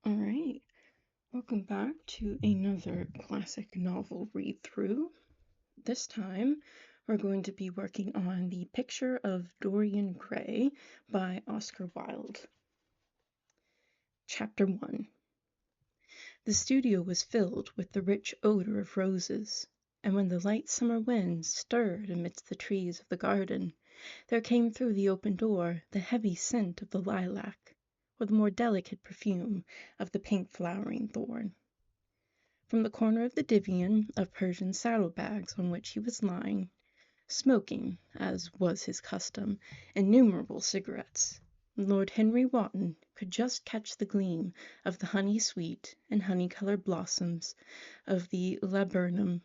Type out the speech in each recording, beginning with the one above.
All right, welcome back to another classic novel read through. This time, we're going to be working on The Picture of Dorian Gray by Oscar Wilde. Chapter 1. The studio was filled with the rich odor of roses, and when the light summer winds stirred amidst the trees of the garden, there came through the open door the heavy scent of the lilac, or the more delicate perfume of the pink flowering thorn. From the corner of the divan of Persian saddle-bags on which he was lying, smoking, as was his custom, innumerable cigarettes, Lord Henry Wotton could just catch the gleam of the honey-sweet and honey-coloured blossoms of the laburnum,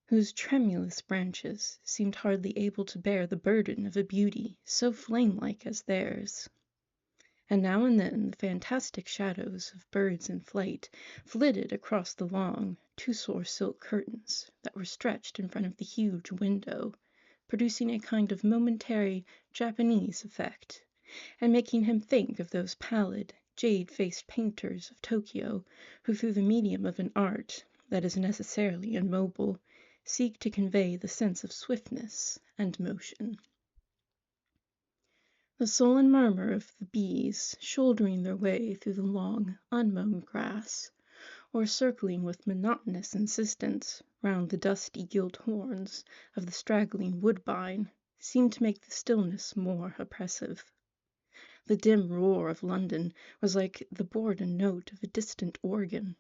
whose tremulous branches seemed hardly able to bear the burden of a beauty so flame-like as theirs. And now and then the fantastic shadows of birds in flight flitted across the long, Tussore silk curtains that were stretched in front of the huge window, producing a kind of momentary Japanese effect, and making him think of those pallid, jade-faced painters of Tokyo who, through the medium of an art that is necessarily immobile, seek to convey the sense of swiftness and motion. The sullen murmur of the bees shouldering their way through the long, unmown grass, or circling with monotonous insistence round the dusty gilt horns of the straggling woodbine, seemed to make the stillness more oppressive. The dim roar of London was like the bourdon note of a distant organ.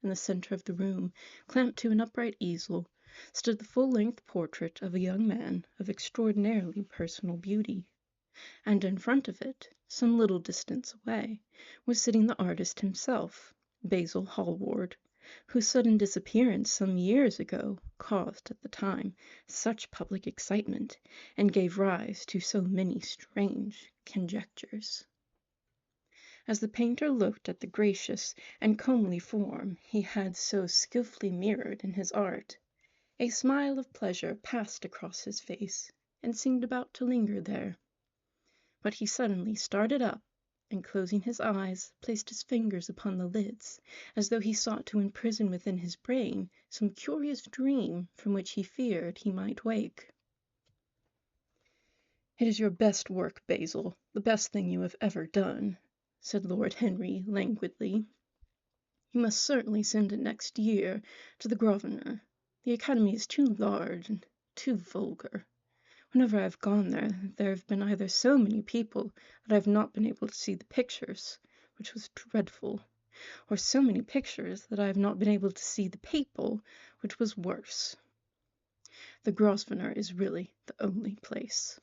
In the centre of the room, clamped to an upright easel, stood the full-length portrait of a young man of extraordinarily personal beauty, and in front of it, some little distance away, was sitting the artist himself, Basil Hallward, whose sudden disappearance some years ago caused at the time such public excitement, and gave rise to so many strange conjectures. As the painter looked at the gracious and comely form he had so skilfully mirrored in his art, a smile of pleasure passed across his face, and seemed about to linger there. But he suddenly started up, and closing his eyes, placed his fingers upon the lids, as though he sought to imprison within his brain some curious dream from which he feared he might wake. "It is your best work, Basil, the best thing you have ever done," said Lord Henry languidly. "You must certainly send it next year to the Grosvenor. The Academy is too large and too vulgar. Whenever I have gone there, there have been either so many people that I have not been able to see the pictures, which was dreadful, or so many pictures that I have not been able to see the people, which was worse. The Grosvenor is really the only place."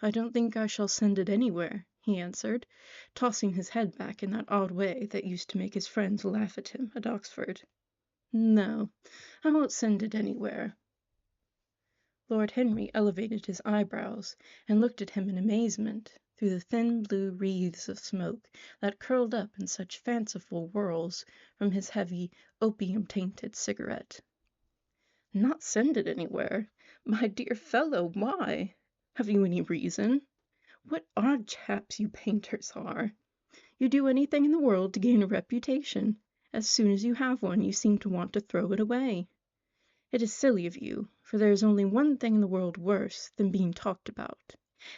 "I don't think I shall send it anywhere," he answered, tossing his head back in that odd way that used to make his friends laugh at him at Oxford. "No, I won't send it anywhere." Lord Henry elevated his eyebrows and looked at him in amazement through the thin blue wreaths of smoke that curled up in such fanciful whirls from his heavy, opium-tainted cigarette. "Not send it anywhere? My dear fellow, why? Have you any reason? What odd chaps you painters are! You do anything in the world to gain a reputation. As soon as you have one, you seem to want to throw it away. It is silly of you, for there is only one thing in the world worse than being talked about,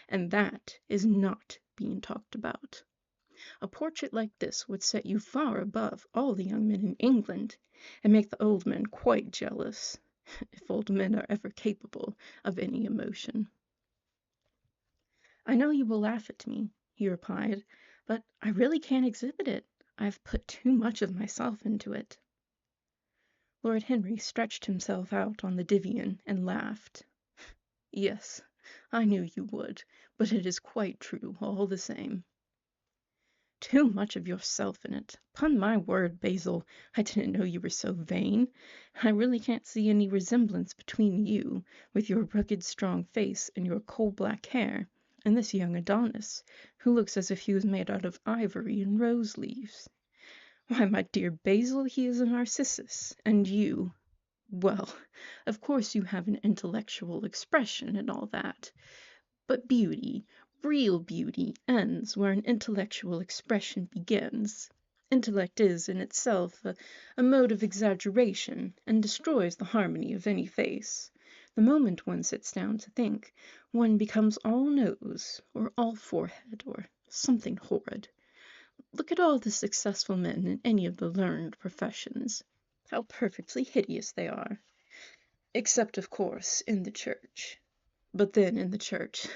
and that is not being talked about. A portrait like this would set you far above all the young men in England, and make the old men quite jealous, if old men are ever capable of any emotion." "I know you will laugh at me," he replied, "but I really can't exhibit it. I have put too much of myself into it." Lord Henry stretched himself out on the divan and laughed. "Yes, I knew you would, but it is quite true all the same." "Too much of yourself in it. Upon my word, Basil, I didn't know you were so vain. I really can't see any resemblance between you, with your rugged strong face and your coal-black hair, and this young Adonis, who looks as if he was made out of ivory and rose-leaves. Why, my dear Basil, he is a Narcissus, and you—well, of course you have an intellectual expression and all that, but beauty, Real beauty ends where an intellectual expression begins. Intellect is, in itself, a mode of exaggeration, and destroys the harmony of any face. The moment one sits down to think, one becomes all nose, or all forehead, or something horrid. Look at all the successful men in any of the learned professions. How perfectly hideous they are. Except, of course, in the church. But then, in the church,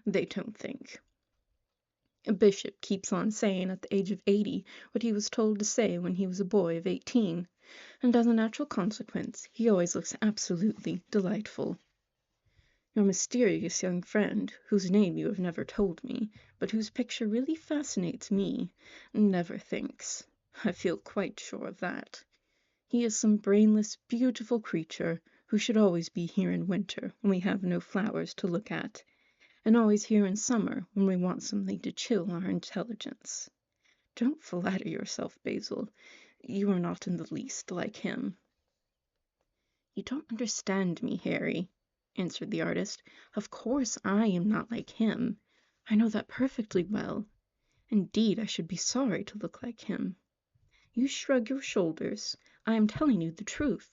they don't think. A bishop keeps on saying at the age of 80 what he was told to say when he was a boy of 18, and as a natural consequence he always looks absolutely delightful. Your mysterious young friend, whose name you have never told me, but whose picture really fascinates me, never thinks. I feel quite sure of that. He is some brainless, beautiful creature who should always be here in winter when we have no flowers to look at, and always here in summer when we want something to chill our intelligence. Don't flatter yourself, Basil. You are not in the least like him. You don't understand me, Harry, answered the artist. Of course I am not like him. I know that perfectly well. Indeed, I should be sorry to look like him. You shrug your shoulders. I am telling you the truth.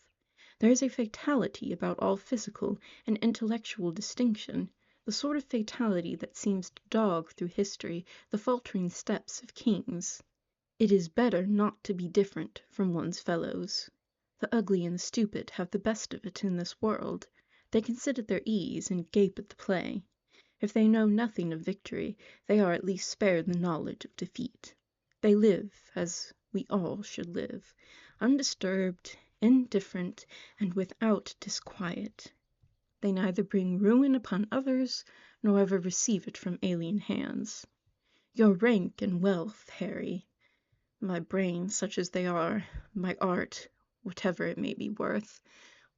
There is a fatality about all physical and intellectual distinction, the sort of fatality that seems to dog through history the faltering steps of kings. It is better not to be different from one's fellows. The ugly and the stupid have the best of it in this world. They can sit at their ease and gape at the play. If they know nothing of victory, they are at least spared the knowledge of defeat. They live as we all should live, undisturbed, indifferent, and without disquiet. They neither bring ruin upon others, nor ever receive it from alien hands. Your rank and wealth, Harry, my brains, such as they are, my art, whatever it may be worth,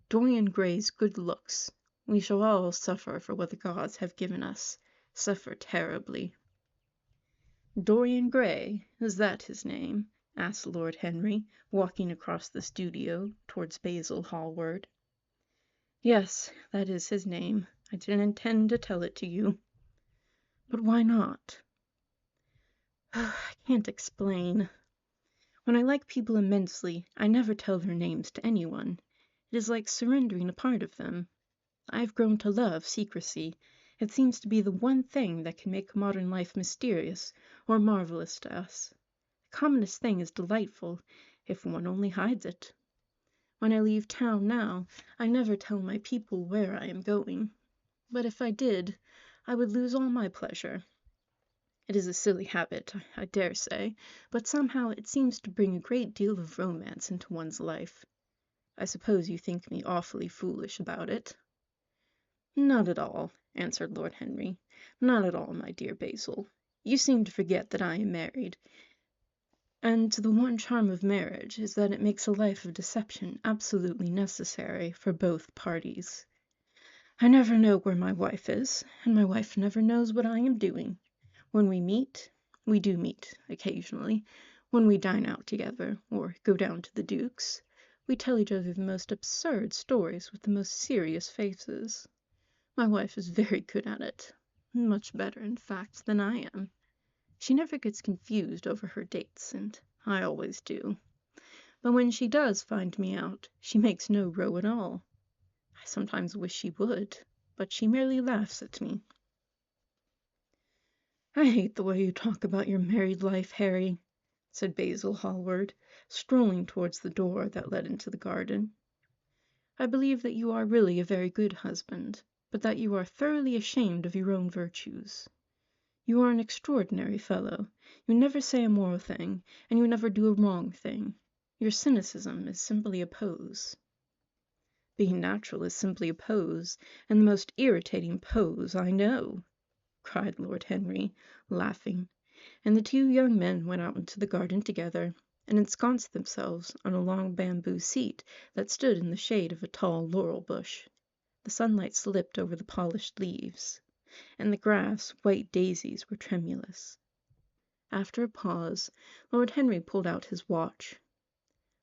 Dorian Gray's good looks, we shall all suffer for what the gods have given us, suffer terribly. Dorian Gray, is that his name? Asked Lord Henry, walking across the studio towards Basil Hallward. Yes, that is his name. I didn't intend to tell it to you. But why not? I can't explain. When I like people immensely, I never tell their names to anyone. It is like surrendering a part of them. I have grown to love secrecy. It seems to be the one thing that can make modern life mysterious or marvelous to us. The commonest thing is delightful, if one only hides it. When I leave town now, I never tell my people where I am going. But if I did, I would lose all my pleasure. It is a silly habit, I dare say, but somehow it seems to bring a great deal of romance into one's life. I suppose you think me awfully foolish about it. Not at all, answered Lord Henry. Not at all, my dear Basil. You seem to forget that I am married, and the one charm of marriage is that it makes a life of deception absolutely necessary for both parties. I never know where my wife is, and my wife never knows what I am doing. When we meet, we do meet occasionally, when we dine out together, or go down to the Duke's, we tell each other the most absurd stories with the most serious faces. My wife is very good at it, much better, in fact, than I am. She never gets confused over her dates, and I always do. But when she does find me out, she makes no row at all. I sometimes wish she would, but she merely laughs at me. I hate the way you talk about your married life, Harry, said Basil Hallward, strolling towards the door that led into the garden. I believe that you are really a very good husband, but that you are thoroughly ashamed of your own virtues. You are an extraordinary fellow. You never say a moral thing, and you never do a wrong thing. Your cynicism is simply a pose. Being natural is simply a pose, and the most irritating pose I know, cried Lord Henry, laughing, and the two young men went out into the garden together, and ensconced themselves on a long bamboo seat that stood in the shade of a tall laurel bush. The sunlight slipped over the polished leaves, and the grass white daisies were tremulous. After a pause, Lord Henry pulled out his watch.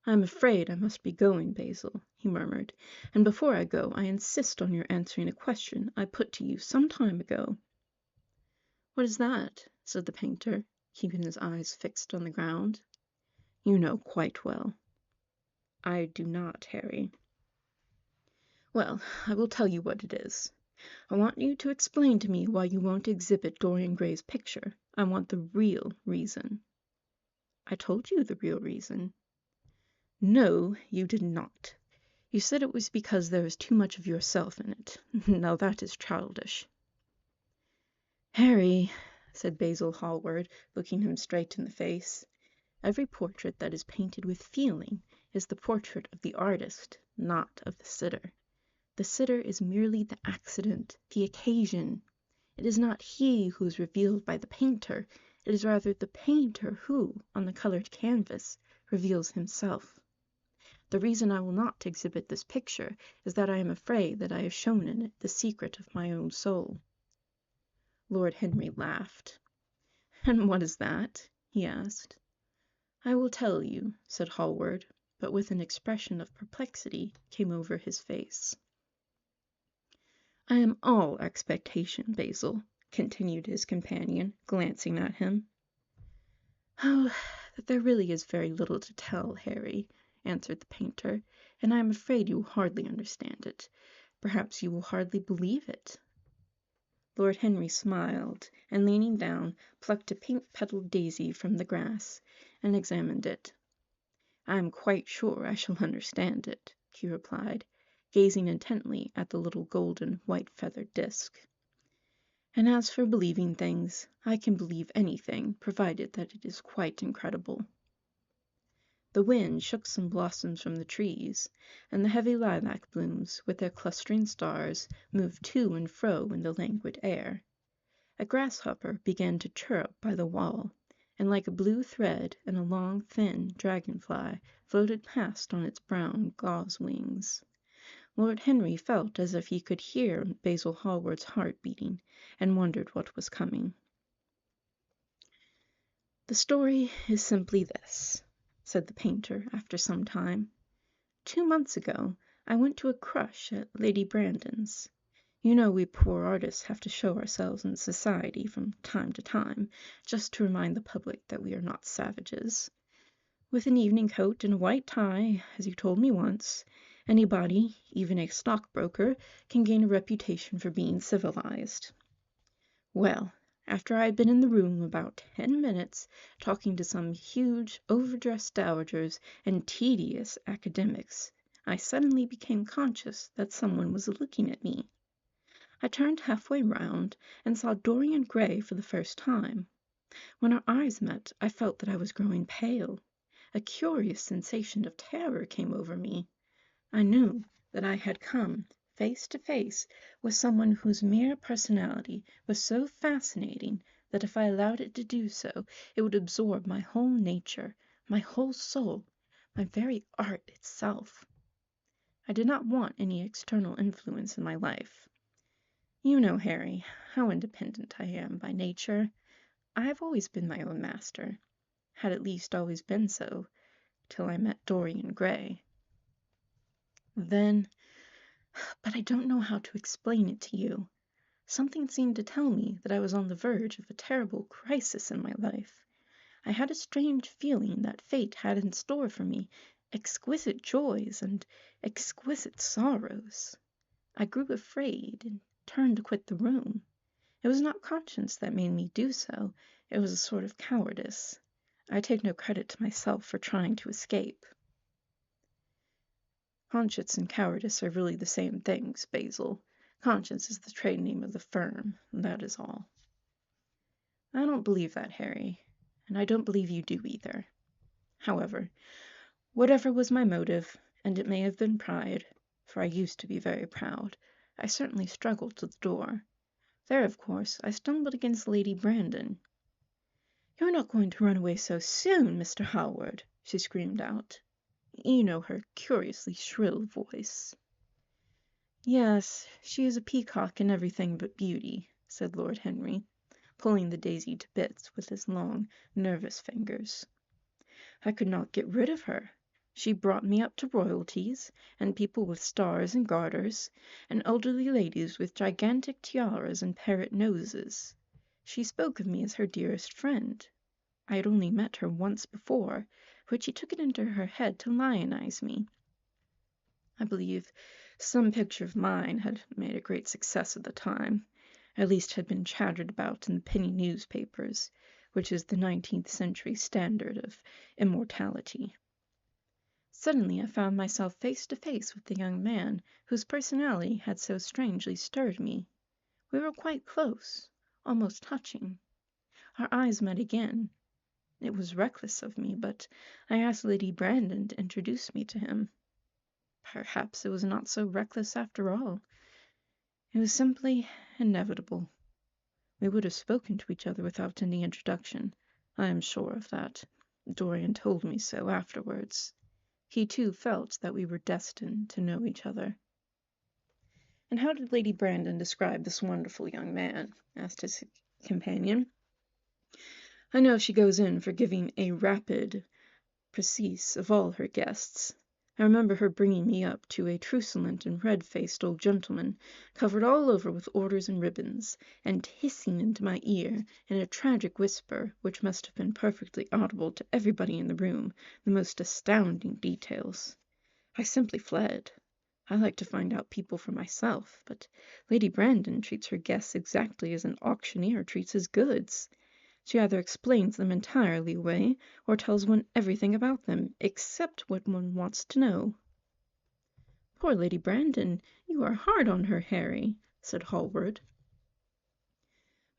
I am afraid I must be going, Basil, he murmured, and before I go I insist on your answering a question I put to you some time ago. "What is that?" said the painter, keeping his eyes fixed on the ground. "You know quite well." "I do not, Harry." "Well, I will tell you what it is. I want you to explain to me why you won't exhibit Dorian Gray's picture. I want the real reason." "I told you the real reason." "No, you did not. You said it was because there is too much of yourself in it. Now that is childish." "Harry," said Basil Hallward, looking him straight in the face, "every portrait that is painted with feeling is the portrait of the artist, not of the sitter. The sitter is merely the accident, the occasion. It is not he who is revealed by the painter, it is rather the painter who, on the colored canvas, reveals himself. The reason I will not exhibit this picture is that I am afraid that I have shown in it the secret of my own soul." Lord Henry laughed. "And what is that?" he asked. "I will tell you," said Hallward, but with an expression of perplexity came over his face. "I am all expectation, Basil," continued his companion, glancing at him. "Oh, there really is very little to tell, Harry," answered the painter, "and I am afraid you will hardly understand it. Perhaps you will hardly believe it." Lord Henry smiled, and leaning down, plucked a pink-petalled daisy from the grass, and examined it. "I am quite sure I shall understand it," he replied, gazing intently at the little golden, white-feathered disk. "And as for believing things, I can believe anything, provided that it is quite incredible." The wind shook some blossoms from the trees, and the heavy lilac blooms, with their clustering stars, moved to and fro in the languid air. A grasshopper began to chirrup by the wall, and like a blue thread and a long, thin dragonfly floated past on its brown gauze wings. Lord Henry felt as if he could hear Basil Hallward's heart beating, and wondered what was coming. "The story is simply this," said the painter after some time. "2 months ago I went to a crush at Lady Brandon's. You know we poor artists have to show ourselves in society from time to time, just to remind the public that we are not savages. With an evening coat and a white tie, as you told me once, anybody, even a stockbroker, can gain a reputation for being civilized. Well, after I had been in the room about 10 minutes, talking to some huge, overdressed dowagers and tedious academics, I suddenly became conscious that someone was looking at me. I turned halfway round and saw Dorian Gray for the first time. When our eyes met, I felt that I was growing pale. A curious sensation of terror came over me. I knew that I had come face to face with someone whose mere personality was so fascinating that if I allowed it to do so, it would absorb my whole nature, my whole soul, my very art itself. I did not want any external influence in my life. You know, Harry, how independent I am by nature. I have always been my own master, had at least always been so, till I met Dorian Gray. Then, but I don't know how to explain it to you. Something seemed to tell me that I was on the verge of a terrible crisis in my life. I had a strange feeling that fate had in store for me exquisite joys and exquisite sorrows. I grew afraid and turned to quit the room. It was not conscience that made me do so. It was a sort of cowardice. I take no credit to myself for trying to escape. Conscience and cowardice are really the same things, Basil. Conscience is the trade name of the firm, that is all. I don't believe that, Harry, and I don't believe you do either. However, whatever was my motive, and it may have been pride, for I used to be very proud, I certainly struggled to the door. There, of course, I stumbled against Lady Brandon. "You're not going to run away so soon, Mr. Hallward," she screamed out. You know her curiously shrill voice. "Yes, she is a peacock in everything but beauty," said Lord Henry, pulling the daisy to bits with his long, nervous fingers. "I could not get rid of her. She brought me up to royalties, and people with stars and garters, and elderly ladies with gigantic tiaras and parrot noses. She spoke of me as her dearest friend. I had only met her once before, but she took it into her head to lionize me. I believe some picture of mine had made a great success at the time, at least had been chattered about in the penny newspapers, which is the 19th century standard of immortality. Suddenly I found myself face to face with the young man whose personality had so strangely stirred me. We were quite close, almost touching. Our eyes met again. It was reckless of me, but I asked Lady Brandon to introduce me to him. Perhaps it was not so reckless after all. It was simply inevitable. We would have spoken to each other without any introduction. I am sure of that. Dorian told me so afterwards. He too felt that we were destined to know each other. "And how did Lady Brandon describe this wonderful young man?" asked his companion. "I know she goes in for giving a rapid précis of all her guests. I remember her bringing me up to a truculent and red-faced old gentleman, covered all over with orders and ribbons, and hissing into my ear, in a tragic whisper which must have been perfectly audible to everybody in the room, the most astounding details. I simply fled. I like to find out people for myself, but Lady Brandon treats her guests exactly as an auctioneer treats his goods. She either explains them entirely away, or tells one everything about them, except what one wants to know." "Poor Lady Brandon, you are hard on her, Harry," said Hallward.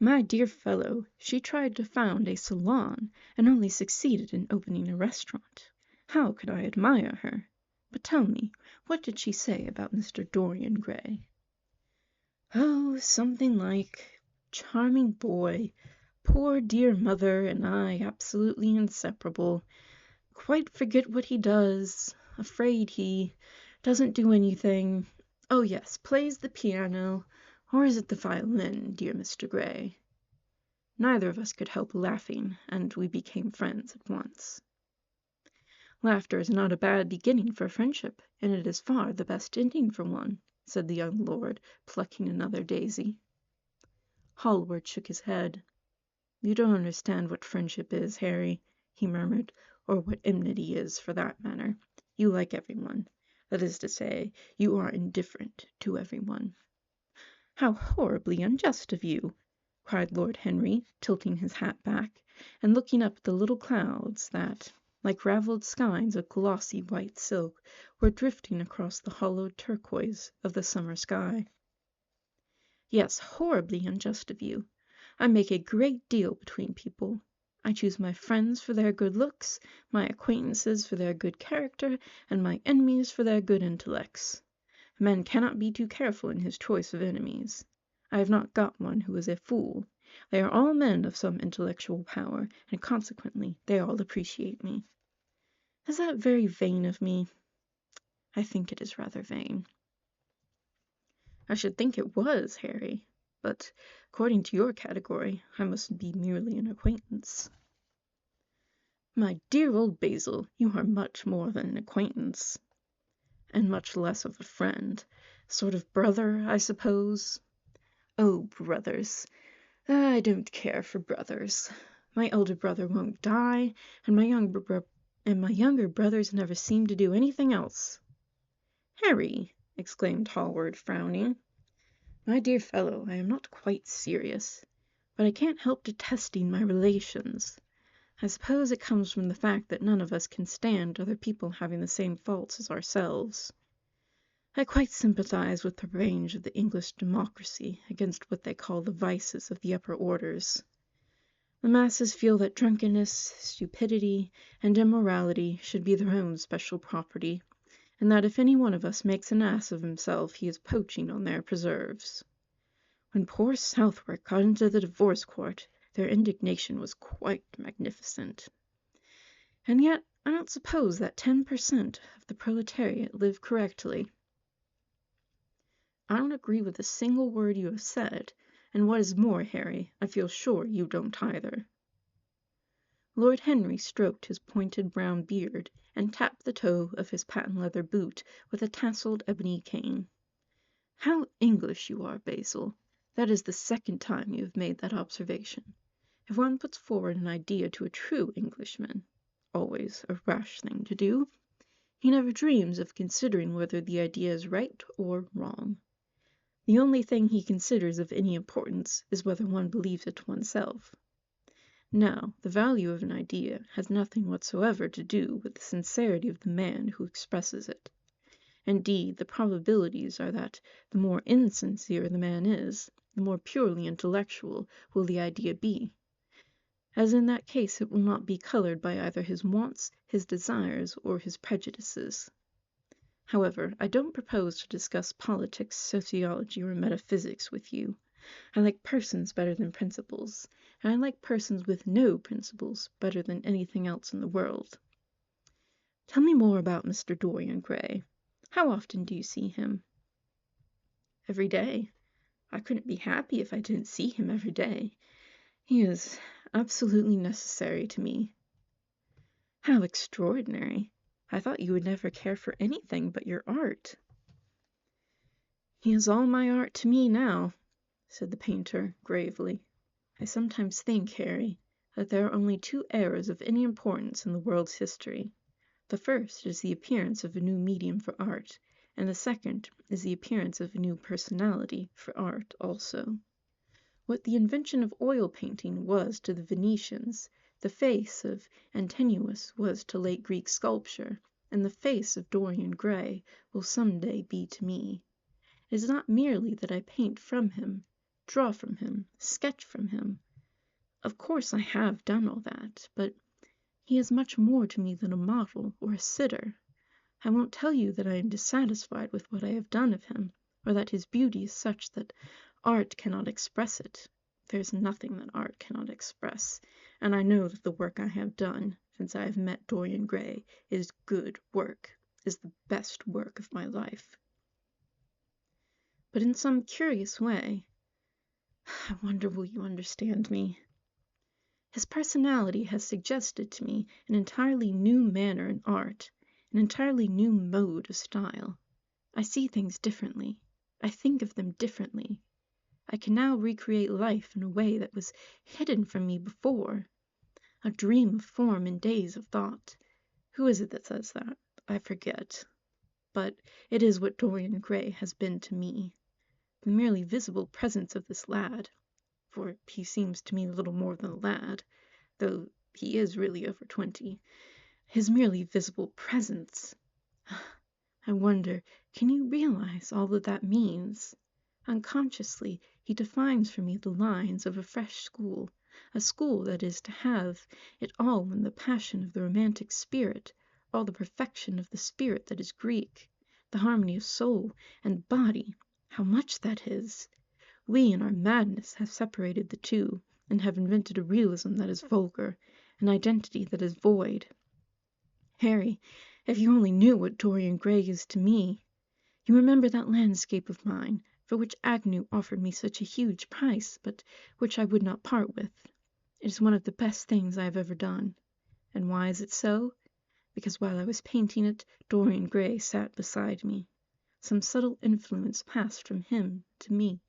"My dear fellow, she tried to found a salon, and only succeeded in opening a restaurant. How could I admire her? But tell me, what did she say about Mr. Dorian Gray?" "Oh, something like, 'Charming boy. Poor dear mother and I absolutely inseparable. Quite forget what he does. Afraid he doesn't do anything. Oh yes, plays the piano, or is it the violin, dear Mr. Gray?' Neither of us could help laughing, and we became friends at once." "Laughter is not a bad beginning for friendship, and it is far the best ending for one," said the young lord, plucking another daisy. Hallward shook his head. "You don't understand what friendship is, Harry," he murmured, "or what enmity is, for that matter. You like everyone. That is to say, you are indifferent to everyone." "How horribly unjust of you!" cried Lord Henry, tilting his hat back, and looking up at the little clouds that, like ravelled skeins of glossy white silk, were drifting across the hollowed turquoise of the summer sky. "Yes, horribly unjust of you. I make a great deal between people. I choose my friends for their good looks, my acquaintances for their good character, and my enemies for their good intellects. A man cannot be too careful in his choice of enemies. I have not got one who is a fool. They are all men of some intellectual power, and consequently they all appreciate me. Is that very vain of me? I think it is rather vain." "I should think it was, Harry. But, according to your category, I must be merely an acquaintance." "My dear old Basil, you are much more than an acquaintance." "And much less of a friend. Sort of brother, I suppose." "Oh, brothers! I don't care for brothers. My elder brother won't die, and my younger brothers never seem to do anything else." "Harry!" exclaimed Hallward, frowning. "My dear fellow, I am not quite serious. But I can't help detesting my relations. I suppose it comes from the fact that none of us can stand other people having the same faults as ourselves. I quite sympathize with the rage of the English democracy against what they call the vices of the upper orders. The masses feel that drunkenness, stupidity, and immorality should be their own special property, and that if any one of us makes an ass of himself he is poaching on their preserves. When poor Southwark got into the divorce court, their indignation was quite magnificent. And yet I don't suppose that 10% of the proletariat live correctly." "I don't agree with a single word you have said, and what is more, Harry, I feel sure you don't either." Lord Henry stroked his pointed brown beard, and tapped the toe of his patent-leather boot with a tasselled ebony cane. "How English you are, Basil! That is the second time you have made that observation. If one puts forward an idea to a true Englishman, always a rash thing to do, he never dreams of considering whether the idea is right or wrong. The only thing he considers of any importance is whether one believes it oneself. Now, the value of an idea has nothing whatsoever to do with the sincerity of the man who expresses it. Indeed, the probabilities are that the more insincere the man is, the more purely intellectual will the idea be. As in that case it will not be colored by either his wants, his desires, or his prejudices. However, I don't propose to discuss politics, sociology, or metaphysics with you. I like persons better than principles, and I like persons with no principles better than anything else in the world. Tell me more about Mr. Dorian Gray. How often do you see him? Every day. I couldn't be happy if I didn't see him every day. He is absolutely necessary to me. How extraordinary. I thought you would never care for anything but your art. He is all my art to me now, said the painter gravely. I sometimes think, Harry, that there are only two eras of any importance in the world's history. The first is the appearance of a new medium for art, and the second is the appearance of a new personality for art also. What the invention of oil painting was to the Venetians, the face of Antinous was to late Greek sculpture, and the face of Dorian Gray will some day be to me. It is not merely that I paint from him, draw from him, sketch from him. Of course I have done all that, but he is much more to me than a model or a sitter. I won't tell you that I am dissatisfied with what I have done of him, or that his beauty is such that art cannot express it. There is nothing that art cannot express, and I know that the work I have done since I have met Dorian Gray is good work, is the best work of my life. But in some curious way, I wonder will you understand me? His personality has suggested to me an entirely new manner in art, an entirely new mode of style. I see things differently. I think of them differently. I can now recreate life in a way that was hidden from me before. A dream of form in days of thought. Who is it that says that? I forget. But it is what Dorian Gray has been to me. The merely visible presence of this lad, for he seems to me little more than a lad, though he is really over 20, his merely visible presence. I wonder, can you realize all that means? Unconsciously, he defines for me the lines of a fresh school, a school that is to have it all in the passion of the romantic spirit, all the perfection of the spirit that is Greek, the harmony of soul and body. How much that is! We in our madness have separated the two, and have invented a realism that is vulgar, an identity that is void. Harry, if you only knew what Dorian Gray is to me! You remember that landscape of mine, for which Agnew offered me such a huge price, but which I would not part with. It is one of the best things I have ever done. And why is it so? Because while I was painting it, Dorian Gray sat beside me. Some subtle influence passed from him to me,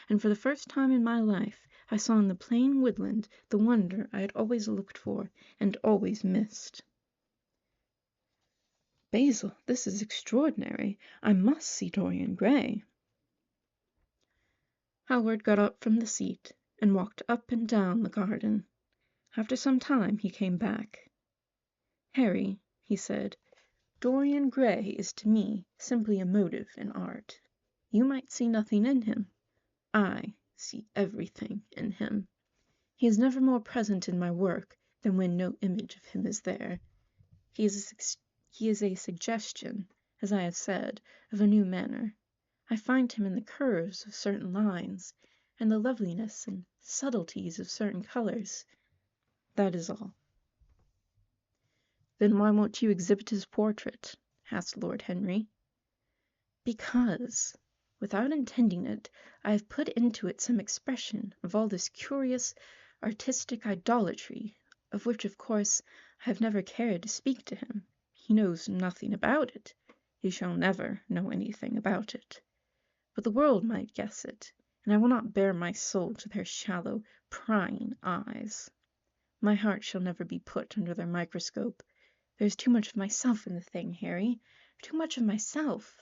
and for the first time in my life I saw in the plain woodland the wonder I had always looked for and always missed. Basil, this is extraordinary. I must see Dorian Gray. Howard got up from the seat and walked up and down the garden. After some time he came back. Harry, he said, Dorian Gray is to me simply a motive in art. You might see nothing in him. I see everything in him. He is never more present in my work than when no image of him is there. He is a suggestion, as I have said, of a new manner. I find him in the curves of certain lines, and the loveliness and subtleties of certain colors. That is all. Then why won't you exhibit his portrait? Asked Lord Henry. Because, without intending it, I have put into it some expression of all this curious artistic idolatry, of which, of course, I have never cared to speak to him. He knows nothing about it. He shall never know anything about it. But the world might guess it, and I will not bare my soul to their shallow, prying eyes. My heart shall never be put under their microscope. There is too much of myself in the thing, Harry, too much of myself.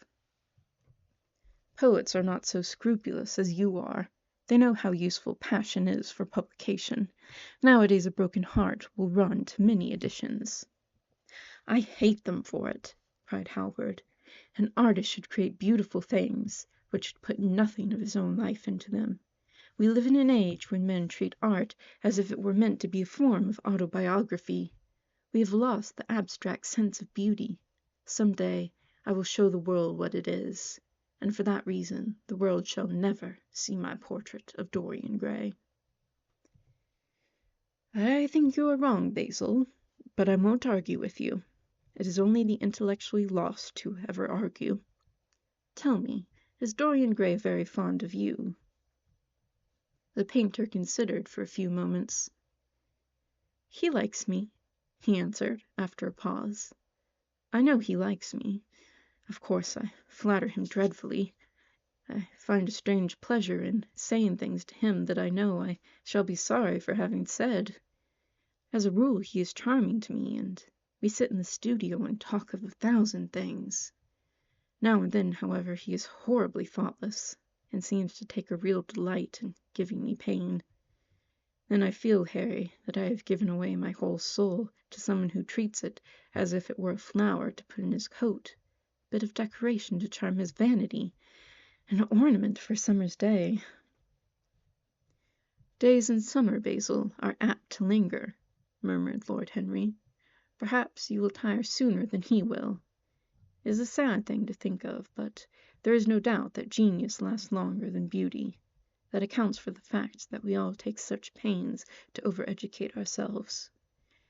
Poets are not so scrupulous as you are. They know how useful passion is for publication. Nowadays a broken heart will run to many editions. I hate them for it, cried Howard. An artist should create beautiful things, but should put nothing of his own life into them. We live in an age when men treat art as if it were meant to be a form of autobiography. We have lost the abstract sense of beauty. Some day I will show the world what it is, and for that reason the world shall never see my portrait of Dorian Gray. I think you are wrong, Basil, but I won't argue with you. It is only the intellectually lost who ever argue. Tell me, is Dorian Gray very fond of you? The painter considered for a few moments. He likes me, he answered, after a pause. I know he likes me. Of course, I flatter him dreadfully. I find a strange pleasure in saying things to him that I know I shall be sorry for having said. As a rule, he is charming to me, and we sit in the studio and talk of 1,000 things. Now and then, however, he is horribly thoughtless, and seems to take a real delight in giving me pain. Then I feel, Harry, that I have given away my whole soul to someone who treats it as if it were a flower to put in his coat, a bit of decoration to charm his vanity, an ornament for a summer's day. Days in summer, Basil, are apt to linger, murmured Lord Henry. Perhaps you will tire sooner than he will. It is a sad thing to think of, but there is no doubt that genius lasts longer than beauty. That accounts for the fact that we all take such pains to overeducate ourselves.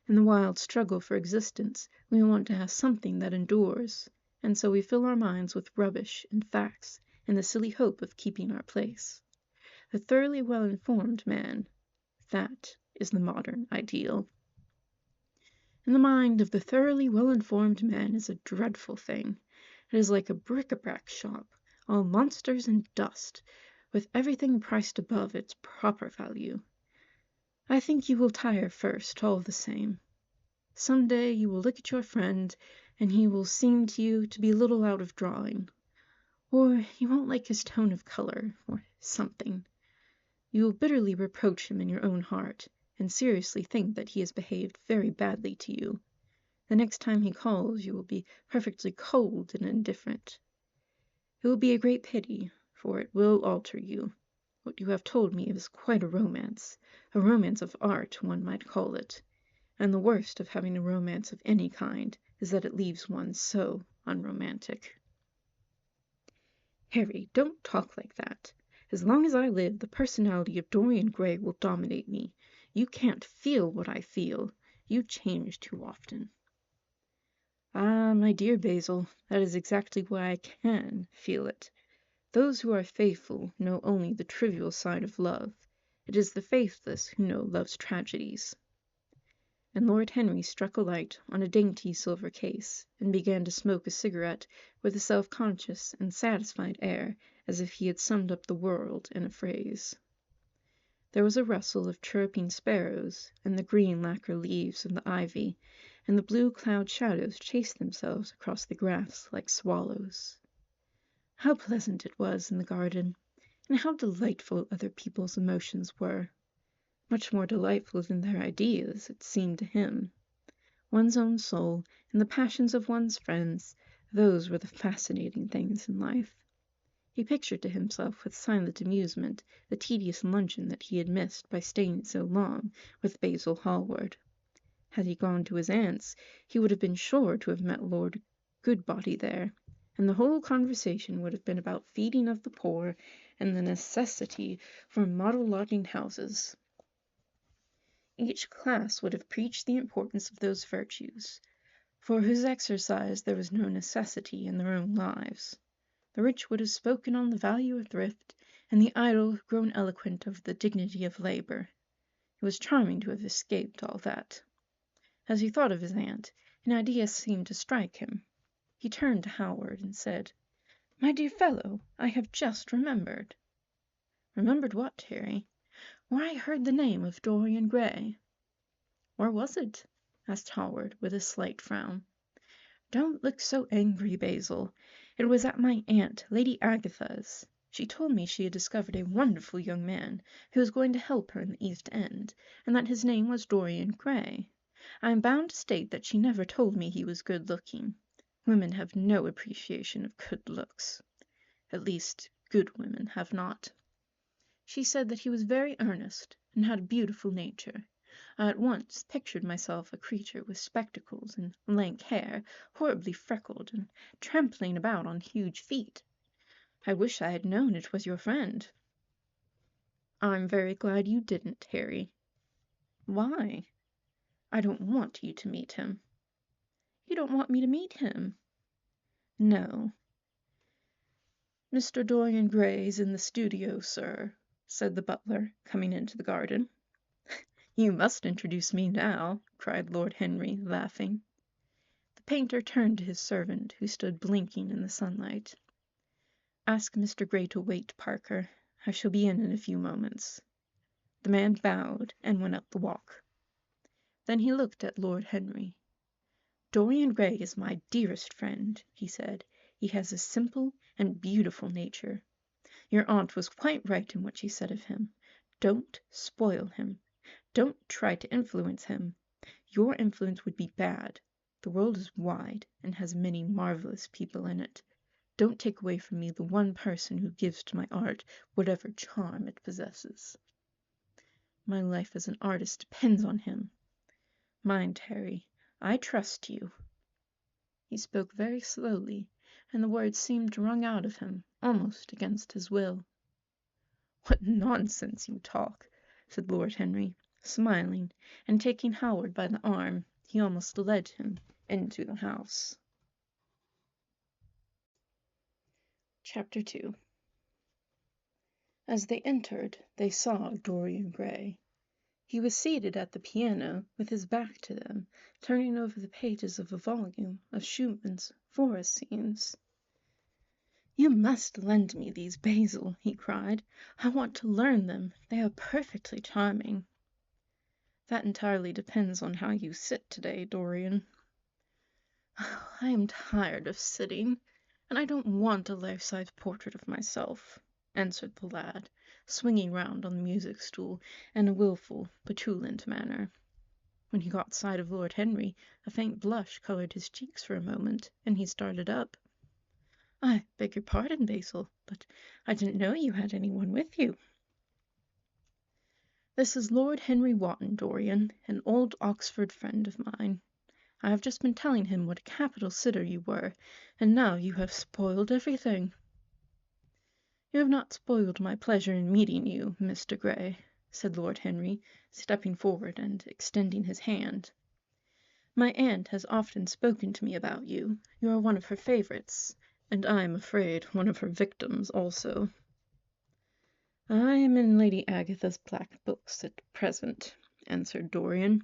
In the wild struggle for existence, we want to have something that endures, and so we fill our minds with rubbish and facts in the silly hope of keeping our place. The thoroughly well-informed man, that is the modern ideal. And the mind of the thoroughly well-informed man is a dreadful thing. It is like a bric-a-brac shop, all monsters and dust, with everything priced above its proper value. I think you will tire first, all the same. Some day you will look at your friend, and he will seem to you to be a little out of drawing. Or you won't like his tone of color, or something. You will bitterly reproach him in your own heart, and seriously think that he has behaved very badly to you. The next time he calls you will be perfectly cold and indifferent. It will be a great pity, for it will alter you. What you have told me is quite a romance of art, one might call it. And the worst of having a romance of any kind is that it leaves one so unromantic. Harry, don't talk like that. As long as I live, the personality of Dorian Gray will dominate me. You can't feel what I feel. You change too often. Ah, my dear Basil, that is exactly why I can feel it. Those who are faithful know only the trivial side of love. It is the faithless who know love's tragedies. And Lord Henry struck a light on a dainty silver case, and began to smoke a cigarette with a self-conscious and satisfied air, as if he had summed up the world in a phrase. There was a rustle of chirruping sparrows, and the green lacquer leaves of the ivy, and the blue cloud shadows chased themselves across the grass like swallows. How pleasant it was in the garden, and how delightful other people's emotions were. Much more delightful than their ideas, it seemed to him. One's own soul, and the passions of one's friends, those were the fascinating things in life. He pictured to himself with silent amusement the tedious luncheon that he had missed by staying so long with Basil Hallward. Had he gone to his aunt's, he would have been sure to have met Lord Goodbody there, and the whole conversation would have been about feeding of the poor and the necessity for model lodging-houses. Each class would have preached the importance of those virtues, for whose exercise there was no necessity in their own lives. The rich would have spoken on the value of thrift, and the idle have grown eloquent of the dignity of labor. It was charming to have escaped all that. As he thought of his aunt, an idea seemed to strike him. He turned to Howard and said, "My dear fellow, I have just remembered." Remembered what, Harry? Where I heard the name of Dorian Gray. Where was it? Asked Howard, with a slight frown. Don't look so angry, Basil. It was at my aunt, Lady Agatha's. She told me she had discovered a wonderful young man who was going to help her in the East End, and that his name was Dorian Gray. I am bound to state that she never told me he was good-looking. Women have no appreciation of good looks. At least, good women have not. She said that he was very earnest, and had a beautiful nature. I at once pictured myself a creature with spectacles and lank hair, horribly freckled, and trampling about on huge feet. I wish I had known it was your friend. I'm very glad you didn't, Harry. Why? I don't want you to meet him. You don't want me to meet him? No. Mr. Dorian Gray's in the studio, sir, said the butler, coming into the garden. You must introduce me now, cried Lord Henry, laughing. The painter turned to his servant, who stood blinking in the sunlight. Ask Mr. Gray to wait, Parker. I shall be in a few moments. The man bowed and went up the walk. Then he looked at Lord Henry. Dorian Gray is my dearest friend, he said. He has a simple and beautiful nature. Your aunt was quite right in what she said of him. Don't spoil him. Don't try to influence him. Your influence would be bad. The world is wide and has many marvelous people in it. Don't take away from me the one person who gives to my art whatever charm it possesses. My life as an artist depends on him. Mind, Harry, I trust you. He spoke very slowly, and the words seemed wrung out of him, almost against his will. What nonsense you talk, said Lord Henry, smiling, and taking Howard by the arm, he almost led him into the house. Chapter 2. As they entered, they saw Dorian Gray. He was seated at the piano, with his back to them, turning over the pages of a volume of Schumann's forest scenes. You must lend me these, Basil, he cried. I want to learn them. They are perfectly charming. That entirely depends on how you sit today, Dorian. I am tired of sitting, and I don't want a life-size portrait of myself, answered the lad, swinging round on the music-stool in a wilful, petulant manner. When he caught sight of Lord Henry, a faint blush coloured his cheeks for a moment, and he started up. I beg your pardon, Basil, but I didn't know you had anyone with you. This is Lord Henry Wotton, Dorian, an old Oxford friend of mine. I have just been telling him what a capital sitter you were, and now you have spoiled everything. You have not spoiled my pleasure in meeting you, Mr. Gray, said Lord Henry, stepping forward and extending his hand. My aunt has often spoken to me about you. You are one of her favourites, and I am afraid one of her victims also. I am in Lady Agatha's black books at present, answered Dorian,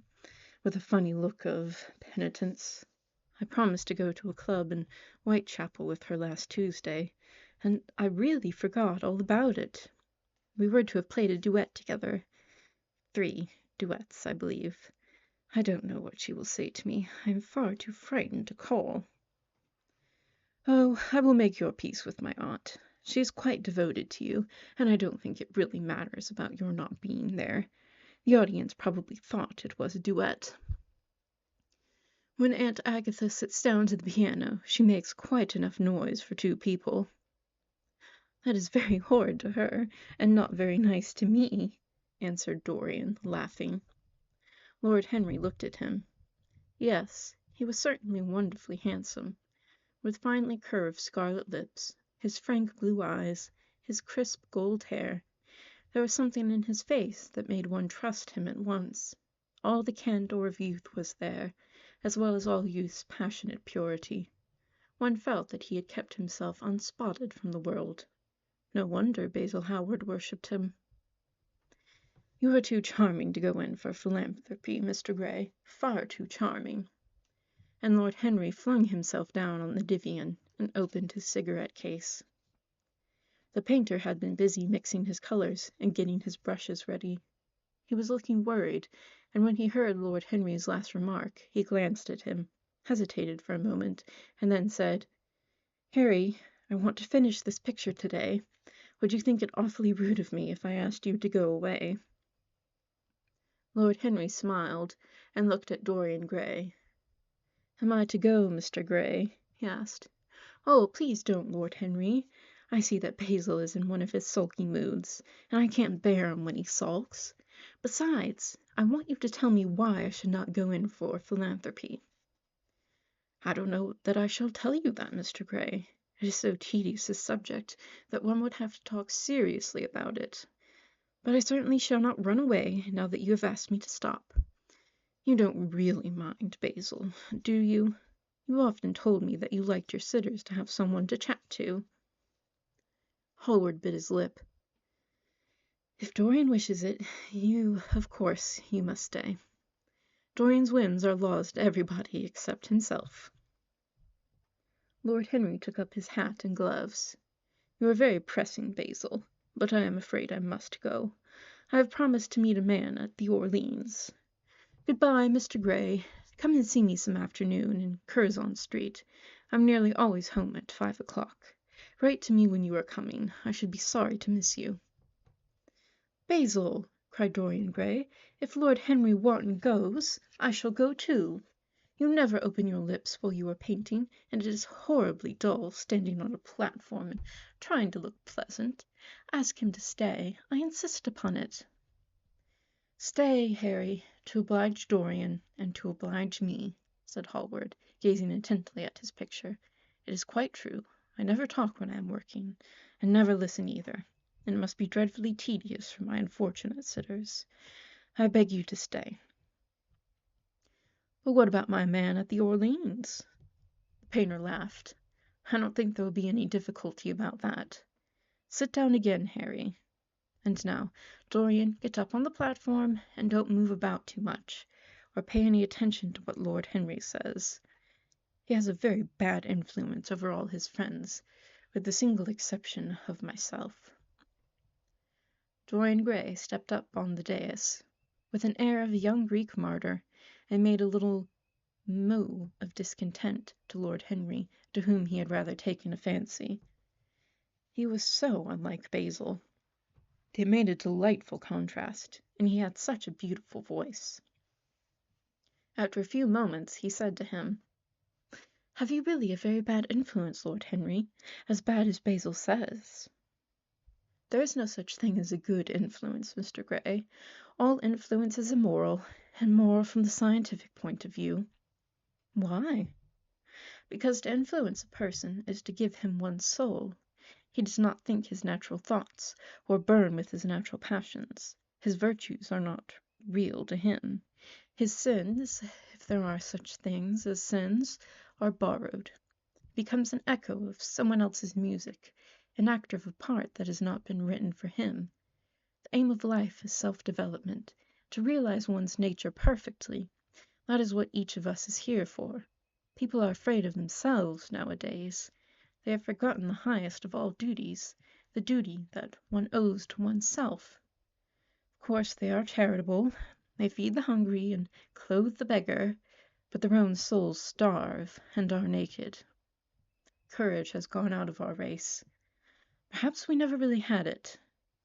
with a funny look of penitence. I promised to go to a club in Whitechapel with her last Tuesday, and I really forgot all about it. We were to have played a duet together. 3 duets, I believe. I don't know what she will say to me. I am far too frightened to call. Oh, I will make your peace with my aunt. She is quite devoted to you, and I don't think it really matters about your not being there. The audience probably thought it was a duet. When Aunt Agatha sits down to the piano, she makes quite enough noise for 2 people. That is very horrid to her, and not very nice to me, answered Dorian, laughing. Lord Henry looked at him. Yes, he was certainly wonderfully handsome, with finely curved scarlet lips, his frank blue eyes, his crisp gold hair. There was something in his face that made one trust him at once. All the candour of youth was there, as well as all youth's passionate purity. One felt that he had kept himself unspotted from the world. No wonder Basil Howard worshipped him. You are too charming to go in for philanthropy, Mr. Gray, far too charming. And Lord Henry flung himself down on the divan and opened his cigarette case. The painter had been busy mixing his colors and getting his brushes ready. He was looking worried, and when he heard Lord Henry's last remark, he glanced at him, hesitated for a moment, and then said, "Harry, I want to finish this picture today. Would you think it awfully rude of me if I asked you to go away?" Lord Henry smiled and looked at Dorian Gray. "Am I to go, Mr. Gray?" he asked. "Oh, please don't, Lord Henry. I see that Basil is in one of his sulky moods, and I can't bear him when he sulks. Besides, I want you to tell me why I should not go in for philanthropy." "I don't know that I shall tell you that, Mr. Gray. It is so tedious a subject that one would have to talk seriously about it. But I certainly shall not run away now that you have asked me to stop. You don't really mind, Basil, do you? You often told me that you liked your sitters to have someone to chat to." Hallward bit his lip. "If Dorian wishes it, of course, you must stay. Dorian's whims are laws to everybody except himself." Lord Henry took up his hat and gloves. "You are very pressing, Basil, but I am afraid I must go. I have promised to meet a man at the Orleans. Good-bye, Mr. Gray. Come and see me some afternoon in Curzon Street. I'm nearly always home at 5 o'clock. Write to me when you are coming. I should be sorry to miss you." "Basil," cried Dorian Gray, "if Lord Henry Wharton goes, I shall go too. You never open your lips while you are painting, and it is horribly dull standing on a platform and trying to look pleasant. Ask him to stay. I insist upon it." "Stay, Harry, to oblige Dorian and to oblige me," said Hallward, gazing intently at his picture. "It is quite true. I never talk when I am working, and never listen either, and it must be dreadfully tedious for my unfortunate sitters. I beg you to stay." "But what about my man at the Orleans?" The painter laughed. "I don't think there will be any difficulty about that. Sit down again, Harry. And now, Dorian, get up on the platform, and don't move about too much, or pay any attention to what Lord Henry says. He has a very bad influence over all his friends, with the single exception of myself." Dorian Gray stepped up on the dais, with an air of a young Greek martyr, and made a little moue of discontent to Lord Henry, to whom he had rather taken a fancy. He was so unlike Basil. It made a delightful contrast, and he had such a beautiful voice. After a few moments he said to him, "Have you really a very bad influence, Lord Henry? As bad as Basil says?" "There is no such thing as a good influence, Mr. Gray. All influence is immoral, and moral from the scientific point of view." "Why?" "Because to influence a person is to give him one's soul. He does not think his natural thoughts, or burn with his natural passions. His virtues are not real to him. His sins, if there are such things as sins, are borrowed. He becomes an echo of someone else's music, an actor of a part that has not been written for him. The aim of life is self-development, to realize one's nature perfectly. That is what each of us is here for. People are afraid of themselves nowadays. They have forgotten the highest of all duties, the duty that one owes to oneself. Of course they are charitable, they feed the hungry and clothe the beggar, but their own souls starve and are naked. Courage has gone out of our race. Perhaps we never really had it.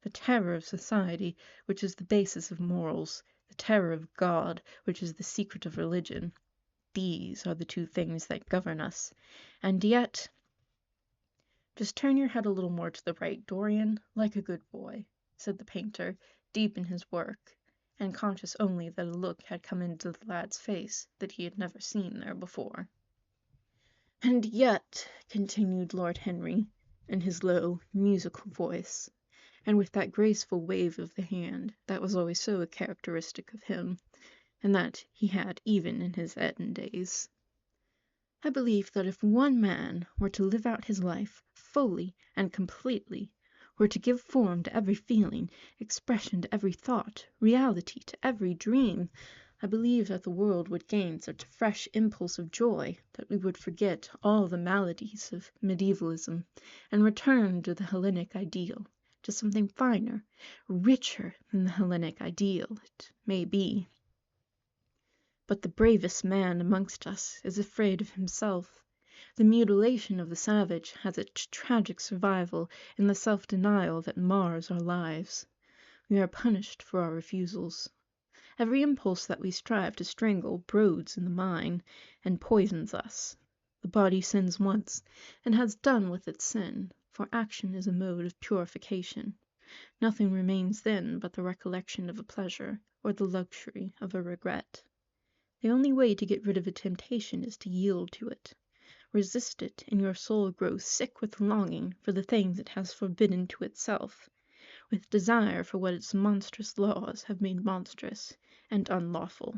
The terror of society, which is the basis of morals, the terror of God, which is the secret of religion, these are the two things that govern us. And yet— Just turn your head a little more to the right, Dorian, like a good boy," said the painter, deep in his work, and conscious only that a look had come into the lad's face that he had never seen there before. "And yet," continued Lord Henry, in his low, musical voice, and with that graceful wave of the hand that was always so characteristic of him, and that he had even in his Eton days, "I believe that if one man were to live out his life fully and completely, were to give form to every feeling, expression to every thought, reality to every dream, I believe that the world would gain such a fresh impulse of joy that we would forget all the maladies of medievalism and return to the Hellenic ideal, to something finer, richer than the Hellenic ideal, it may be. But the bravest man amongst us is afraid of himself. The mutilation of the savage has its tragic survival in the self-denial that mars our lives. We are punished for our refusals. Every impulse that we strive to strangle broods in the mind and poisons us. The body sins once, and has done with its sin, for action is a mode of purification. Nothing remains then but the recollection of a pleasure, or the luxury of a regret. The only way to get rid of a temptation is to yield to it. Resist it, and your soul grows sick with longing for the things it has forbidden to itself, with desire for what its monstrous laws have made monstrous and unlawful.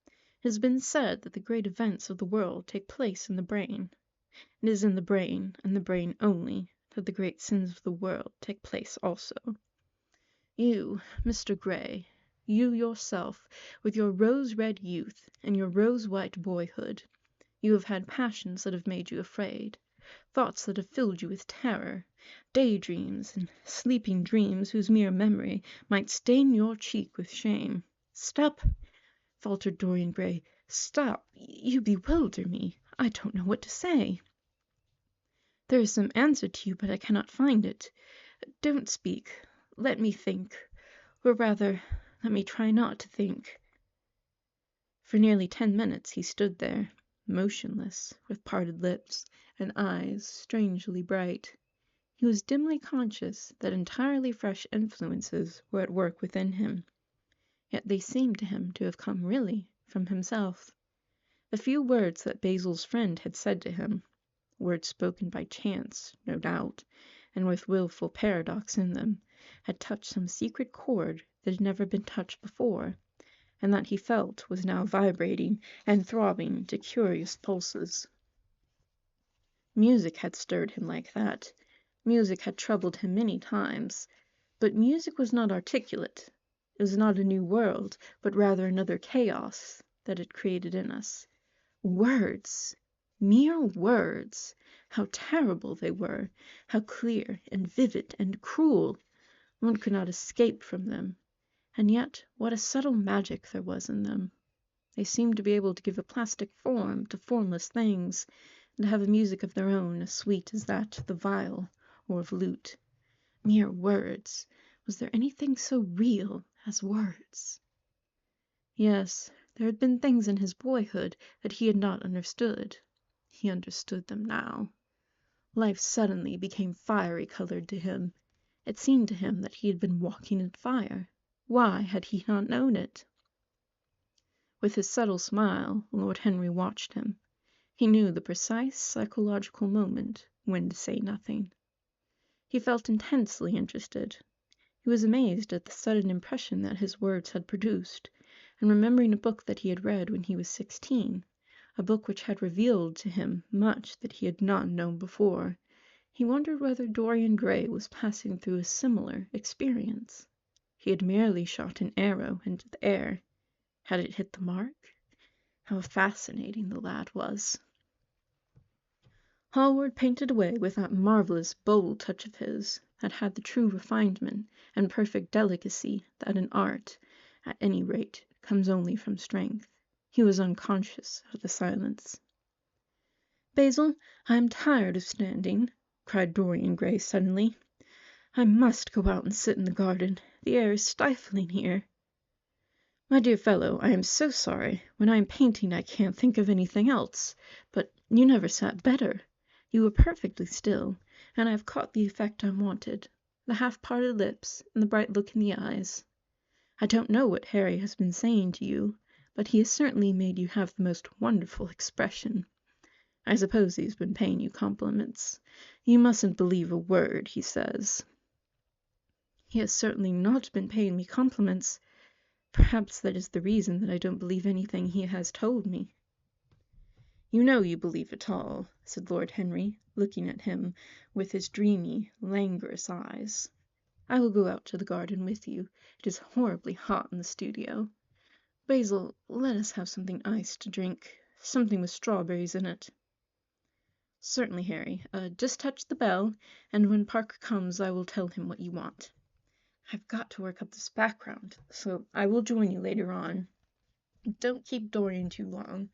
It has been said that the great events of the world take place in the brain. It is in the brain, and the brain only, that the great sins of the world take place also. You, Mr. Gray, you yourself, with your rose-red youth and your rose-white boyhood, you have had passions that have made you afraid, thoughts that have filled you with terror, daydreams and sleeping dreams whose mere memory might stain your cheek with shame. Stop, faltered Dorian Gray. Stop. You bewilder me. I don't know what to say. There is some answer to you, but I cannot find it. Don't speak. Let me think. Or rather, let me try not to think. For nearly 10 minutes he stood there, motionless, with parted lips, and eyes strangely bright. He was dimly conscious that entirely fresh influences were at work within him, yet they seemed to him to have come really from himself. The few words that Basil's friend had said to him, words spoken by chance, no doubt, and with wilful paradox in them, had touched some secret chord that had never been touched before, and that he felt was now vibrating and throbbing to curious pulses. Music had stirred him like that. Music had troubled him many times, but music was not articulate. It was not a new world, but rather another chaos that it created in us. Words! Mere words! How terrible they were! How clear and vivid and cruel! One could not escape from them. And yet what a subtle magic there was in them. They seemed to be able to give a plastic form to formless things, and to have a music of their own as sweet as that of the viol or of lute. Mere words! Was there anything so real as words? Yes, there had been things in his boyhood that he had not understood. He understood them now. Life suddenly became fiery-colored to him. It seemed to him that he had been walking in fire. Why had he not known it? With his subtle smile, Lord Henry watched him. He knew the precise psychological moment when to say nothing. He felt intensely interested. He was amazed at the sudden impression that his words had produced, and remembering a book that he had read when he was 16, a book which had revealed to him much that he had not known before, he wondered whether Dorian Gray was passing through a similar experience. He had merely shot an arrow into the air. Had it hit the mark? How fascinating the lad was! Hallward painted away with that marvelous, bold touch of his, that had the true refinement and perfect delicacy that in art, at any rate, comes only from strength. He was unconscious of the silence. "Basil, I am tired of standing," cried Dorian Gray suddenly. "I must go out and sit in the garden. The air is stifling here." "My dear fellow, I am so sorry. When I am painting I can't think of anything else. But you never sat better. You were perfectly still, and I have caught the effect I wanted, the half-parted lips and the bright look in the eyes. I don't know what Harry has been saying to you, but he has certainly made you have the most wonderful expression. I suppose he's been paying you compliments. You mustn't believe a word he says." "He has certainly not been paying me compliments. Perhaps that is the reason that I don't believe anything he has told me." "You know you believe it all," said Lord Henry, looking at him with his dreamy, languorous eyes. "I will go out to the garden with you. It is horribly hot in the studio." Basil, let us have something iced to drink, something with strawberries in it. Certainly, Harry. Just touch the bell, and when Parker comes I will tell him what you want. I've got to work up this background, so I will join you later on. Don't keep Dorian too long.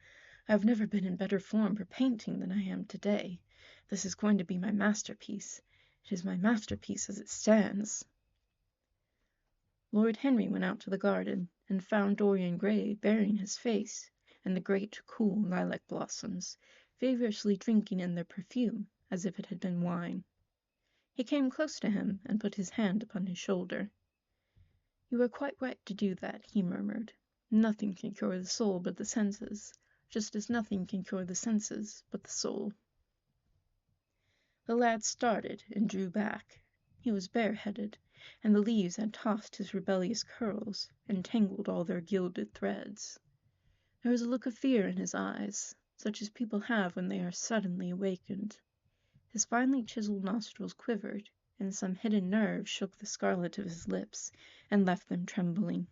I've never been in better form for painting than I am today. This is going to be my masterpiece. It is my masterpiece as it stands. Lord Henry went out to the garden, and found Dorian Gray burying his face in the great, cool lilac blossoms, feverishly drinking in their perfume as if it had been wine. He came close to him and put his hand upon his shoulder. "You are quite right to do that," he murmured. "Nothing can cure the soul but the senses, just as nothing can cure the senses but the soul." The lad started and drew back. He was bareheaded, and the leaves had tossed his rebellious curls and tangled all their gilded threads. There was a look of fear in his eyes, such as people have when they are suddenly awakened. His finely chiseled nostrils quivered, and some hidden nerve shook the scarlet of his lips and left them trembling.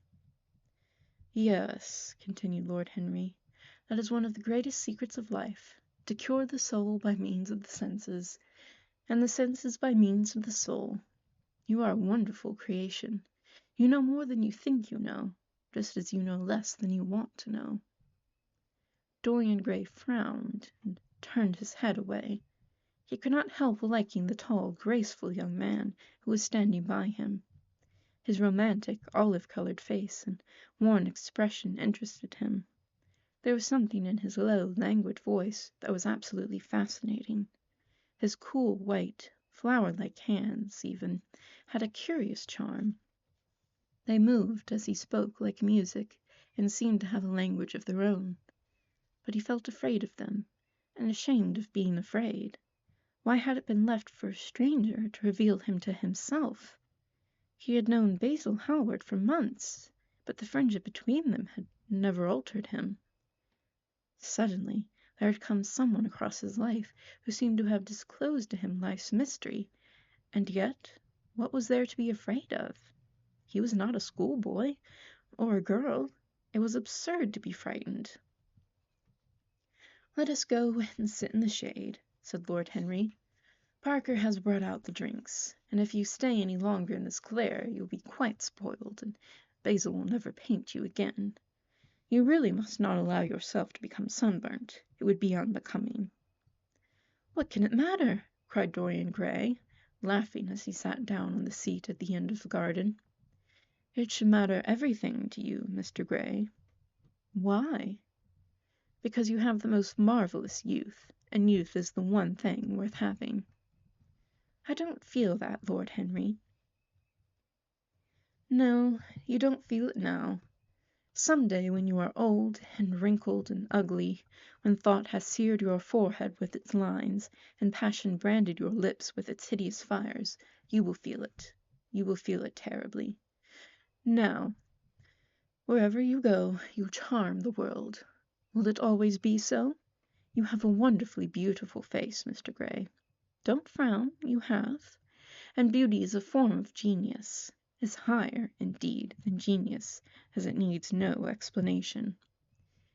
"Yes," continued Lord Henry, "that is one of the greatest secrets of life, to cure the soul by means of the senses, and the senses by means of the soul. You are a wonderful creation. You know more than you think you know, just as you know less than you want to know." Dorian Gray frowned and turned his head away. He could not help liking the tall, graceful young man who was standing by him. His romantic, olive-colored face and worn expression interested him. There was something in his low, languid voice that was absolutely fascinating. His cool, white, flower-like hands, even, had a curious charm. They moved as he spoke like music, and seemed to have a language of their own. But he felt afraid of them, and ashamed of being afraid. Why had it been left for a stranger to reveal him to himself? He had known Basil Hallward for months, but the friendship between them had never altered him. Suddenly there had come someone across his life who seemed to have disclosed to him life's mystery, and yet what was there to be afraid of? He was not a schoolboy, or a girl. It was absurd to be frightened. "Let us go and sit in the shade," said Lord Henry. "Parker has brought out the drinks, and if you stay any longer in this glare you will be quite spoiled, and Basil will never paint you again. You really must not allow yourself to become sunburnt. It would be unbecoming." "What can it matter?" cried Dorian Gray, laughing as he sat down on the seat at the end of the garden. "It should matter everything to you, Mr. Gray." "Why?" "Because you have the most marvelous youth, and youth is the one thing worth having." "I don't feel that, Lord Henry." "No, you don't feel it now. Some day when you are old and wrinkled and ugly, when thought has seared your forehead with its lines, and passion branded your lips with its hideous fires, you will feel it. You will feel it terribly. Now, wherever you go, you charm the world. Will it always be so? You have a wonderfully beautiful face, Mr. Gray. Don't frown, you have. And beauty is a form of genius, is higher, indeed, than genius, as it needs no explanation.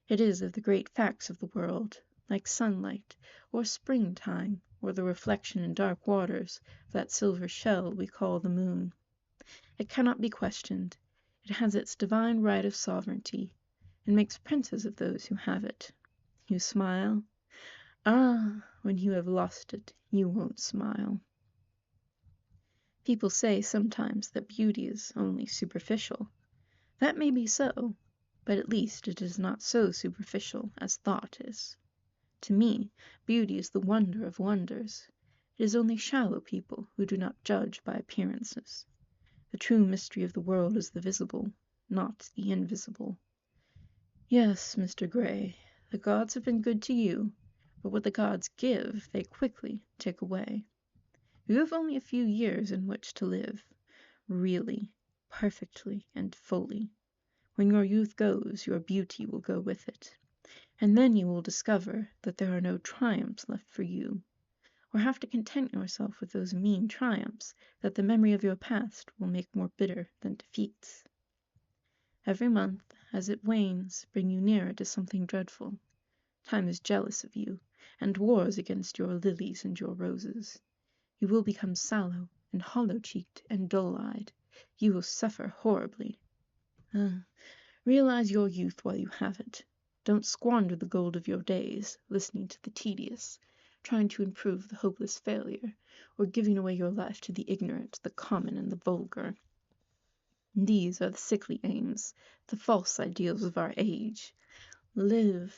It is of the great facts of the world, like sunlight, or springtime, or the reflection in dark waters of that silver shell we call the moon. It cannot be questioned. It has its divine right of sovereignty, and makes princes of those who have it. You smile? Ah, when you have lost it, you won't smile. People say sometimes that beauty is only superficial. That may be so, but at least it is not so superficial as thought is. To me, beauty is the wonder of wonders. It is only shallow people who do not judge by appearances. The true mystery of the world is the visible, not the invisible. Yes, Mr. Gray, the gods have been good to you, but what the gods give they quickly take away. You have only a few years in which to live, really, perfectly, and fully. When your youth goes, your beauty will go with it. And then you will discover that there are no triumphs left for you, or have to content yourself with those mean triumphs that the memory of your past will make more bitter than defeats. Every month, as it wanes, bring you nearer to something dreadful. Time is jealous of you, and wars against your lilies and your roses. You will become sallow and hollow-cheeked and dull-eyed. You will suffer horribly. Realize your youth while you have it. Don't squander the gold of your days, listening to the tedious, trying to improve the hopeless failure, or giving away your life to the ignorant, the common, and the vulgar. These are the sickly aims, the false ideals of our age. Live,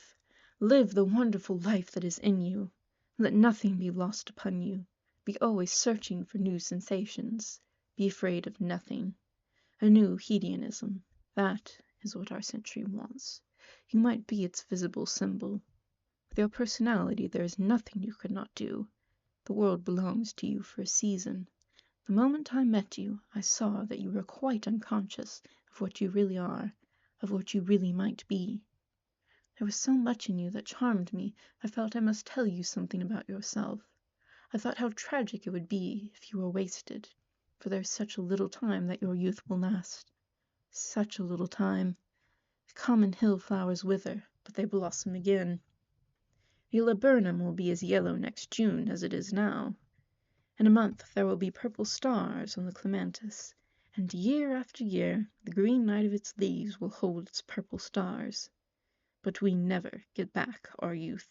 live the wonderful life that is in you. Let nothing be lost upon you. Be always searching for new sensations. Be afraid of nothing. A new hedonism, that is what our century wants. You might be its visible symbol. With your personality there is nothing you could not do. The world belongs to you for a season. The moment I met you, I saw that you were quite unconscious of what you really are, of what you really might be. There was so much in you that charmed me, I felt I must tell you something about yourself. I thought how tragic it would be if you were wasted, for there is such a little time that your youth will last. Such a little time. The common hill flowers wither, but they blossom again. The laburnum will be as yellow next June as it is now. In a month there will be purple stars on the clematis, and year after year the green night of its leaves will hold its purple stars. But we never get back our youth.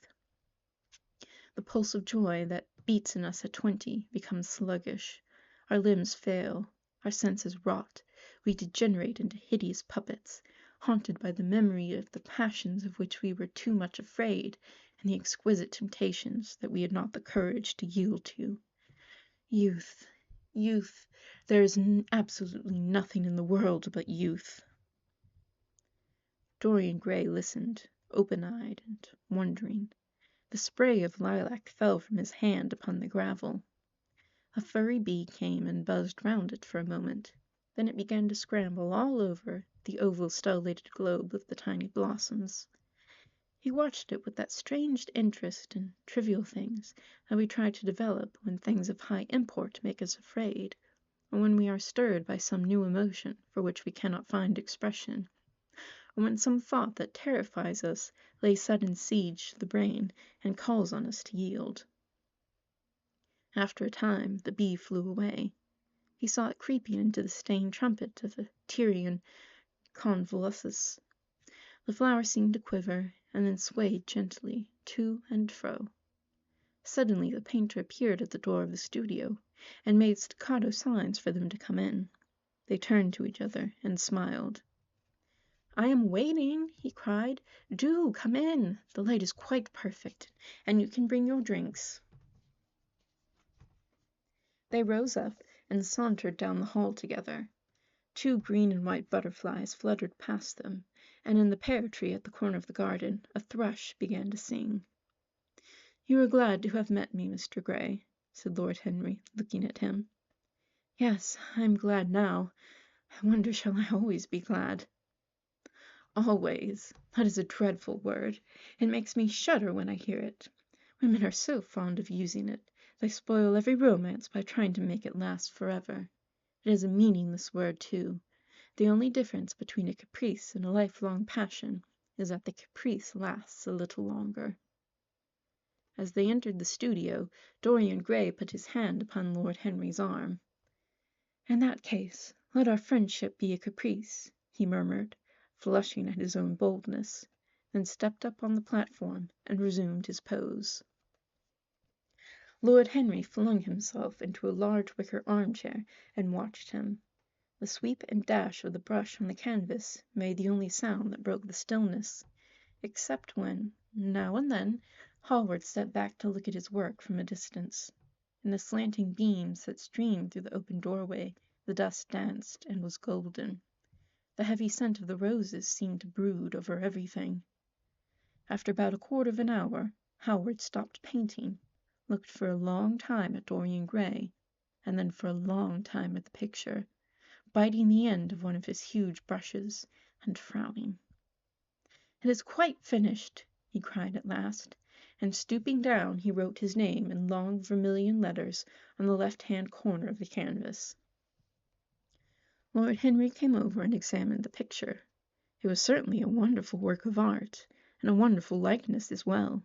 The pulse of joy that beats in us at 20 becomes sluggish. Our limbs fail, our senses rot, we degenerate into hideous puppets, haunted by the memory of the passions of which we were too much afraid, and the exquisite temptations that we had not the courage to yield to. Youth, youth, there is absolutely nothing in the world but youth. Dorian Gray listened, open-eyed and wondering. The spray of lilac fell from his hand upon the gravel. A furry bee came and buzzed round it for a moment. Then it began to scramble all over the oval stellated globe of the tiny blossoms. He watched it with that strange interest in trivial things that we try to develop when things of high import make us afraid, or when we are stirred by some new emotion for which we cannot find expression, or when some thought that terrifies us lays sudden siege to the brain and calls on us to yield. After a time the bee flew away. He saw it creeping into the stained trumpet of a Tyrian convolvulus. The flower seemed to quiver, and then swayed gently to and fro. Suddenly the painter appeared at the door of the studio, and made staccato signs for them to come in. They turned to each other and smiled. "I am waiting," he cried. "Do come in. The light is quite perfect, and you can bring your drinks." They rose up and sauntered down the hall together. 2 green and white butterflies fluttered past them, and in the pear tree at the corner of the garden a thrush began to sing. "You are glad to have met me, Mr. Gray," said Lord Henry, looking at him. "Yes, I am glad now. I wonder shall I always be glad?" "Always. That is a dreadful word. It makes me shudder when I hear it. Women are so fond of using it. They spoil every romance by trying to make it last forever. It is a meaningless word, too. The only difference between a caprice and a lifelong passion is that the caprice lasts a little longer." As they entered the studio, Dorian Gray put his hand upon Lord Henry's arm. "In that case, let our friendship be a caprice," he murmured, flushing at his own boldness, then stepped up on the platform and resumed his pose. Lord Henry flung himself into a large wicker armchair and watched him. The sweep and dash of the brush on the canvas made the only sound that broke the stillness, except when, now and then, Hallward stepped back to look at his work from a distance. In the slanting beams that streamed through the open doorway, the dust danced and was golden. The heavy scent of the roses seemed to brood over everything. After about a quarter of an hour, Hallward stopped painting, looked for a long time at Dorian Gray, and then for a long time at the picture, biting the end of one of his huge brushes, and frowning. "It is quite finished," he cried at last, and stooping down he wrote his name in long vermilion letters on the left-hand corner of the canvas. Lord Henry came over and examined the picture. It was certainly a wonderful work of art, and a wonderful likeness as well.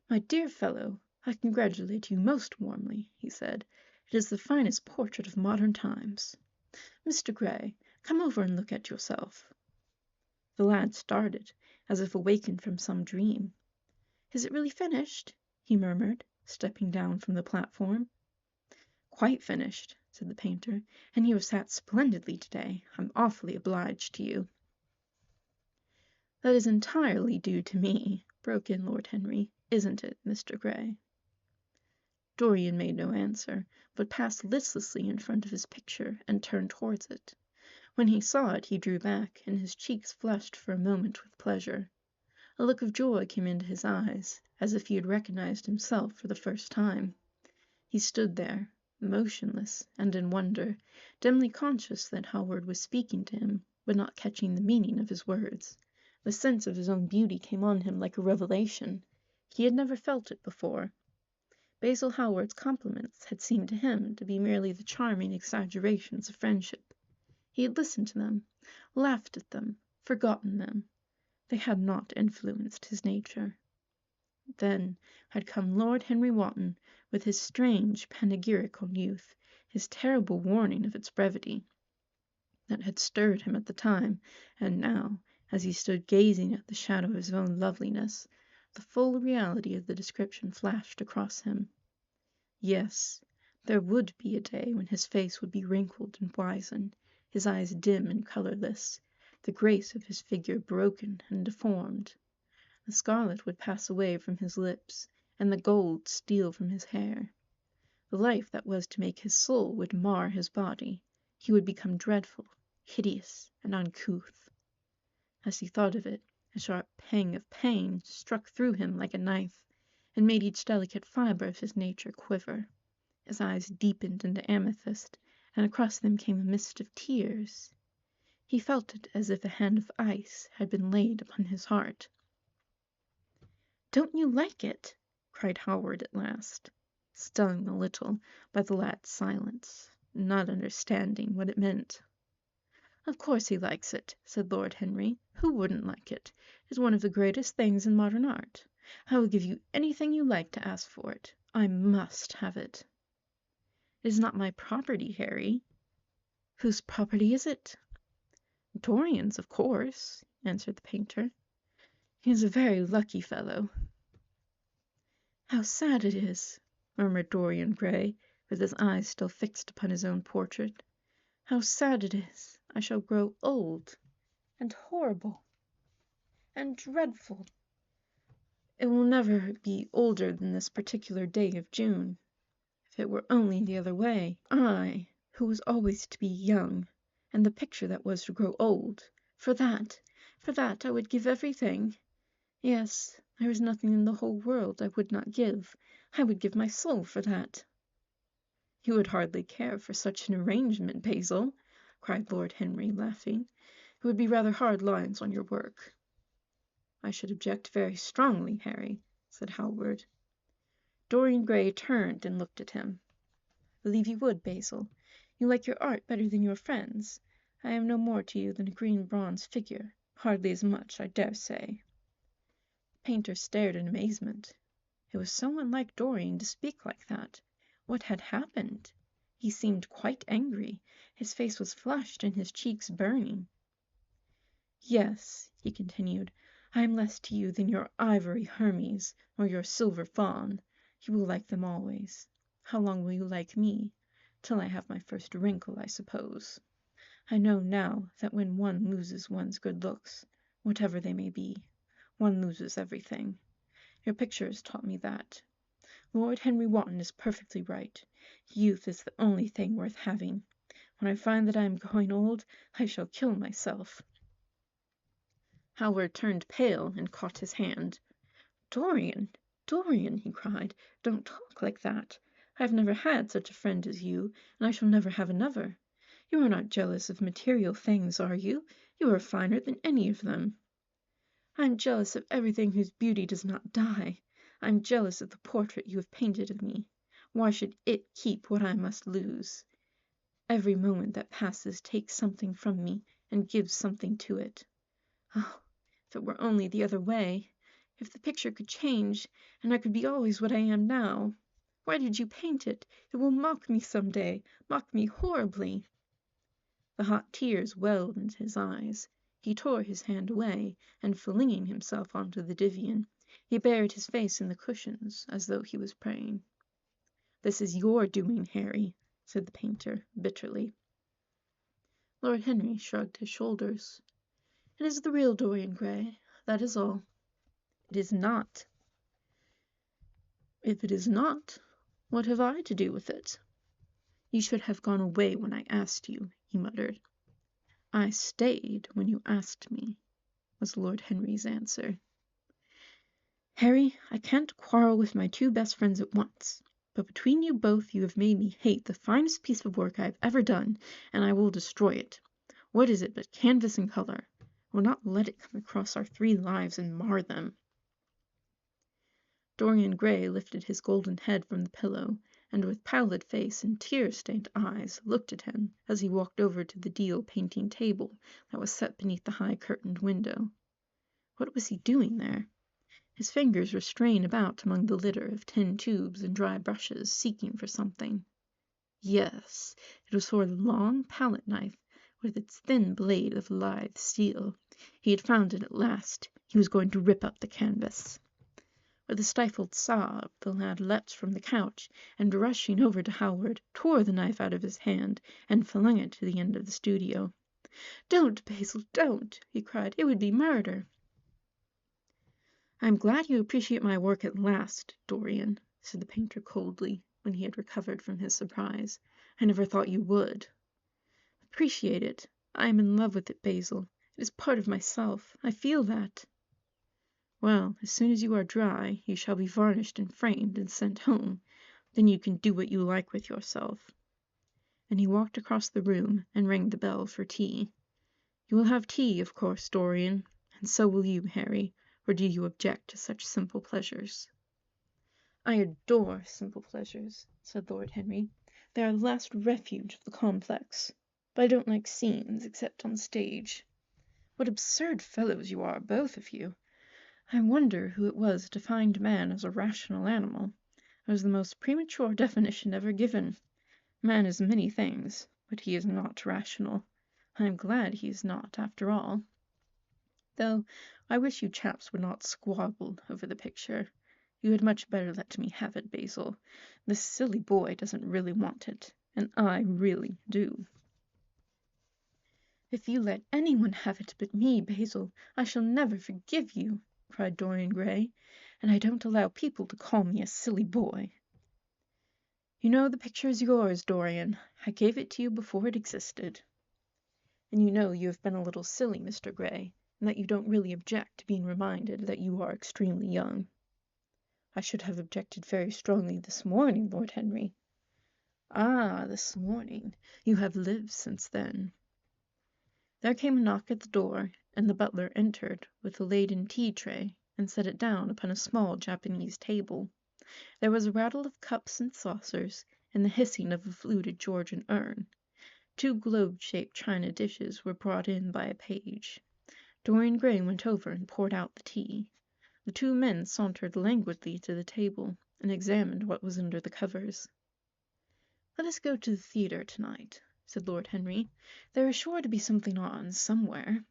"My dear fellow, I congratulate you most warmly," he said. "It is the finest portrait of modern times. Mr. Gray, come over and look at yourself." The lad started, as if awakened from some dream. "Is it really finished?" he murmured, stepping down from the platform. "Quite finished," said the painter, "and you have sat splendidly today. I'm awfully obliged to you." "That is entirely due to me," broke in Lord Henry. "Isn't it, Mr. Gray?" Dorian made no answer, but passed listlessly in front of his picture and turned towards it. When he saw it he drew back, and his cheeks flushed for a moment with pleasure. A look of joy came into his eyes, as if he had recognized himself for the first time. He stood there, motionless and in wonder, dimly conscious that Howard was speaking to him, but not catching the meaning of his words. The sense of his own beauty came on him like a revelation. He had never felt it before. Basil Howard's compliments had seemed to him to be merely the charming exaggerations of friendship. He had listened to them, laughed at them, forgotten them. They had not influenced his nature. Then had come Lord Henry Wotton, with his strange panegyric on youth, his terrible warning of its brevity. That had stirred him at the time, and now, as he stood gazing at the shadow of his own loveliness, the full reality of the description flashed across him. Yes, there would be a day when his face would be wrinkled and wizened, his eyes dim and colorless, the grace of his figure broken and deformed. The scarlet would pass away from his lips, and the gold steal from his hair. The life that was to make his soul would mar his body. He would become dreadful, hideous, and uncouth. As he thought of it, a sharp pang of pain struck through him like a knife, and made each delicate fibre of his nature quiver. His eyes deepened into amethyst, and across them came a mist of tears. He felt it as if a hand of ice had been laid upon his heart. "Don't you like it?" cried Howard at last, stung a little by the lad's silence, not understanding what it meant. "Of course he likes it," said Lord Henry. "Who wouldn't like it? It is one of the greatest things in modern art. I will give you anything you like to ask for it. I must have it." "It is not my property, Harry." "Whose property is it?" "Dorian's, of course," answered the painter. "He is a very lucky fellow." "How sad it is," murmured Dorian Gray, with his eyes still fixed upon his own portrait. "How sad it is. I shall grow old, and horrible, and dreadful. It will never be older than this particular day of June. If it were only the other way, I, who was always to be young, and the picture that was to grow old, for that I would give everything. Yes, there is nothing in the whole world I would not give. I would give my soul for that." "You would hardly care for such an arrangement, Basil," cried Lord Henry, laughing. "It would be rather hard lines on your work." "I should object very strongly, Harry," said Howard. Dorian Gray turned and looked at him. "I believe you would, Basil. You like your art better than your friends. I am no more to you than a green bronze figure. Hardly as much, I dare say." The painter stared in amazement. It was so unlike Dorian to speak like that. What had happened? He seemed quite angry. His face was flushed and his cheeks burning. "Yes," he continued, "I am less to you than your ivory Hermes or your silver fawn. You will like them always. How long will you like me? Till I have my first wrinkle, I suppose. I know now that when one loses one's good looks, whatever they may be, one loses everything. Your picture has taught me that. Lord Henry Wotton is perfectly right. Youth is the only thing worth having. When I find that I am growing old, I shall kill myself." Howard turned pale and caught his hand. "Dorian, Dorian," he cried, "don't talk like that. I have never had such a friend as you, and I shall never have another. You are not jealous of material things, are you? You are finer than any of them." "I am jealous of everything whose beauty does not die. I am jealous of the portrait you have painted of me. Why should it keep what I must lose? Every moment that passes takes something from me and gives something to it. Oh, if it were only the other way! If the picture could change, and I could be always what I am now! Why did you paint it? It will mock me some day, mock me horribly. The hot tears welled into his eyes. He tore his hand away, and flinging himself onto the divan, he buried his face in the cushions as though he was praying. "This is your doing, Harry," said the painter, bitterly. Lord Henry shrugged his shoulders. "It is the real Dorian Gray, that is all." "It is not." "If it is not, what have I to do with it?" "You should have gone away when I asked you," he muttered. "I stayed when you asked me," was Lord Henry's answer. "Harry, I can't quarrel with my two best friends at once, but between you both you have made me hate the finest piece of work I have ever done, and I will destroy it. What is it but canvas and color? I will not let it come across our 3 lives and mar them." Dorian Gray lifted his golden head from the pillow, and with pallid face and tear-stained eyes looked at him as he walked over to the deal painting table that was set beneath the high-curtained window. What was he doing there? His fingers were straying about among the litter of tin tubes and dry brushes, seeking for something. Yes, it was for the long palette knife with its thin blade of lithe steel. He had found it at last. He was going to rip up the canvas. With a stifled sob, the lad leapt from the couch, and rushing over to Howard, tore the knife out of his hand, and flung it to the end of the studio. "Don't, Basil, don't!" he cried. "It would be murder." "I am glad you appreciate my work at last, Dorian," said the painter coldly, when he had recovered from his surprise. "I never thought you would." "Appreciate it! I am in love with it, Basil. It is part of myself. I feel that." "Well, as soon as you are dry, you shall be varnished and framed and sent home. Then you can do what you like with yourself." And he walked across the room and rang the bell for tea. "You will have tea, of course, Dorian, and so will you, Harry, or do you object to such simple pleasures?" "I adore simple pleasures," said Lord Henry. "They are the last refuge of the complex. But I don't like scenes except on stage. What absurd fellows you are, both of you! I wonder who it was defined man as a rational animal. It was the most premature definition ever given. Man is many things, but he is not rational. I am glad he is not, after all. Though I wish you chaps would not squabble over the picture. You had much better let me have it, Basil. This silly boy doesn't really want it, and I really do." "If you let anyone have it but me, Basil, I shall never forgive you," cried Dorian Gray, "and I don't allow people to call me a silly boy." "You know the picture is yours, Dorian. I gave it to you before it existed. And you know you have been a little silly, Mr. Gray, and that you don't really object to being reminded that you are extremely young." "I should have objected very strongly this morning, Lord Henry." "Ah, this morning. You have lived since then." There came a knock at the door, and the butler entered with a laden tea-tray and set it down upon a small Japanese table. There was a rattle of cups and saucers, and the hissing of a fluted Georgian urn. 2 globe-shaped china dishes were brought in by a page. Dorian Gray went over and poured out the tea. The 2 men sauntered languidly to the table and examined what was under the covers. "Let us go to the theatre tonight," said Lord Henry. "There is sure to be something on, somewhere.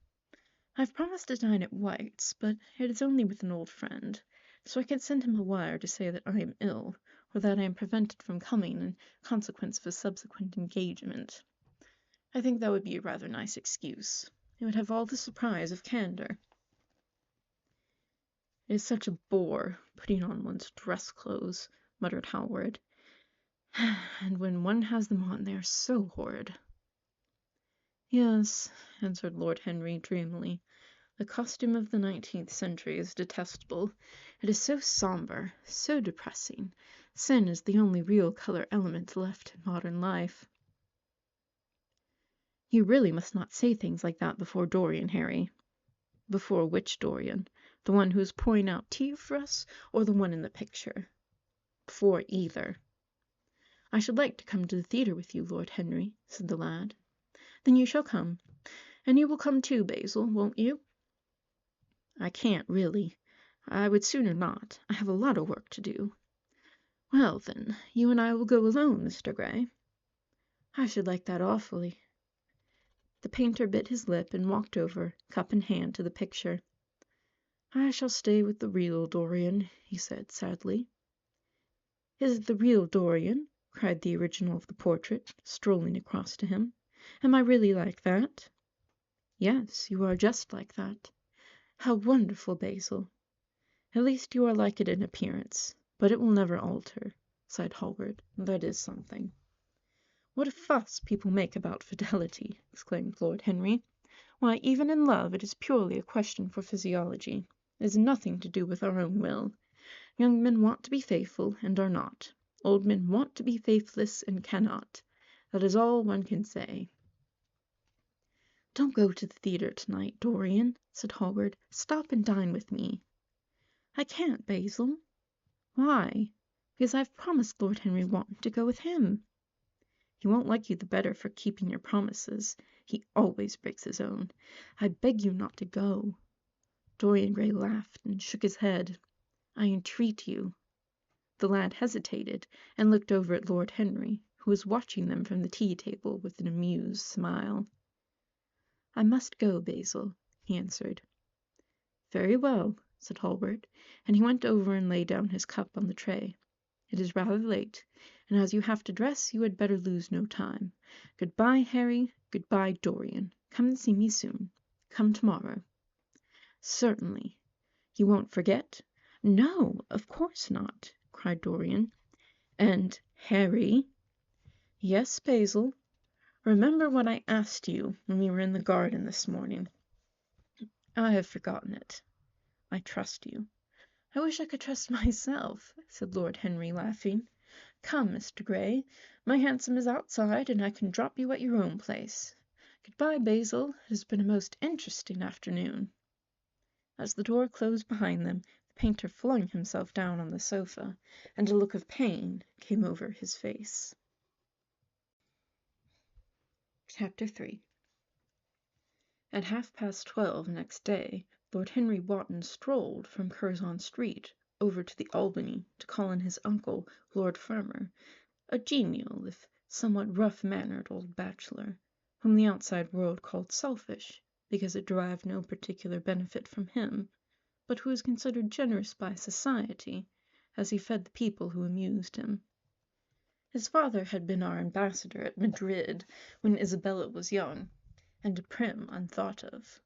I've promised to dine at White's, but it is only with an old friend, so I can send him a wire to say that I am ill, or that I am prevented from coming in consequence of a subsequent engagement. I think that would be a rather nice excuse. It would have all the surprise of candor." "It is such a bore, putting on one's dress clothes," muttered Howard. "And when one has them on they are so horrid." "Yes," answered Lord Henry dreamily. "The costume of the 19th century is detestable. It is so sombre, so depressing. Sin is the only real color element left in modern life." "You really must not say things like that before Dorian, Harry." "Before which Dorian? The one who is pouring out tea for us, or the one in the picture?" "Before either." "I should like to come to the theatre with you, Lord Henry," said the lad. "Then you shall come. And you will come too, Basil, won't you?" I can't, really. I would sooner not. I have a lot of work to do." "Well, then, you and I will go alone, Mr. Gray." "I should like that awfully." The painter bit his lip and walked over, cup in hand, to the picture. "I shall stay with the real Dorian," he said sadly. "Is it the real Dorian?" cried the original of the portrait, strolling across to him. "Am I really like that?" "Yes, you are just like that." "How wonderful, Basil!" "At least you are like it in appearance, but it will never alter," sighed Hallward. "That is something." "What a fuss people make about fidelity!" exclaimed Lord Henry. "Why, even in love it is purely a question for physiology. It has nothing to do with our own will. Young men want to be faithful, and are not. Old men want to be faithless, and cannot. That is all one can say." "Don't go to the theatre tonight, Dorian," said Hallward. "Stop and dine with me." "I can't, Basil." "Why?" "Because I've promised Lord Henry Wotton to go with him." "He won't like you the better for keeping your promises. He always breaks his own. I beg you not to go." Dorian Gray laughed and shook his head. "I entreat you." The lad hesitated, and looked over at Lord Henry, who was watching them from the tea-table with an amused smile. "I must go, Basil," he answered. "Very well," said Hallward, and he went over and laid down his cup on the tray. "It is rather late, and as you have to dress, you had better lose no time. Good-bye, Harry. Good-bye, Dorian. Come and see me soon. Come tomorrow." "Certainly." "You won't forget?" "No, of course not," cried Dorian. "And, Harry—" "Yes, Basil." "Remember what I asked you when we were in the garden this morning." "I have forgotten it." "I trust you." "I wish I could trust myself," said Lord Henry, laughing. "Come, Mr. Gray. My hansom is outside, and I can drop you at your own place. Good-bye, Basil. It has been a most interesting afternoon." As the door closed behind them, the painter flung himself down on the sofa, and a look of pain came over his face. Chapter 3. At 12:30 next day, Lord Henry Wotton strolled from Curzon Street over to the Albany to call on his uncle, Lord Fermor, a genial, if somewhat rough-mannered old bachelor, whom the outside world called selfish, because it derived no particular benefit from him, but who was considered generous by society, as he fed the people who amused him. His father had been our ambassador at Madrid when Isabella was young, and a prim unthought of,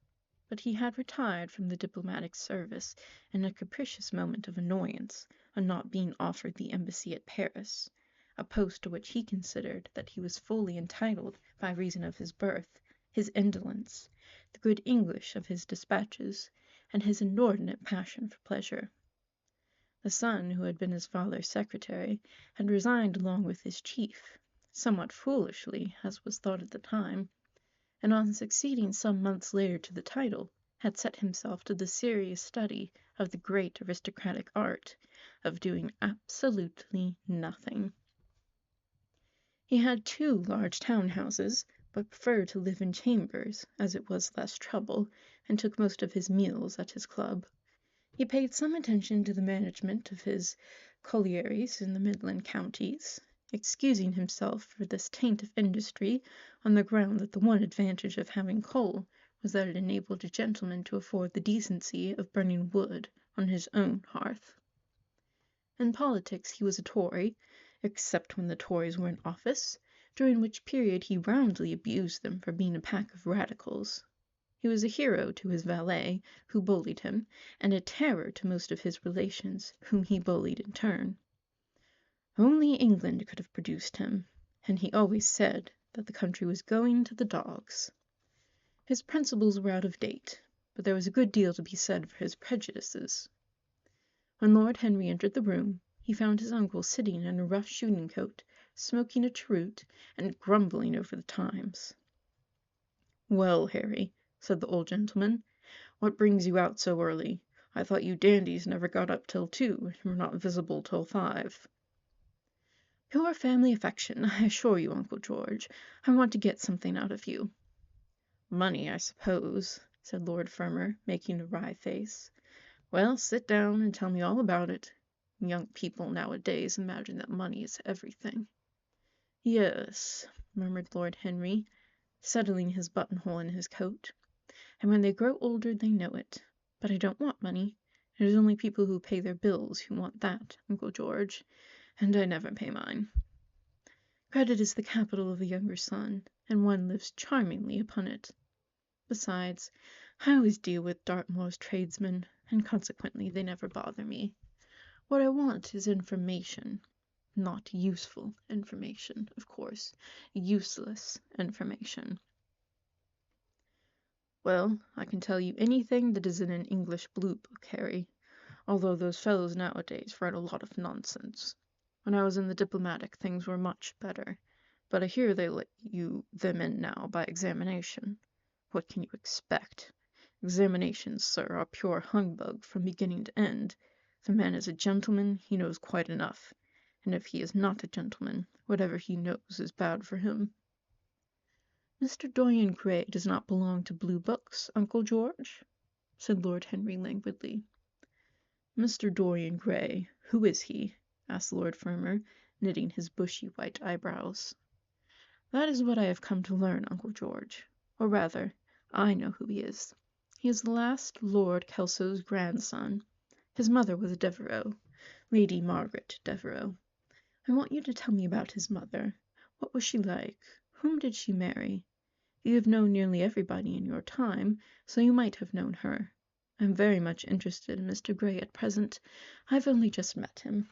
but he had retired from the diplomatic service in a capricious moment of annoyance on not being offered the embassy at Paris, a post to which he considered that he was fully entitled by reason of his birth, his indolence, the good English of his dispatches, and his inordinate passion for pleasure. The son who had been his father's secretary had resigned along with his chief, somewhat foolishly, as was thought at the time, and on succeeding some months later to the title, had set himself to the serious study of the great aristocratic art of doing absolutely nothing. He had 2 large town-houses, but preferred to live in chambers, as it was less trouble, and took most of his meals at his club. He paid some attention to the management of his collieries in the Midland counties, excusing himself for this taint of industry on the ground that the one advantage of having coal was that it enabled a gentleman to afford the decency of burning wood on his own hearth. In politics he was a Tory, except when the Tories were in office, during which period he roundly abused them for being a pack of radicals. He was a hero to his valet, who bullied him, and a terror to most of his relations, whom he bullied in turn. Only England could have produced him, and he always said that the country was going to the dogs. His principles were out of date, but there was a good deal to be said for his prejudices. When Lord Henry entered the room, he found his uncle sitting in a rough shooting-coat, smoking a cheroot, and grumbling over the Times. "Well, Harry," said the old gentleman, "what brings you out so early? I thought you dandies never got up till 2, and were not visible till 5. "Pure family affection, I assure you, Uncle George. I want to get something out of you." "Money, I suppose." said Lord Fermor, making a wry face. "Well, sit down and tell me all about it. Young people nowadays imagine that money is everything." "Yes," murmured Lord Henry, settling his buttonhole in his coat, "and when they grow older they know it. But I don't want money. It is only people who pay their bills who want that, Uncle George, and I never pay mine. Credit is the capital of a younger son, and one lives charmingly upon it. Besides, I always deal with Dartmoor's tradesmen, and consequently they never bother me. What I want is information. Not useful information, of course. Useless information. Well, I can tell you anything that is in an English blue book, Harry, although those fellows nowadays write a lot of nonsense. When I was in the diplomatic things were much better, but I hear they let them in now by examination. What can you expect? Examinations, sir, are pure humbug from beginning to end. If a man is a gentleman, he knows quite enough, and if he is not a gentleman, whatever he knows is bad for him." "Mr. Dorian Gray does not belong to blue books, Uncle George?" said Lord Henry languidly. "Mr. Dorian Gray, who is he?" asked Lord Fermor, knitting his bushy white eyebrows. "That is what I have come to learn, Uncle George. Or rather, I know who he is. He is the last Lord Kelso's grandson. His mother was a Devereux, Lady Margaret Devereux. I want you to tell me about his mother. What was she like? Whom did she marry? You have known nearly everybody in your time, so you might have known her. I am very much interested in Mr. Gray at present. I've only just met him."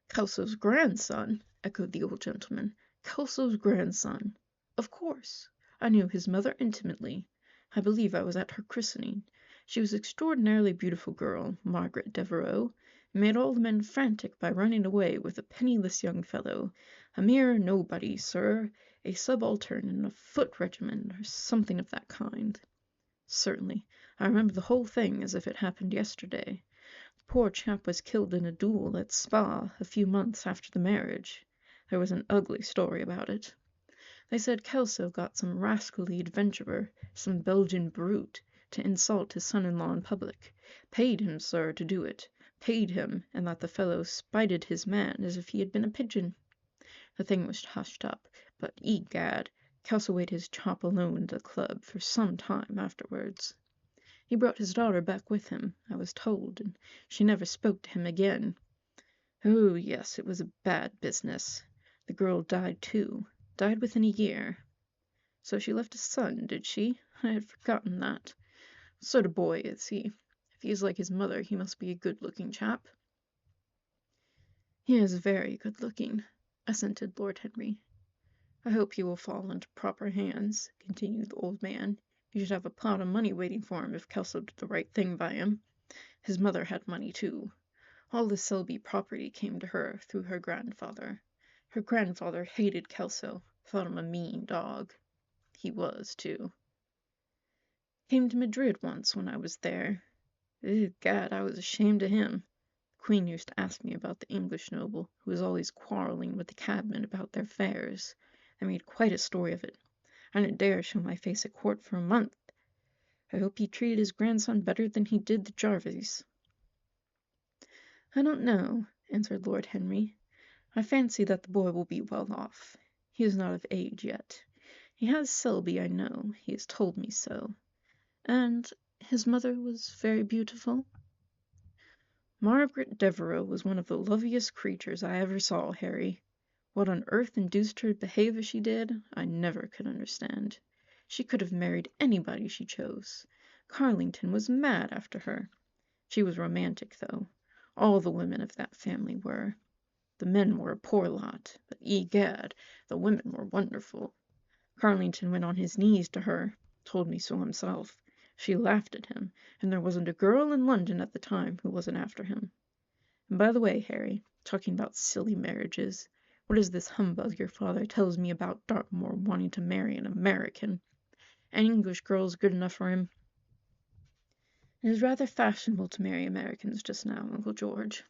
"Kelso's grandson!" echoed the old gentleman. "Kelso's grandson! Of course. I knew his mother intimately. I believe I was at her christening. She was an extraordinarily beautiful girl, Margaret Devereux, and made all the men frantic by running away with a penniless young fellow, a mere nobody, sir, a subaltern in a foot regiment, or something of that kind. Certainly, I remember the whole thing as if it happened yesterday. The poor chap was killed in a duel at Spa a few months after the marriage. There was an ugly story about it. They said Kelso got some rascally adventurer, some Belgian brute, to insult his son-in-law in public. Paid him, sir, to do it. Paid him, and that the fellow spited his man as if he had been a pigeon. The thing was hushed up, but, egad, Kelso ate his chop alone at the club for some time afterwards. He brought his daughter back with him, I was told, and she never spoke to him again. Oh, yes, it was a bad business. The girl died, too. Died within a year. So she left a son, did she? I had forgotten that. What sort of boy is he? If he is like his mother, he must be a good-looking chap." "He is very good-looking," assented Lord Henry. "I hope he will fall into proper hands," continued the old man. "He should have a pot of money waiting for him if Kelso did the right thing by him. His mother had money, too. All the Selby property came to her through her grandfather. Her grandfather hated Kelso, thought him a mean dog. He was, too. Came to Madrid once when I was there. Gad, I was ashamed of him. The Queen used to ask me about the English noble, who was always quarrelling with the cabmen about their fares. I made quite a story of it. I didn't dare show my face at court for a month. I hope he treated his grandson better than he did the Jarvises." "I don't know," answered Lord Henry. "I fancy that the boy will be well off. He is not of age yet. He has Selby, I know. He has told me so. And his mother was very beautiful?" "Margaret Devereux was one of the loveliest creatures I ever saw, Harry. What on earth induced her to behave as she did, I never could understand. She could have married anybody she chose. Carlington was mad after her. She was romantic, though. All the women of that family were. The men were a poor lot, but, egad, the women were wonderful. Carlington went on his knees to her, told me so himself. She laughed at him, and there wasn't a girl in London at the time who wasn't after him. And by the way, Harry, talking about silly marriages, what is this humbug your father tells me about Dartmoor wanting to marry an American? An English girl's good enough for him." "It is rather fashionable to marry Americans just now, Uncle George."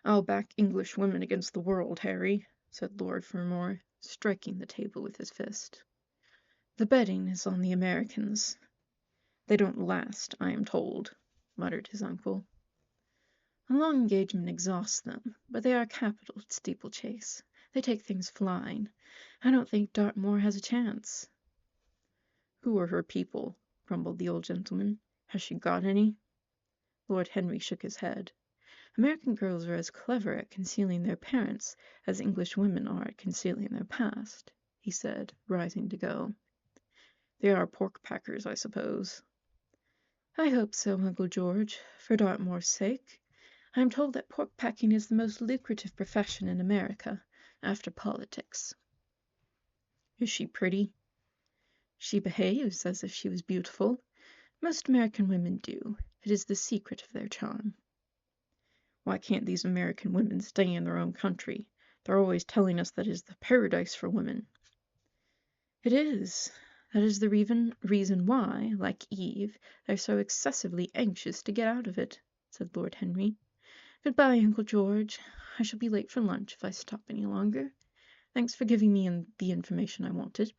"I'll back English women against the world, Harry," said Lord Fermor, striking the table with his fist. The betting is on the Americans. They don't last, I am told, muttered his uncle. A long engagement exhausts them, but they are capital at steeplechase. They take things flying. I don't think Dartmoor has a chance. Who are her people? Grumbled the old gentleman. Has she got any? Lord Henry shook his head. American girls are as clever at concealing their parents as English women are at concealing their past, he said, rising to go. They are pork packers, I suppose. I hope so, Uncle George, for Dartmoor's sake. I am told that pork packing is the most lucrative profession in America, after politics. Is she pretty? She behaves as if she was beautiful. Most American women do. It is the secret of their charm. Why can't these American women stay in their own country? They're always telling us that it is the paradise for women. It is. That is the reason why, like Eve, they're so excessively anxious to get out of it, said Lord Henry. Goodbye, Uncle George. I shall be late for lunch if I stop any longer. Thanks for giving me the information I wanted.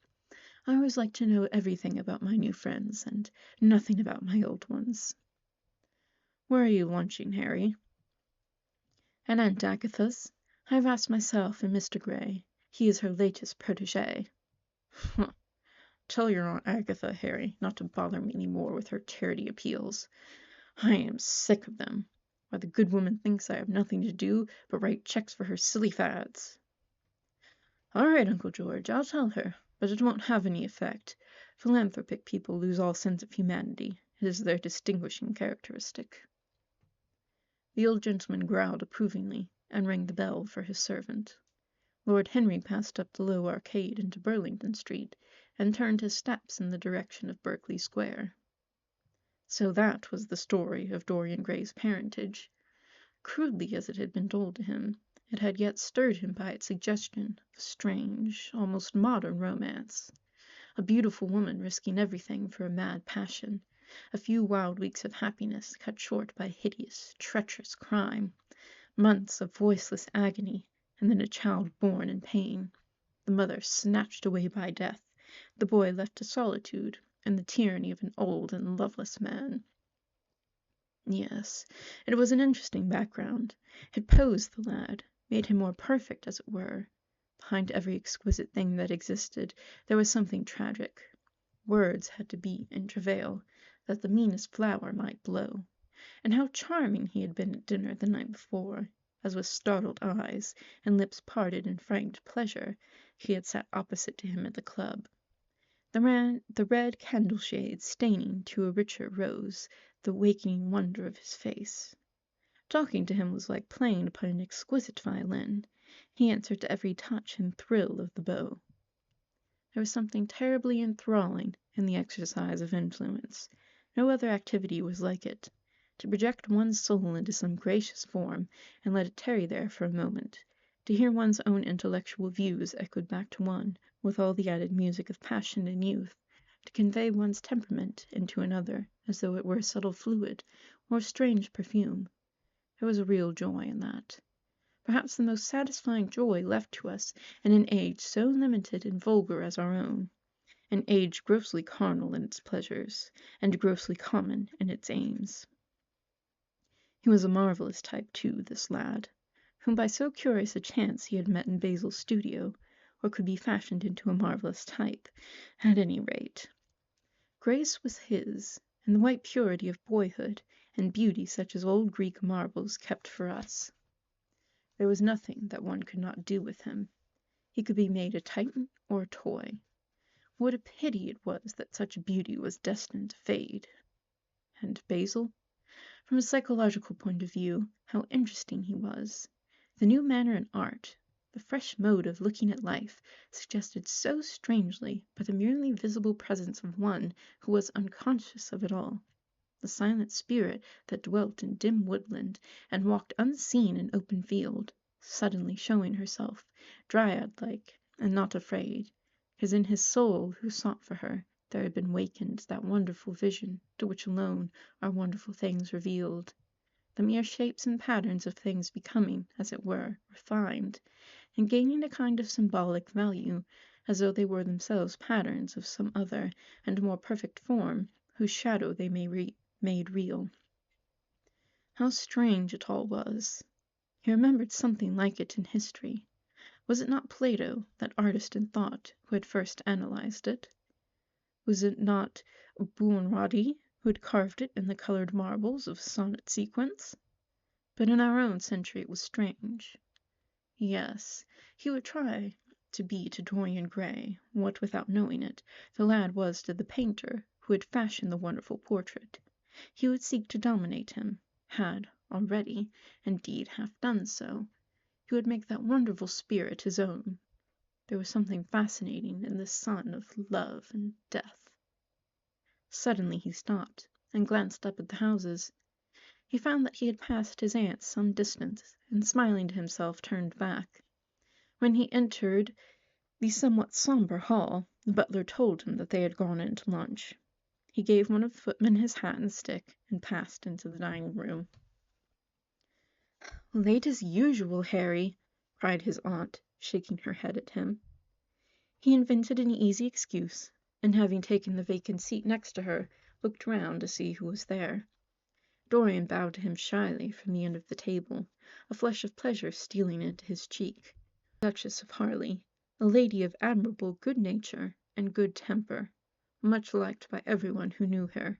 I always like to know everything about my new friends, and nothing about my old ones. Where are you lunching, Harry? At Aunt Agatha's. I have asked myself and Mr. Gray. He is her latest protégé. Tell your Aunt Agatha, Harry, not to bother me any more with her charity appeals. I am sick of them. Why, the good woman thinks I have nothing to do but write checks for her silly fads. All right, Uncle George, I'll tell her, but it won't have any effect. Philanthropic people lose all sense of humanity. It is their distinguishing characteristic. The old gentleman growled approvingly, and rang the bell for his servant. Lord Henry passed up the low arcade into Burlington Street, and turned his steps in the direction of Berkeley Square. So that was the story of Dorian Gray's parentage. Crudely as it had been told to him, it had yet stirred him by its suggestion of a strange, almost modern romance. A beautiful woman risking everything for a mad passion, a few wild weeks of happiness cut short by hideous, treacherous crime, months of voiceless agony, and then a child born in pain, the mother snatched away by death, the boy left to solitude and the tyranny of an old and loveless man. Yes, it was an interesting background. It posed the lad, made him more perfect, as it were. Behind every exquisite thing that existed, there was something tragic. Words had to beat in travail, that the meanest flower might blow. And how charming he had been at dinner the night before, as with startled eyes, and lips parted in frightened pleasure, he had sat opposite to him at the club. The red candle shade staining to a richer rose the wakening wonder of his face. Talking to him was like playing upon an exquisite violin. He answered to every touch and thrill of the bow. There was something terribly enthralling in the exercise of influence. No other activity was like it. To project one's soul into some gracious form, and let it tarry there for a moment, to hear one's own intellectual views echoed back to one, with all the added music of passion and youth, to convey one's temperament into another, as though it were a subtle fluid, or a strange perfume. There was a real joy in that. Perhaps the most satisfying joy left to us in an age so limited and vulgar as our own, an age grossly carnal in its pleasures, and grossly common in its aims. He was a marvellous type, too, this lad, whom by so curious a chance he had met in Basil's studio, or could be fashioned into a marvellous type, at any rate. Grace was his, and the white purity of boyhood, and beauty such as old Greek marbles kept for us. There was nothing that one could not do with him. He could be made a Titan or a toy. What a pity it was that such beauty was destined to fade. And Basil? From a psychological point of view, how interesting he was. The new manner in art, the fresh mode of looking at life, suggested so strangely but the merely visible presence of one who was unconscious of it all. The silent spirit that dwelt in dim woodland and walked unseen in open field, suddenly showing herself, dryad-like, and not afraid, because in his soul who sought for her there had been wakened that wonderful vision to which alone are wonderful things revealed, the mere shapes and patterns of things becoming, as it were, refined, and gaining a kind of symbolic value, as though they were themselves patterns of some other and more perfect form, whose shadow they made real. How strange it all was! He remembered something like it in history. Was it not Plato, that artist in thought, who had first analyzed it? Was it not Buonarroti, who had carved it in the coloured marbles of sonnet sequence? But in our own century it was strange. Yes, he would try to be to Dorian Gray what, without knowing it, the lad was to the painter who had fashioned the wonderful portrait. He would seek to dominate him, had already, indeed, half done so. He would make that wonderful spirit his own. There was something fascinating in this son of love and death. Suddenly he stopped, and glanced up at the houses. He found that he had passed his aunts some distance, and smiling to himself turned back. When he entered the somewhat sombre hall, the butler told him that they had gone in to lunch. He gave one of the footmen his hat and stick, and passed into the dining-room. "Late as usual, Harry," cried his aunt, shaking her head at him. He invented an easy excuse, and having taken the vacant seat next to her, looked round to see who was there. Dorian bowed to him shyly from the end of the table, a flush of pleasure stealing into his cheek. The Duchess of Harley, a lady of admirable good nature and good temper, much liked by everyone who knew her,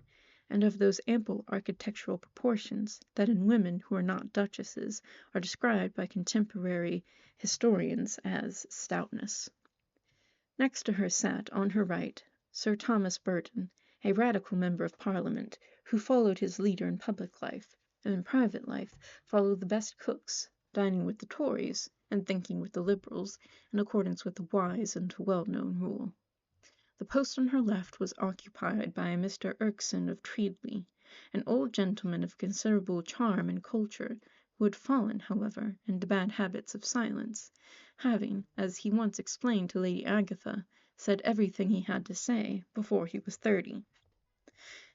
and of those ample architectural proportions that in women who are not duchesses are described by contemporary historians as stoutness. Next to her sat, on her right, Sir Thomas Burton, a Radical member of Parliament, who followed his leader in public life, and in private life followed the best cooks, dining with the Tories, and thinking with the Liberals, in accordance with the wise and well-known rule. The post on her left was occupied by a Mr. Erskine of Treadley, an old gentleman of considerable charm and culture, who had fallen, however, into bad habits of silence, having, as he once explained to Lady Agatha, said everything he had to say before he was 30.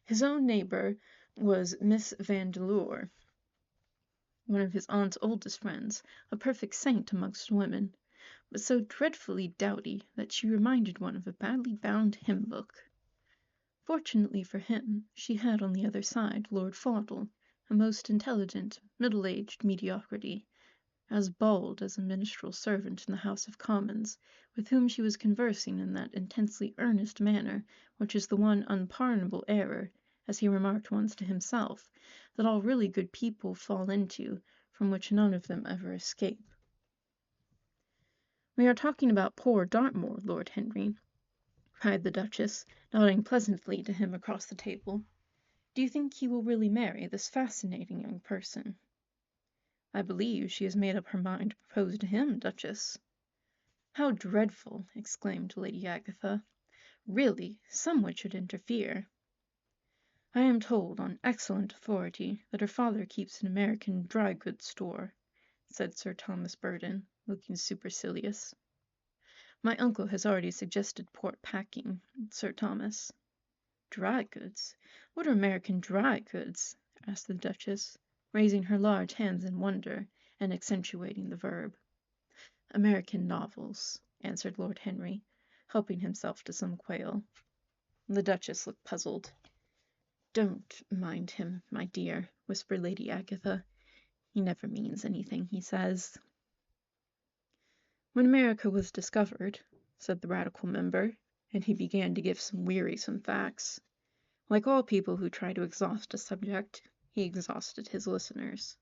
His own neighbour was Miss Vandeleur, one of his aunt's oldest friends, a perfect saint amongst women, but so dreadfully dowdy that she reminded one of a badly bound hymn-book. Fortunately for him, she had on the other side Lord Fauldel, a most intelligent, middle-aged mediocrity, as bald as a minstrel servant in the House of Commons, with whom she was conversing in that intensely earnest manner which is the one unpardonable error, as he remarked once to himself, that all really good people fall into, from which none of them ever escape. "We are talking about poor Dartmoor, Lord Henry," cried the Duchess, nodding pleasantly to him across the table. "Do you think he will really marry this fascinating young person?" "I believe she has made up her mind to propose to him, Duchess." "How dreadful!" exclaimed Lady Agatha. "Really, someone should interfere." "I am told, on excellent authority, that her father keeps an American dry-goods store," said Sir Thomas Burton, looking supercilious. "My uncle has already suggested port packing, Sir Thomas." "Dry goods? What are American dry goods?" asked the Duchess, raising her large hands in wonder, and accentuating the verb. "American novels," answered Lord Henry, helping himself to some quail. The Duchess looked puzzled. "Don't mind him, my dear," whispered Lady Agatha. "He never means anything he says." "When America was discovered," said the Radical member, and he began to give some wearisome facts. Like all people who try to exhaust a subject, he exhausted his listeners.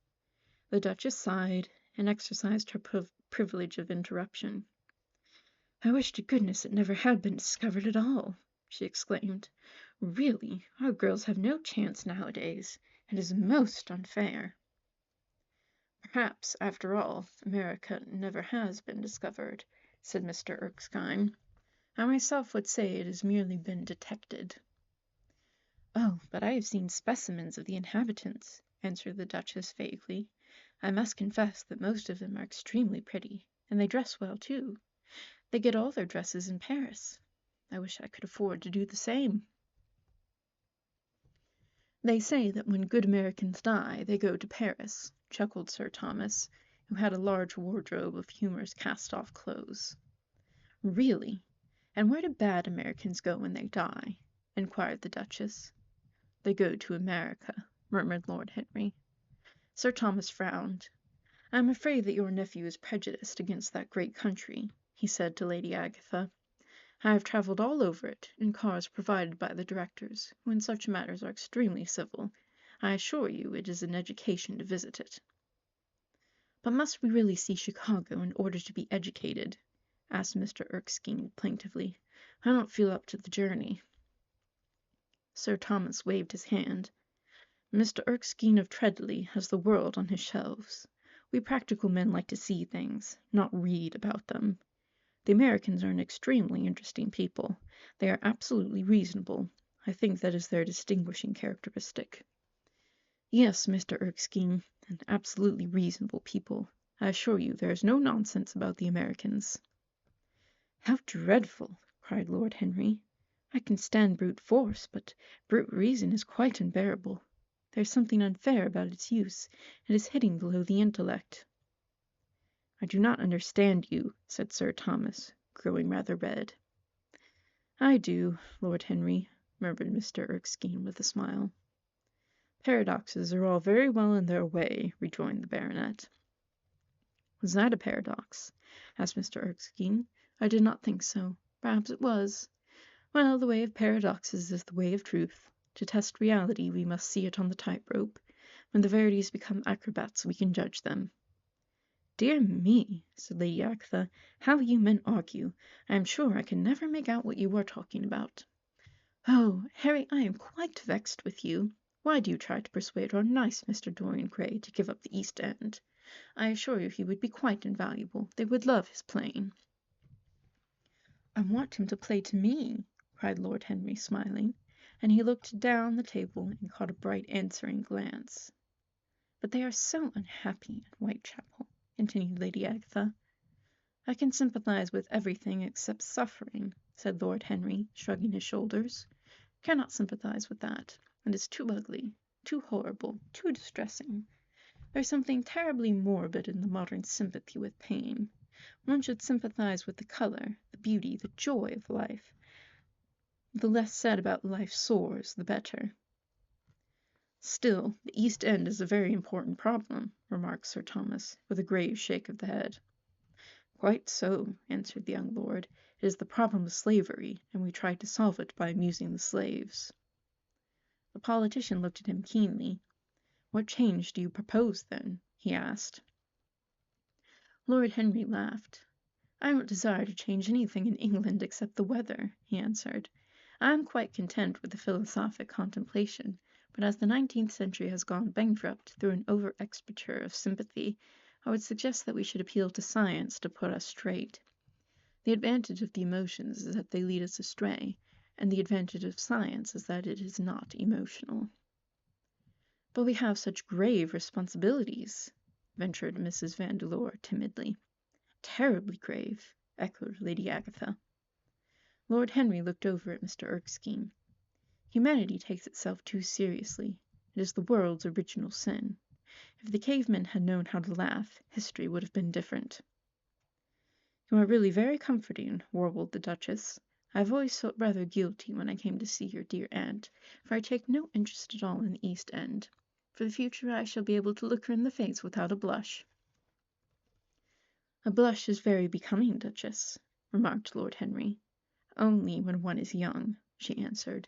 The Duchess sighed, and exercised her privilege of interruption. "I wish to goodness it never had been discovered at all," she exclaimed. "Really, our girls have no chance nowadays. It is most unfair." "Perhaps, after all, America never has been discovered," said Mr. Erskine. "I myself would say it has merely been detected." "Oh, but I have seen specimens of the inhabitants," answered the Duchess vaguely. "I must confess that most of them are extremely pretty, and they dress well, too. They get all their dresses in Paris. I wish I could afford to do the same." "They say that when good Americans die they go to Paris," chuckled Sir Thomas, who had a large wardrobe of humorous cast-off clothes. "Really? "And where do bad Americans go when they die?" inquired the Duchess. "They go to America," murmured Lord Henry. Sir Thomas frowned. "I am afraid that your nephew is prejudiced against that great country," he said to Lady Agatha. "I have travelled all over it, in cars provided by the directors, who in such matters are extremely civil. I assure you it is an education to visit it." "But must we really see Chicago in order to be educated?" asked Mr. Erskine plaintively. "I don't feel up to the journey." Sir Thomas waved his hand. "Mr. Erskine of Treadley has the world on his shelves. We practical men like to see things, not read about them. The Americans are an extremely interesting people. They are absolutely reasonable. I think that is their distinguishing characteristic." "Yes, Mr. Erskine, an absolutely reasonable people. I assure you there is no nonsense about the Americans." "How dreadful!" cried Lord Henry. "I can stand brute force, but brute reason is quite unbearable. There is something unfair about its use. It is hitting below the intellect." "I do not understand you," said Sir Thomas, growing rather red. "I do, Lord Henry," murmured Mr. Erskine with a smile. "Paradoxes are all very well in their way," rejoined the baronet. "Was that a paradox?" asked Mr. Erskine. "I did not think so. Perhaps it was. Well, the way of paradoxes is the way of truth. To test reality we must see it on the tightrope. When the verities become acrobats we can judge them." "Dear me," said Lady Agatha, "how you men argue! I am sure I can never make out what you are talking about." "Oh, Harry, I am quite vexed with you. Why do you try to persuade our nice Mr. Dorian Gray to give up the East End? I assure you he would be quite invaluable. They would love his playing." "I want him to play to me," cried Lord Henry, smiling, and he looked down the table and caught a bright answering glance. "But they are so unhappy at Whitechapel," continued Lady Agatha. "I can sympathize with everything except suffering," said Lord Henry, shrugging his shoulders. "Cannot sympathize with that. It is too ugly, too horrible, too distressing. There's something terribly morbid in the modern sympathy with pain. One should sympathize with the color, the beauty, the joy of life. The less said about life's sores, the better." "Still, the East End is a very important problem," remarked Sir Thomas, with a grave shake of the head. "Quite so," answered the young lord. "It is the problem of slavery, and we try to solve it by amusing the slaves." The politician looked at him keenly. "What change do you propose, then?" he asked. Lord Henry laughed. "I don't desire to change anything in England except the weather," he answered. "I am quite content with the philosophic contemplation, but as the 19th century has gone bankrupt through an over-expenditure of sympathy, I would suggest that we should appeal to science to put us straight. The advantage of the emotions is that they lead us astray, and the advantage of science is that it is not emotional." "But we have such grave responsibilities," ventured Mrs. Vandeleur timidly. "Terribly grave," echoed Lady Agatha. Lord Henry looked over at Mr. Erskine. "Humanity takes itself too seriously. It is the world's original sin. If the cavemen had known how to laugh, history would have been different." "You are really very comforting," warbled the Duchess. "I have always felt rather guilty when I came to see your dear aunt, for I take no interest at all in the East End. For the future I shall be able to look her in the face without a blush." "A blush is very becoming, Duchess," remarked Lord Henry. "Only when one is young," she answered.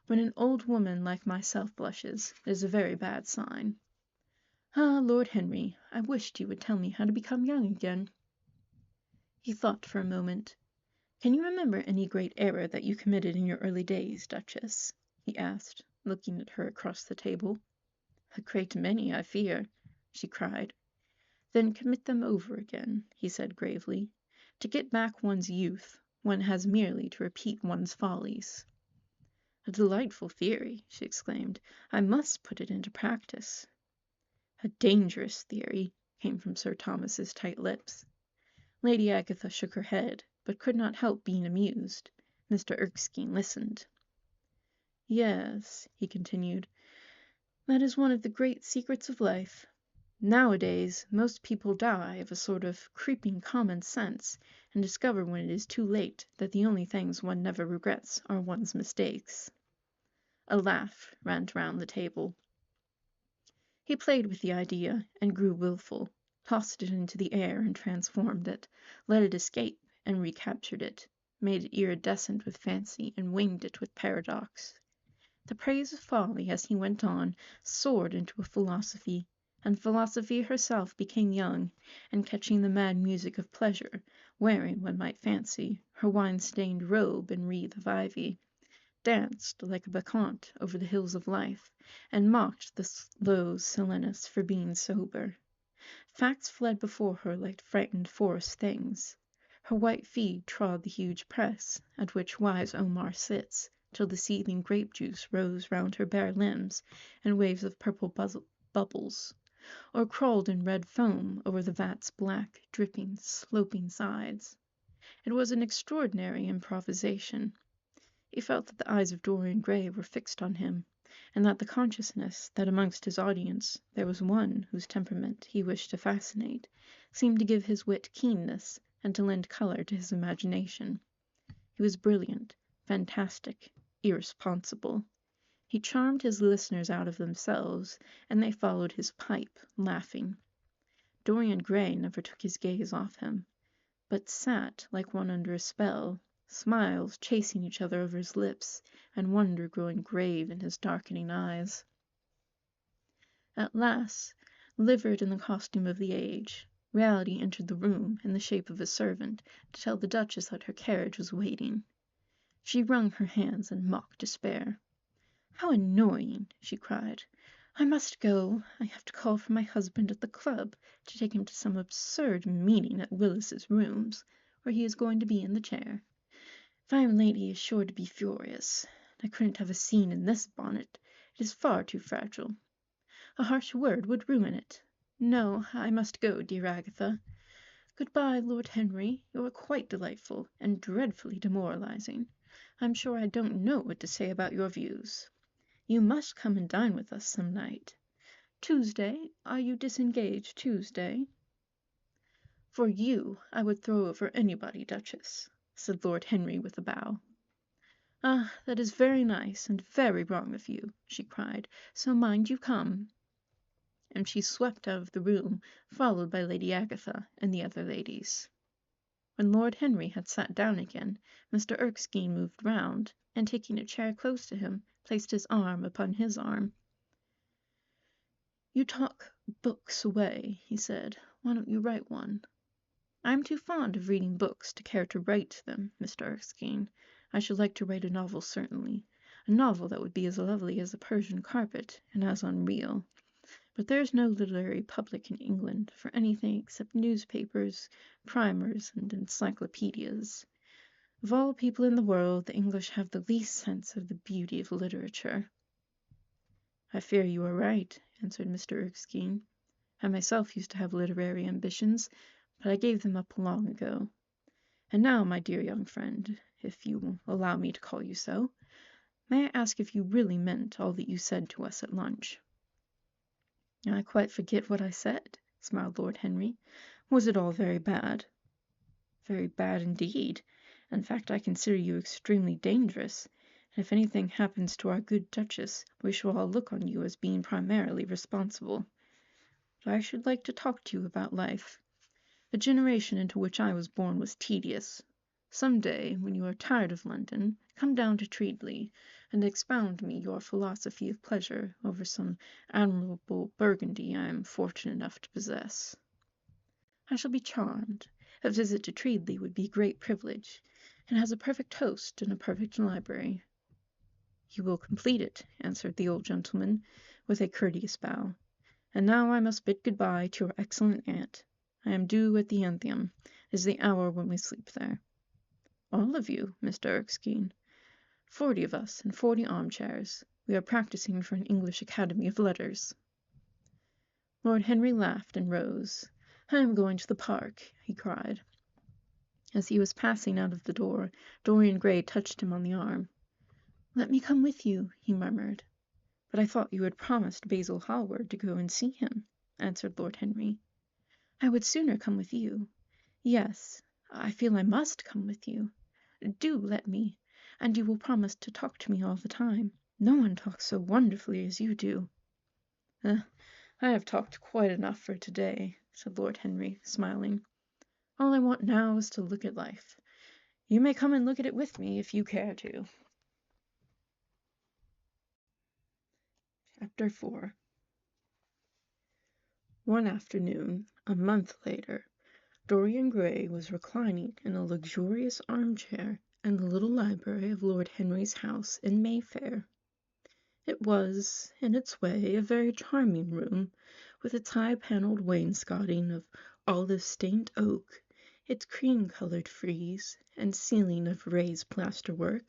"When an old woman like myself blushes, it is a very bad sign. Ah, Lord Henry, I wished you would tell me how to become young again." He thought for a moment. "Can you remember any great error that you committed in your early days, Duchess?" he asked, looking at her across the table. "A great many, I fear," she cried. "Then commit them over again," he said gravely. "To get back one's youth, one has merely to repeat one's follies." "A delightful theory," she exclaimed. "I must put it into practice." "A dangerous theory," came from Sir Thomas's tight lips. Lady Agatha shook her head, but could not help being amused. Mr. Erskine listened. "Yes," he continued, "that is one of the great secrets of life. Nowadays, most people die of a sort of creeping common sense and discover when it is too late that the only things one never regrets are one's mistakes. A laugh ran round the table. He played with the idea and grew wilful, tossed it into the air and transformed it, let it escape and recaptured it, made it iridescent with fancy and winged it with paradox. The praise of folly as he went on soared into a philosophy, and philosophy herself became young, and catching the mad music of pleasure, wearing, one might fancy, her wine-stained robe and wreath of ivy, danced like a bacchante over the hills of life, and mocked the slow Silenus for being sober. Facts fled before her like frightened forest things. Her white feet trod the huge press, at which wise Omar sits, till the seething grape-juice rose round her bare limbs, and waves of purple bubbles, or crawled in red foam over the vat's black, dripping, sloping sides. It was an extraordinary improvisation. He felt that the eyes of Dorian Gray were fixed on him, and that the consciousness that amongst his audience there was one whose temperament he wished to fascinate seemed to give his wit keenness and to lend color to his imagination. He was brilliant, fantastic, irresponsible. He charmed his listeners out of themselves, and they followed his pipe, laughing. Dorian Gray never took his gaze off him, but sat like one under a spell, smiles chasing each other over his lips, and wonder growing grave in his darkening eyes. At last, livered in the costume of the age, reality entered the room in the shape of a servant to tell the Duchess that her carriage was waiting. She wrung her hands in mock despair. "How annoying!" she cried. "I must go. I have to call for my husband at the club to take him to some absurd meeting at Willis's Rooms, where he is going to be in the chair. Fine lady is sure to be furious. I couldn't have a scene in this bonnet. It is far too fragile. A harsh word would ruin it. No, I must go, dear Agatha. Good-bye, Lord Henry. You are quite delightful, and dreadfully demoralizing. I'm sure I don't know what to say about your views. You must come and dine with us some night. Tuesday? Are you disengaged Tuesday?" "For you, I would throw over anybody, Duchess," said Lord Henry with a bow. "Ah, that is very nice and very wrong of you," she cried, "so mind you come." And she swept out of the room, followed by Lady Agatha and the other ladies. When Lord Henry had sat down again, Mr. Erskine moved round, and taking a chair close to him, placed his arm upon his arm. "You talk books away," he said. "Why don't you write one?" "I am too fond of reading books to care to write them, Mr. Erskine. I should like to write a novel, certainly. A novel that would be as lovely as a Persian carpet, and as unreal. But there is no literary public in England for anything except newspapers, primers, and encyclopedias. Of all people in the world, the English have the least sense of the beauty of literature." "I fear you are right," answered Mr. Erskine. "I myself used to have literary ambitions, but I gave them up long ago. And now, my dear young friend, if you will allow me to call you so, may I ask if you really meant all that you said to us at lunch?" "I quite forget what I said," smiled Lord Henry. "Was it all very bad?" "Very bad indeed. In fact, I consider you extremely dangerous, and if anything happens to our good Duchess, we shall all look on you as being primarily responsible. But I should like to talk to you about life. The generation into which I was born was tedious. Some day, when you are tired of London, come down to Treadley, and expound me your philosophy of pleasure over some admirable Burgundy I am fortunate enough to possess." "I shall be charmed. A visit to Treadley would be a great privilege. It has a perfect host and a perfect library." "You will complete it," answered the old gentleman, with a courteous bow. "And now I must bid good-bye to your excellent aunt. I am due at the Athenaeum. It is the hour when we sleep there." "All of you, Mr. Erskine?" 40 of us in 40 armchairs. We are practicing for an English Academy of Letters." Lord Henry laughed and rose. "I am going to the park," he cried. As he was passing out of the door, Dorian Gray touched him on the arm. "Let me come with you," he murmured. "But I thought you had promised Basil Hallward to go and see him," answered Lord Henry. "I would sooner come with you. Yes, I feel I must come with you. Do let me, and you will promise to talk to me all the time. No one talks so wonderfully as you do." "I have talked quite enough for today," said Lord Henry, smiling. "All I want now is to look at life. You may come and look at it with me if you care to." Chapter 4. One afternoon, a month later, Dorian Gray was reclining in a luxurious armchair in the little library of Lord Henry's house in Mayfair. It was, in its way, a very charming room, with its high-panelled wainscoting of olive-stained oak, its cream-coloured frieze and ceiling of raised plasterwork,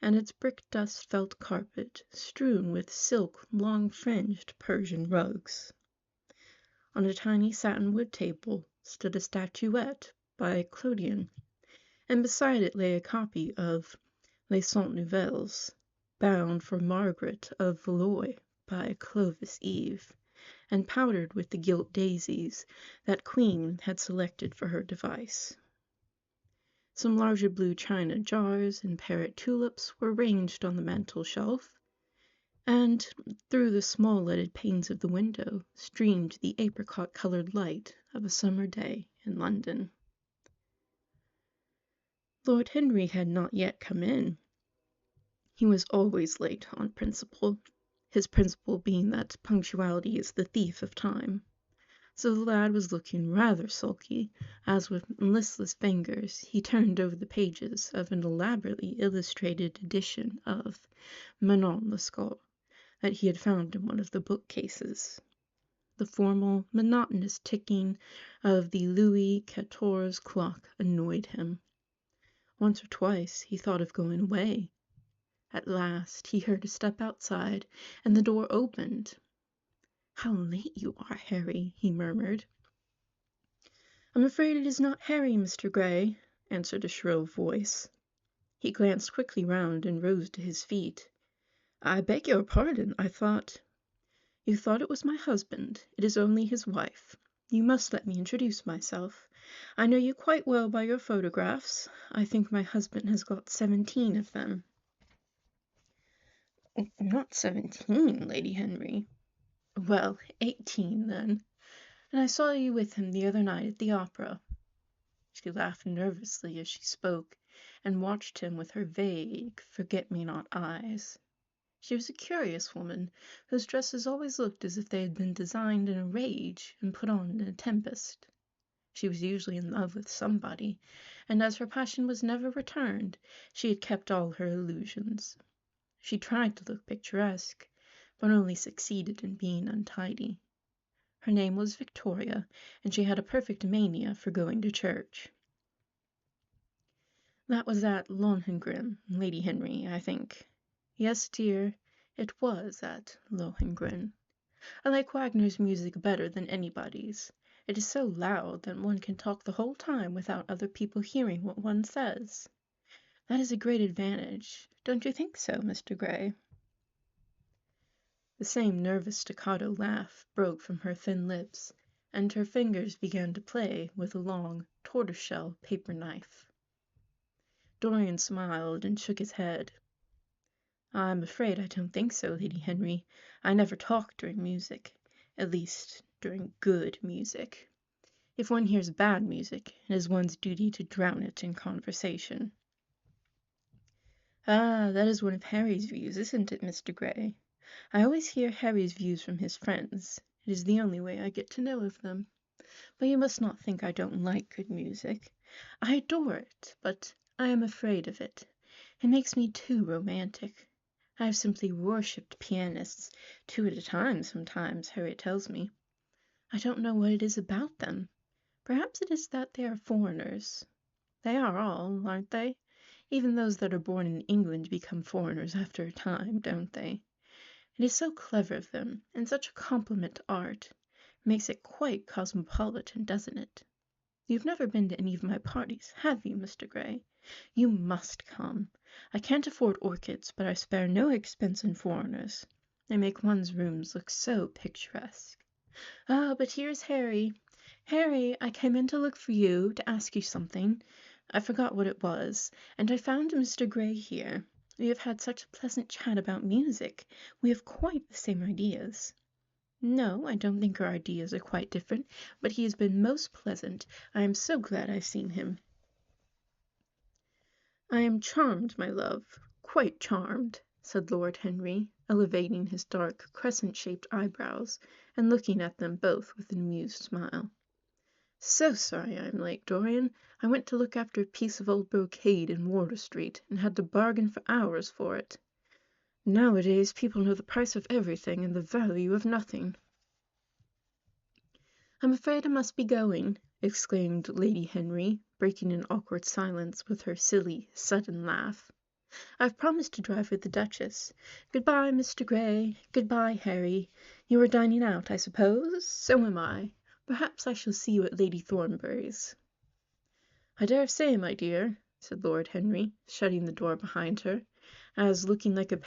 and its brick-dust felt carpet strewn with silk long-fringed Persian rugs. On a tiny satin-wood table stood a statuette by Clodion, and beside it lay a copy of Les Cent Nouvelles, bound for Margaret of Valois by Clovis Eve, and powdered with the gilt daisies that Queen had selected for her device. Some larger blue china jars and parrot tulips were ranged on the mantel-shelf, and through the small-leaded panes of the window streamed the apricot-coloured light of a summer day in London. Lord Henry had not yet come in. He was always late on principle, his principle being that punctuality is the thief of time. So the lad was looking rather sulky, as with listless fingers he turned over the pages of an elaborately illustrated edition of Manon Lescaut that he had found in one of the bookcases. The formal, monotonous ticking of the Louis XIV clock annoyed him. Once or twice he thought of going away. At last he heard a step outside, and the door opened. "How late you are, Harry," he murmured. "I'm afraid it is not Harry, Mr. Gray," answered a shrill voice. He glanced quickly round and rose to his feet. "I beg your pardon. I thought—" "You thought it was my husband. It is only his wife. You must let me introduce myself. I know you quite well by your photographs. I think my husband has got 17 of them." "Not 17, Lady Henry." "Well, 18, then. And I saw you with him the other night at the opera." She laughed nervously as she spoke, and watched him with her vague, forget-me-not eyes. She was a curious woman, whose dresses always looked as if they had been designed in a rage and put on in a tempest. She was usually in love with somebody, and as her passion was never returned, she had kept all her illusions. She tried to look picturesque, but only succeeded in being untidy. Her name was Victoria, and she had a perfect mania for going to church. "That was at Lohengrin, Lady Henry, I think." "Yes, dear, it was at Lohengrin. I like Wagner's music better than anybody's. It is so loud that one can talk the whole time without other people hearing what one says. That is a great advantage. Don't you think so, Mr. Gray?" The same nervous staccato laugh broke from her thin lips, and her fingers began to play with a long, tortoise-shell paper knife. Dorian smiled and shook his head. "I'm afraid I don't think so, Lady Henry. I never talk during music. At least, during good music. If one hears bad music, it is one's duty to drown it in conversation." "Ah, that is one of Harry's views, isn't it, Mr. Gray? I always hear Harry's views from his friends. It is the only way I get to know of them. But you must not think I don't like good music. I adore it, but I am afraid of it. It makes me too romantic. I have simply worshipped pianists, 2 at a time sometimes, Harriet tells me. I don't know what it is about them. Perhaps it is that they are foreigners. They are all, aren't they? Even those that are born in England become foreigners after a time, don't they? It is so clever of them, and such a compliment to art. It makes it quite cosmopolitan, doesn't it? You've never been to any of my parties, have you, Mr. Gray? You must come. I can't afford orchids, but I spare no expense in foreigners. They make one's rooms look so picturesque. Ah, but here's Harry. Harry, I came in to look for you, to ask you something. I forgot what it was, and I found Mr. Gray here. We have had such a pleasant chat about music. We have quite the same ideas. No, I don't think our ideas are quite different, but he has been most pleasant. I am so glad I've seen him. I am charmed, my love, quite charmed, said Lord Henry, elevating his dark, crescent-shaped eyebrows, and looking at them both with an amused smile. So sorry I am late, Dorian. I went to look after a piece of old brocade in Wardour Street, and had to bargain for hours for it. Nowadays people know the price of everything and the value of nothing. I'm afraid I must be going, exclaimed Lady Henry, breaking an awkward silence with her silly, sudden laugh. I've promised to drive with the Duchess. Good-bye, Mr. Gray. Good-bye, Harry. You are dining out, I suppose? So am I. Perhaps I shall see you at Lady Thornbury's. I dare say, my dear, said Lord Henry, shutting the door behind her, as, looking like a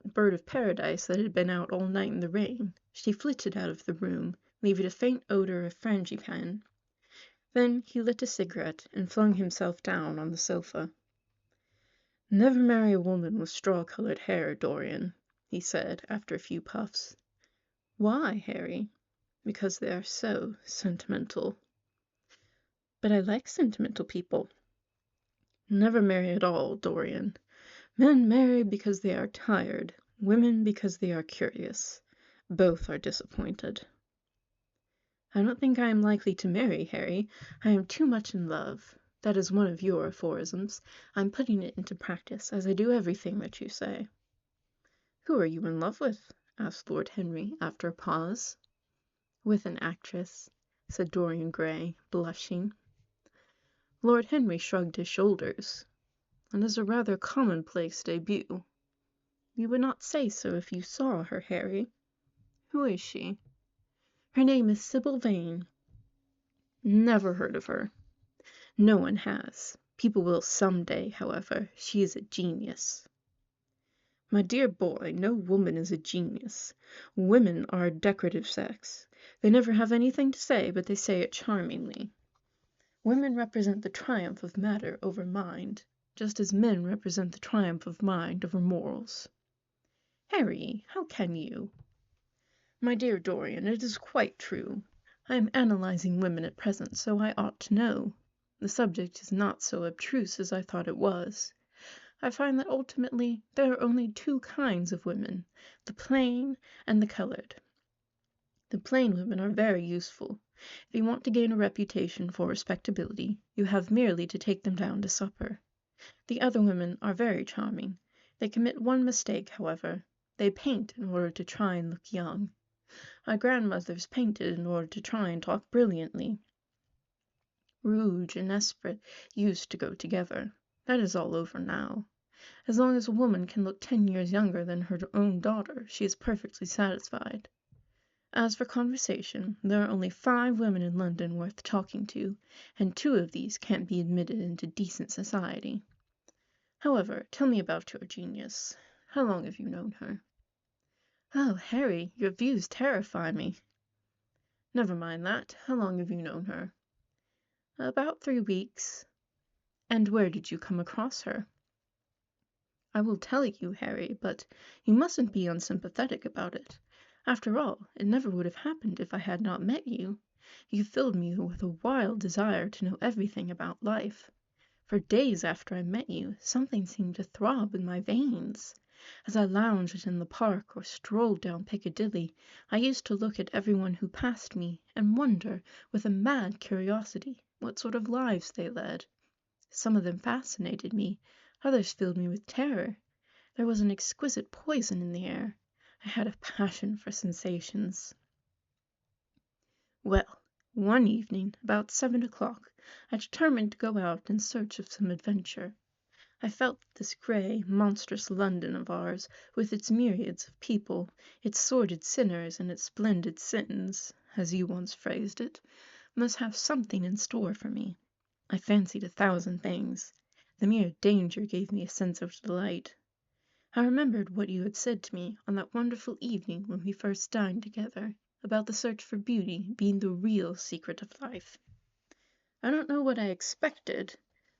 bird of paradise that had been out all night in the rain, she flitted out of the room, leaving a faint odour of frangipane. Then he lit a cigarette and flung himself down on the sofa. Never marry a woman with straw-coloured hair, Dorian, he said, after a few puffs. Why, Harry? Because they are so sentimental. But I like sentimental people. Never marry at all, Dorian. Men marry because they are tired, women because they are curious. Both are disappointed. I don't think I am likely to marry, Harry. I am too much in love. That is one of your aphorisms. I'm putting it into practice, as I do everything that you say. Who are you in love with? Asked Lord Henry, after a pause. With an actress, said Dorian Gray, blushing. Lord Henry shrugged his shoulders. It is a rather commonplace debut. You would not say so if you saw her, Harry. Who is she? Her name is Sybil Vane. Never heard of her. No one has. People will some day, however. She is a genius. My dear boy, no woman is a genius. Women are a decorative sex. They never have anything to say, but they say it charmingly. Women represent the triumph of matter over mind, just as men represent the triumph of mind over morals. Harry, how can you? My dear Dorian, it is quite true. I am analyzing women at present, so I ought to know. The subject is not so abstruse as I thought it was. I find that ultimately there are only two kinds of women, the plain and the colored. The plain women are very useful. If you want to gain a reputation for respectability, you have merely to take them down to supper. The other women are very charming. They commit one mistake, however. They paint in order to try and look young. Our grandmothers painted in order to try and talk brilliantly. Rouge and esprit used to go together. That is all over now. As long as a woman can look 10 years younger than her own daughter, she is perfectly satisfied. As for conversation, there are only 5 women in London worth talking to, and 2 of these can't be admitted into decent society. However, tell me about your genius. How long have you known her? Oh, Harry, your views terrify me. Never mind that. How long have you known her? About 3 weeks. And where did you come across her? I will tell you, Harry, but you mustn't be unsympathetic about it. After all, it never would have happened if I had not met you. You filled me with a wild desire to know everything about life. For days after I met you, something seemed to throb in my veins. As I lounged in the park or strolled down Piccadilly, I used to look at everyone who passed me and wonder, with a mad curiosity, what sort of lives they led. Some of them fascinated me, others filled me with terror. There was an exquisite poison in the air. I had a passion for sensations. Well, one evening, about 7 o'clock, I determined to go out in search of some adventure. I felt that this grey, monstrous London of ours, with its myriads of people, its sordid sinners and its splendid sins, as you once phrased it, must have something in store for me. I fancied 1,000 things. The mere danger gave me a sense of delight. I remembered what you had said to me on that wonderful evening when we first dined together, about the search for beauty being the real secret of life. I don't know what I expected,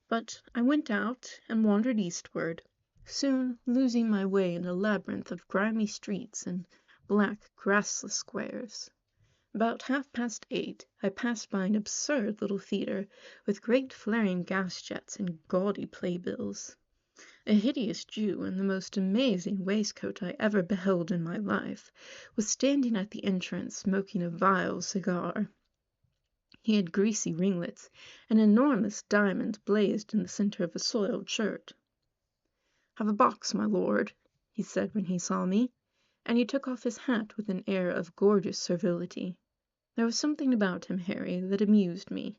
but I went out and wandered eastward, soon losing my way in a labyrinth of grimy streets and black, grassless squares. About 8:30, I passed by an absurd little theatre with great flaring gas jets and gaudy playbills. A hideous Jew in the most amazing waistcoat I ever beheld in my life was standing at the entrance smoking a vile cigar. He had greasy ringlets, and enormous diamonds blazed in the centre of a soiled shirt. "Have a box, my lord," he said when he saw me, and he took off his hat with an air of gorgeous servility. There was something about him, Harry, that amused me.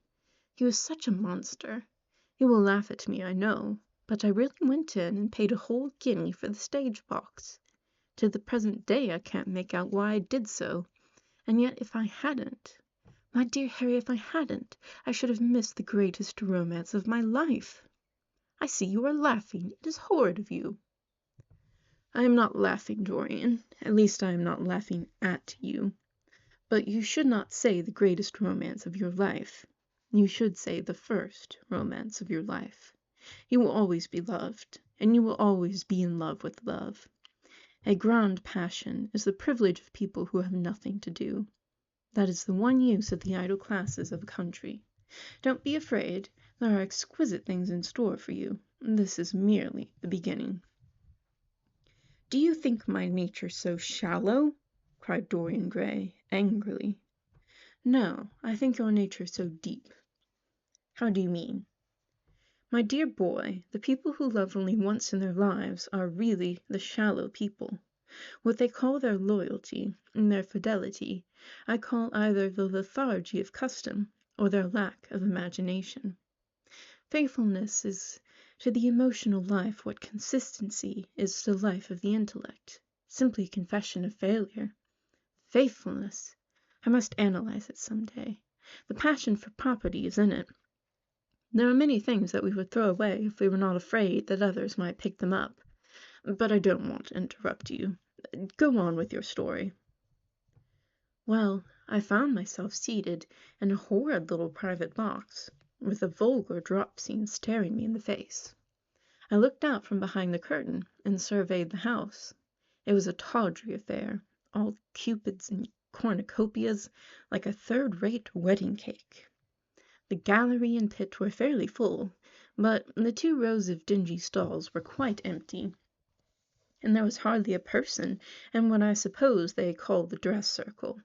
He was such a monster. You will laugh at me, I know, but I really went in and paid a whole guinea for the stage box. To the present day I can't make out why I did so, and yet if I hadn't, my dear Harry, if I hadn't, I should have missed the greatest romance of my life. I see you are laughing. It is horrid of you." "I am not laughing, Dorian. At least I am not laughing at you. But you should not say the greatest romance of your life. You should say the first romance of your life. You will always be loved, and you will always be in love with love. A grand passion is the privilege of people who have nothing to do. That is the one use of the idle classes of a country. Don't be afraid. There are exquisite things in store for you. This is merely the beginning." "Do you think my nature so shallow?" cried Dorian Gray angrily. "No, I think your nature so deep." "How do you mean?" "My dear boy, the people who love only once in their lives are really the shallow people. What they call their loyalty and their fidelity, I call either the lethargy of custom or their lack of imagination. Faithfulness is to the emotional life what consistency is to the life of the intellect. Simply a confession of failure. Faithfulness! I must analyze it some day. The passion for property is in it. There are many things that we would throw away if we were not afraid that others might pick them up. But I don't want to interrupt you. Go on with your story." "Well, I found myself seated in a horrid little private box, with a vulgar drop scene staring me in the face. I looked out from behind the curtain and surveyed the house. It was a tawdry affair, all cupids and cornucopias, like a third-rate wedding cake. The gallery and pit were fairly full, but the 2 rows of dingy stalls were quite empty, and there was hardly a person in what I suppose they call the dress circle.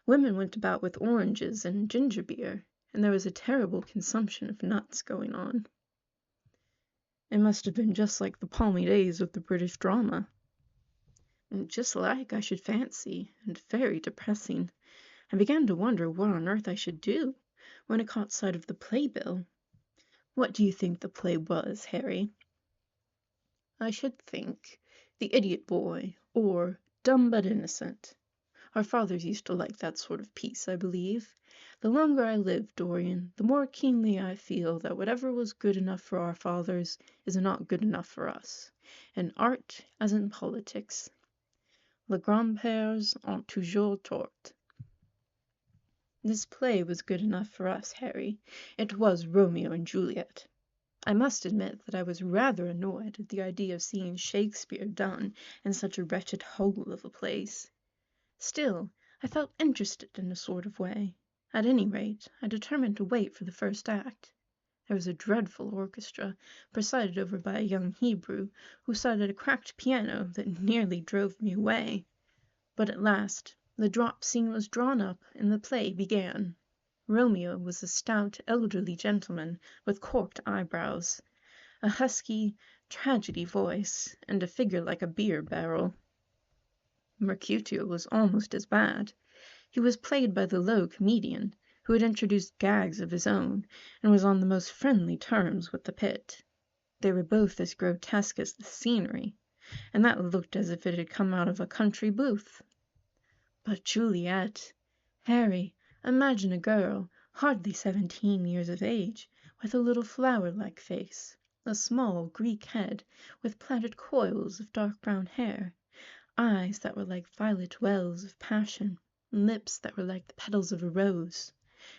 Women went about with oranges and ginger beer, and there was a terrible consumption of nuts going on." "It must have been just like the palmy days of the British drama." "Just like, I should fancy, and very depressing. I began to wonder what on earth I should do, when I caught sight of the playbill." "What do you think the play was, Harry?" "I should think The Idiot Boy, or Dumb but Innocent. Our fathers used to like that sort of piece, I believe. The longer I live, Dorian, the more keenly I feel that whatever was good enough for our fathers is not good enough for us, in art as in politics. Les grands-pères ont toujours tort. This play was good enough for us, Harry. It was Romeo and Juliet. I must admit that I was rather annoyed at the idea of seeing Shakespeare done in such a wretched hole of a place. Still, I felt interested in a sort of way. At any rate, I determined to wait for the first act. There was a dreadful orchestra, presided over by a young Hebrew, who sat at a cracked piano that nearly drove me away. But at last the drop scene was drawn up, and the play began. Romeo was a stout, elderly gentleman with corked eyebrows, a husky, tragedy voice, and a figure like a beer barrel. Mercutio was almost as bad. He was played by the low comedian, who had introduced gags of his own, and was on the most friendly terms with the pit. They were both as grotesque as the scenery, and that looked as if it had come out of a country booth. But Juliet! Harry, imagine a girl, hardly 17 years of age, with a little flower-like face, a small Greek head, with plaited coils of dark brown hair, eyes that were like violet wells of passion, lips that were like the petals of a rose.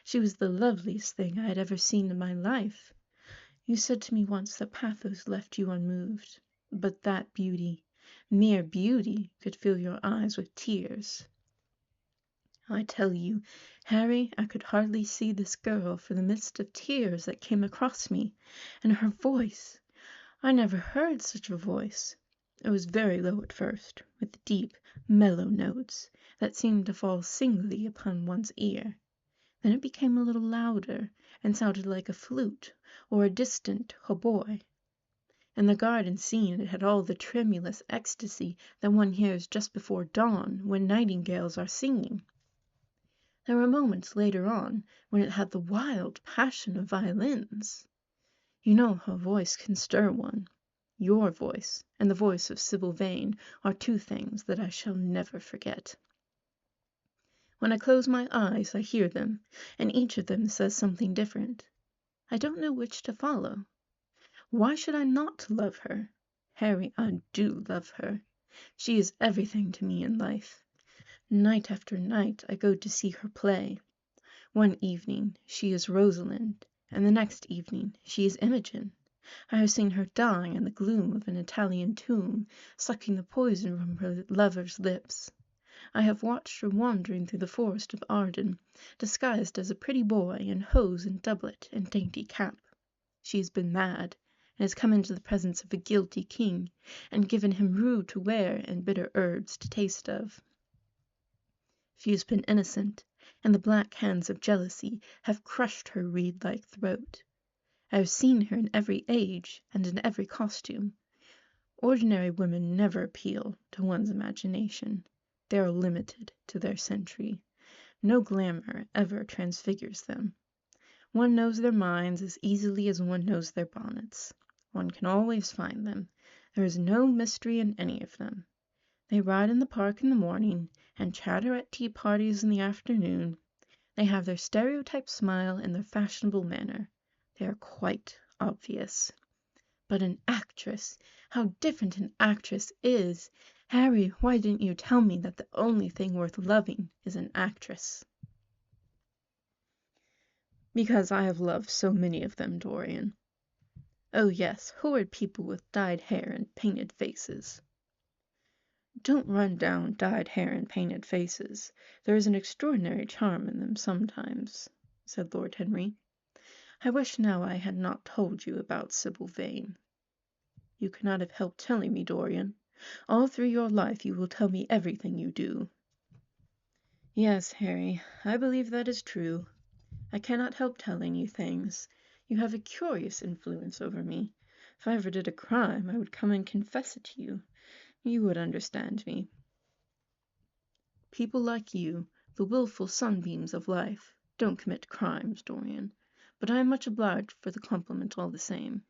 She was the loveliest thing I had ever seen in my life. You said to me once that pathos left you unmoved, but that beauty, mere beauty, could fill your eyes with tears. I tell you, Harry, I could hardly see this girl for the mist of tears that came across me, and her voice. I never heard such a voice. It was very low at first, with deep, mellow notes that seemed to fall singly upon one's ear. Then it became a little louder, and sounded like a flute or a distant hautboy. In the garden scene it had all the tremulous ecstasy that one hears just before dawn when nightingales are singing. There were moments later on when it had the wild passion of violins. You know how a voice can stir one. Your voice and the voice of Sybil Vane are two things that I shall never forget. When I close my eyes I hear them, and each of them says something different. I don't know which to follow. Why should I not love her? Harry, I do love her. She is everything to me in life. Night after night I go to see her play. One evening she is Rosalind, and the next evening she is Imogen. I have seen her dying in the gloom of an Italian tomb, sucking the poison from her lover's lips. I have watched her wandering through the forest of Arden, disguised as a pretty boy in hose and doublet and dainty cap. She has been mad, and has come into the presence of a guilty king, and given him rue to wear and bitter herbs to taste of. She has been innocent, and the black hands of jealousy have crushed her reed-like throat. I have seen her in every age and in every costume. Ordinary women never appeal to one's imagination. They are limited to their century. No glamour ever transfigures them. One knows their minds as easily as one knows their bonnets. One can always find them. There is no mystery in any of them. They ride in the park in the morning, and chatter at tea parties in the afternoon. They have their stereotyped smile and their fashionable manner. They are quite obvious. But an actress! How different an actress is! Harry, why didn't you tell me that the only thing worth loving is an actress? Because I have loved so many of them, Dorian. Oh yes, horrid people with dyed hair and painted faces. Don't run down dyed hair and painted faces. There is an extraordinary charm in them sometimes, said Lord Henry. I wish now I had not told you about Sybil Vane. You cannot have helped telling me, Dorian. All through your life you will tell me everything you do. Yes, Harry, I believe that is true. I cannot help telling you things. You have a curious influence over me. If I ever did a crime, I would come and confess it to you. You would understand me. People like you, the wilful sunbeams of life, don't commit crimes, Dorian. But I am much obliged for the compliment all the same.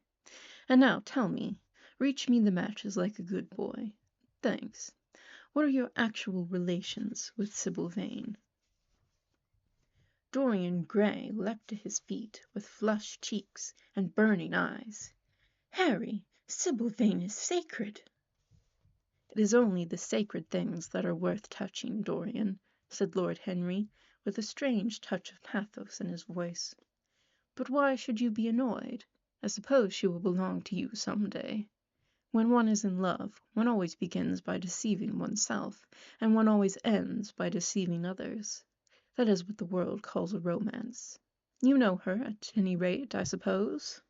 And now tell me, reach me the matches like a good boy. Thanks. What are your actual relations with Sybil Vane? Dorian Gray leapt to his feet with flushed cheeks and burning eyes. Harry, Sybil Vane is sacred. It is only the sacred things that are worth touching, Dorian, said Lord Henry, with a strange touch of pathos in his voice. But why should you be annoyed? I suppose she will belong to you some day. When one is in love, one always begins by deceiving oneself, and one always ends by deceiving others. That is what the world calls a romance. You know her, at any rate, I suppose?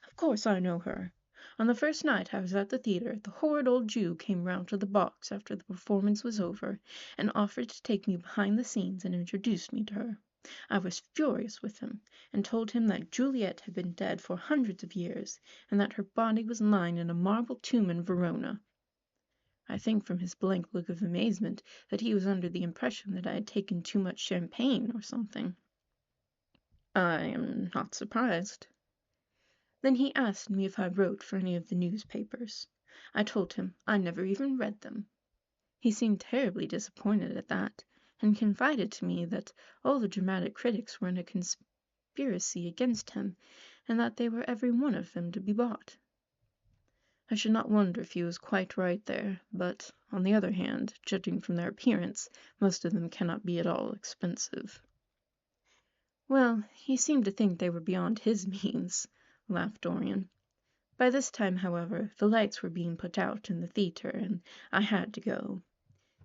Of course I know her. On the first night I was at the theatre, the horrid old Jew came round to the box after the performance was over, and offered to take me behind the scenes and introduced me to her. I was furious with him, and told him that Juliet had been dead for hundreds of years, and that her body was lying in a marble tomb in Verona. I think from his blank look of amazement that he was under the impression that I had taken too much champagne or something. I am not surprised. Then he asked me if I wrote for any of the newspapers. I told him I never even read them. He seemed terribly disappointed at that, and confided to me that all the dramatic critics were in a conspiracy against him, and that they were every one of them to be bought. I should not wonder if he was quite right there, but, on the other hand, judging from their appearance, most of them cannot be at all expensive." "Well, he seemed to think they were beyond his means," laughed Dorian. By this time, however, the lights were being put out in the theatre, and I had to go.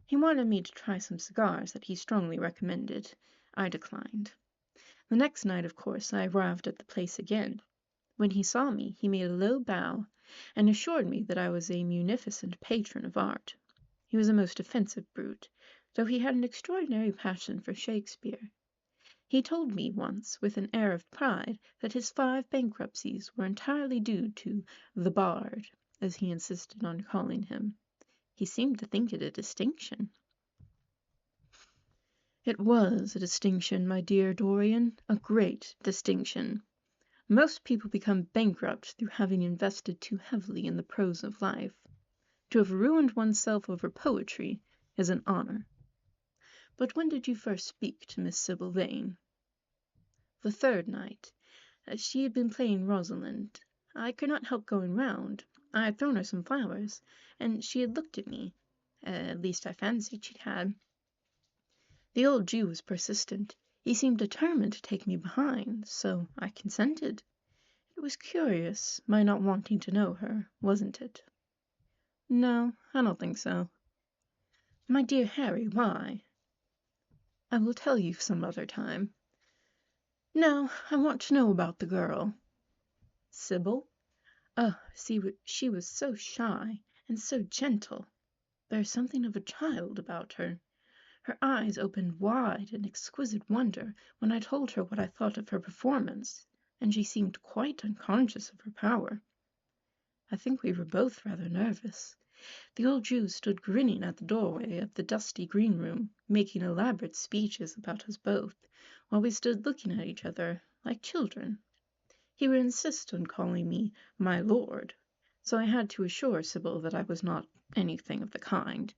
He wanted me to try some cigars that he strongly recommended. I declined. The next night, of course, I arrived at the place again. When he saw me, he made a low bow, and assured me that I was a munificent patron of art. He was a most offensive brute, though he had an extraordinary passion for Shakespeare. He told me once, with an air of pride, that his 5 bankruptcies were entirely due to the Bard, as he insisted on calling him. He seemed to think it a distinction. It was a distinction, my dear Dorian, a great distinction. Most people become bankrupt through having invested too heavily in the prose of life. To have ruined oneself over poetry is an honor. But when did you first speak to Miss Sibyl Vane?" "The 3rd night. She had been playing Rosalind. I could not help going round. I had thrown her some flowers, and she had looked at me. At least I fancied she had. The old Jew was persistent. He seemed determined to take me behind, so I consented. It was curious, my not wanting to know her, wasn't it?" "No, I don't think so." "My dear Harry, why?" "I will tell you some other time." "No, I want to know about the girl." "Sibyl? Oh, she was so shy and so gentle. There's something of a child about her. Her eyes opened wide in exquisite wonder when I told her what I thought of her performance, and she seemed quite unconscious of her power. I think we were both rather nervous. The old Jew stood grinning at the doorway of the dusty green room, making elaborate speeches about us both, while we stood looking at each other like children. He would insist on calling me my lord, so I had to assure Sibyl that I was not anything of the kind.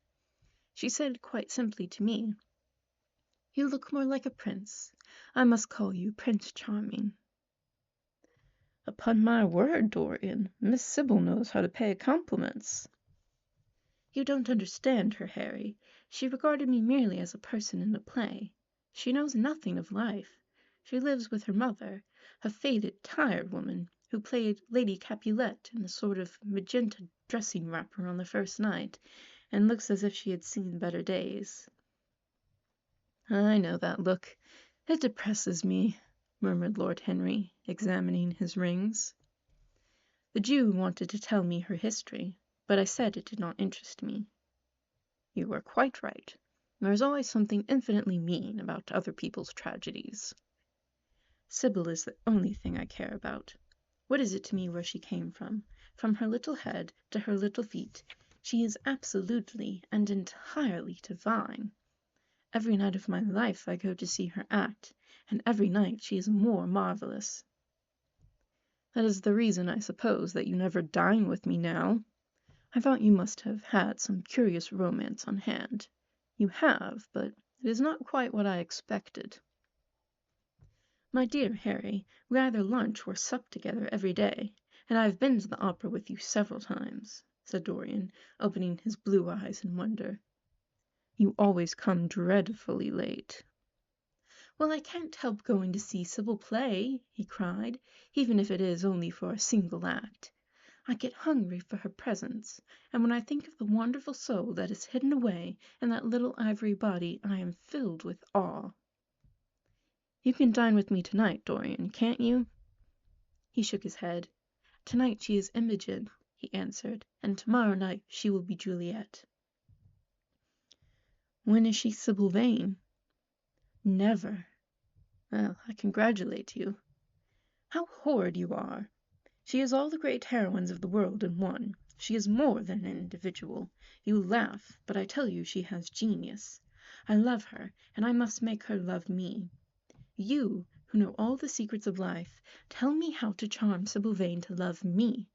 She said quite simply to me, 'You look more like a prince. I must call you Prince Charming.'" "Upon my word, Dorian, Miss Sibyl knows how to pay compliments." "You don't understand her, Harry. She regarded me merely as a person in a play. She knows nothing of life. She lives with her mother, a faded, tired woman, who played Lady Capulet in a sort of magenta dressing wrapper on the first night, and looks as if she had seen better days." "I know that look. It depresses me," murmured Lord Henry, examining his rings. The Jew wanted to tell me her history, but I said it did not interest me. "You are quite right. There is always something infinitely mean about other people's tragedies. Sibyl is the only thing I care about. What is it to me where she came from? From her little head to her little feet, she is absolutely and entirely divine. Every night of my life I go to see her act, and every night she is more marvelous." "That is the reason, I suppose, that you never dine with me now. I thought you must have had some curious romance on hand. You have, but it is not quite what I expected." "My dear Harry, we either lunch or sup together every day, and I have been to the opera with you several times," said Dorian, opening his blue eyes in wonder. "You always come dreadfully late." "Well, I can't help going to see Sibyl play," he cried, "even if it is only for a single act. I get hungry for her presence, and when I think of the wonderful soul that is hidden away in that little ivory body, I am filled with awe." "You can dine with me tonight, Dorian, can't you?" He shook his head. "Tonight she is Imogen," he answered, "and tomorrow night she will be Juliet." "When is she Sibyl Vane?" "Never." "Well, I congratulate you." "How horrid you are! She is all the great heroines of the world in one. She is more than an individual. You laugh, but I tell you she has genius. I love her, and I must make her love me. You, who know all the secrets of life, tell me how to charm Sibyl Vane to love me.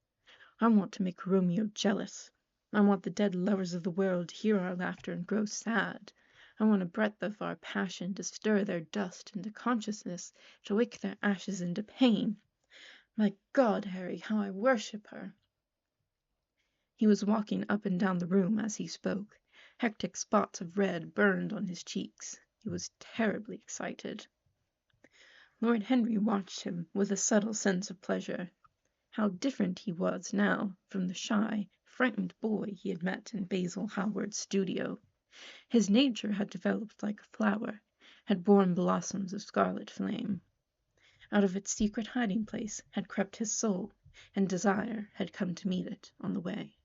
I want to make Romeo jealous. I want the dead lovers of the world to hear our laughter and grow sad. I want a breath of our passion to stir their dust into consciousness, to wake their ashes into pain. My God, Harry, how I worship her!" He was walking up and down the room as he spoke. Hectic spots of red burned on his cheeks. He was terribly excited. Lord Henry watched him with a subtle sense of pleasure. How different he was now from the shy, frightened boy he had met in Basil Hallward's studio. His nature had developed like a flower, had borne blossoms of scarlet flame. Out of its secret hiding place had crept his soul, and desire had come to meet it on the way.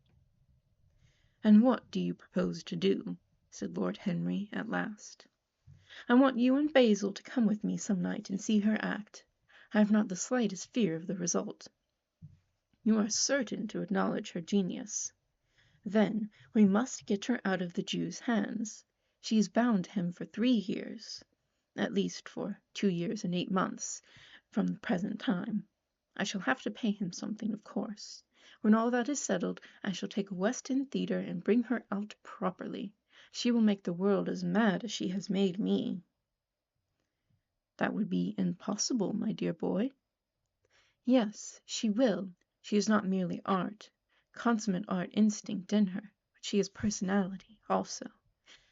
"And what do you propose to do?" said Lord Henry at last. "I want you and Basil to come with me some night and see her act. I have not the slightest fear of the result. You are certain to acknowledge her genius. Then we must get her out of the Jew's hands. She is bound to him for 3 years, at least for 2 years and 8 months from the present time. I shall have to pay him something, of course. When all that is settled, I shall take a West End theatre and bring her out properly. She will make the world as mad as she has made me." "That would be impossible, my dear boy." "Yes, she will. She is not merely art, consummate art instinct in her, but she has personality also.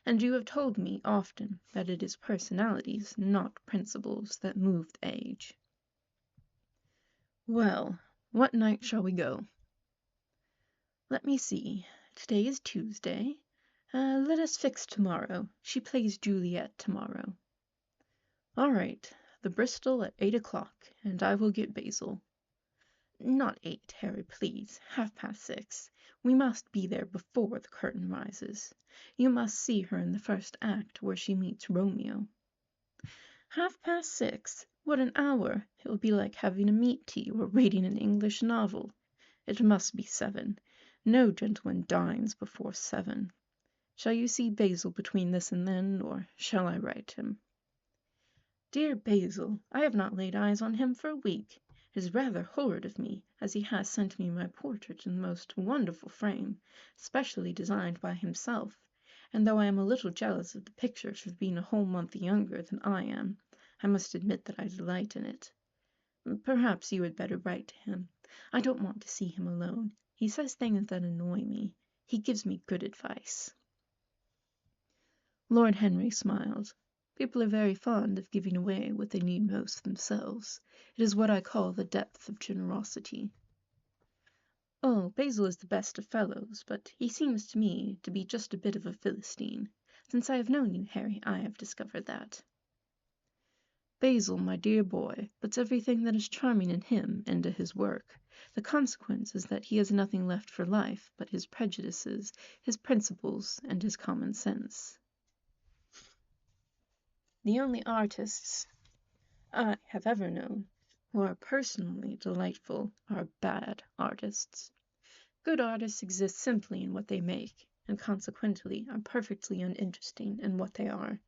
And you have told me often that it is personalities, not principles, that move the age." "Well, what night shall we go?" "Let me see. Today is Tuesday. Let us fix tomorrow. She plays Juliet tomorrow." "All right. The Bristol at 8 o'clock, and I will get Basil." "Not 8, Harry, please. 6:30. We must be there before the curtain rises. You must see her in the first act, where she meets Romeo." 6:30. What an hour! It will be like having a meat tea or reading an English novel. It must be 7. No gentleman dines before 7. Shall you see Basil between this and then, or shall I write him?" "Dear Basil, I have not laid eyes on him for a week. It is rather horrid of me, as he has sent me my portrait in the most wonderful frame, specially designed by himself, and though I am a little jealous of the picture for being a whole month younger than I am, I must admit that I delight in it. Perhaps you had better write to him. I don't want to see him alone. He says things that annoy me. He gives me good advice." Lord Henry smiled. "People are very fond of giving away what they need most themselves. It is what I call the depth of generosity." "Oh, Basil is the best of fellows, but he seems to me to be just a bit of a Philistine. Since I have known you, Harry, I have discovered that." "Basil, my dear boy, puts everything that is charming in him into his work. The consequence is that he has nothing left for life but his prejudices, his principles, and his common sense. The only artists I have ever known who are personally delightful are bad artists. Good artists exist simply in what they make, and consequently are perfectly uninteresting in what they are.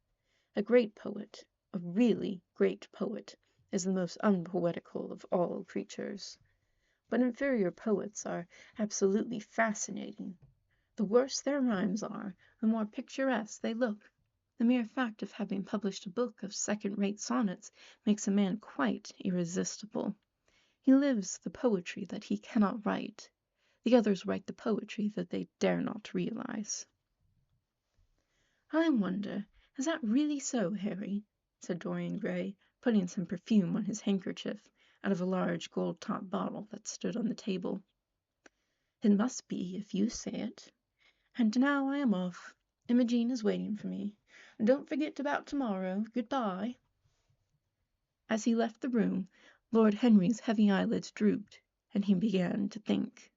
A great poet, a really great poet, is the most unpoetical of all creatures. But inferior poets are absolutely fascinating. The worse their rhymes are, the more picturesque they look. The mere fact of having published a book of second-rate sonnets makes a man quite irresistible. He lives the poetry that he cannot write. The others write the poetry that they dare not realize." "I wonder, is that really so, Harry?" said Dorian Gray, putting some perfume on his handkerchief out of a large gold-topped bottle that stood on the table. "It must be, if you say it. And now I am off. Imogen is waiting for me. Don't forget about tomorrow. Good-bye." As he left the room, Lord Henry's heavy eyelids drooped, and he began to think.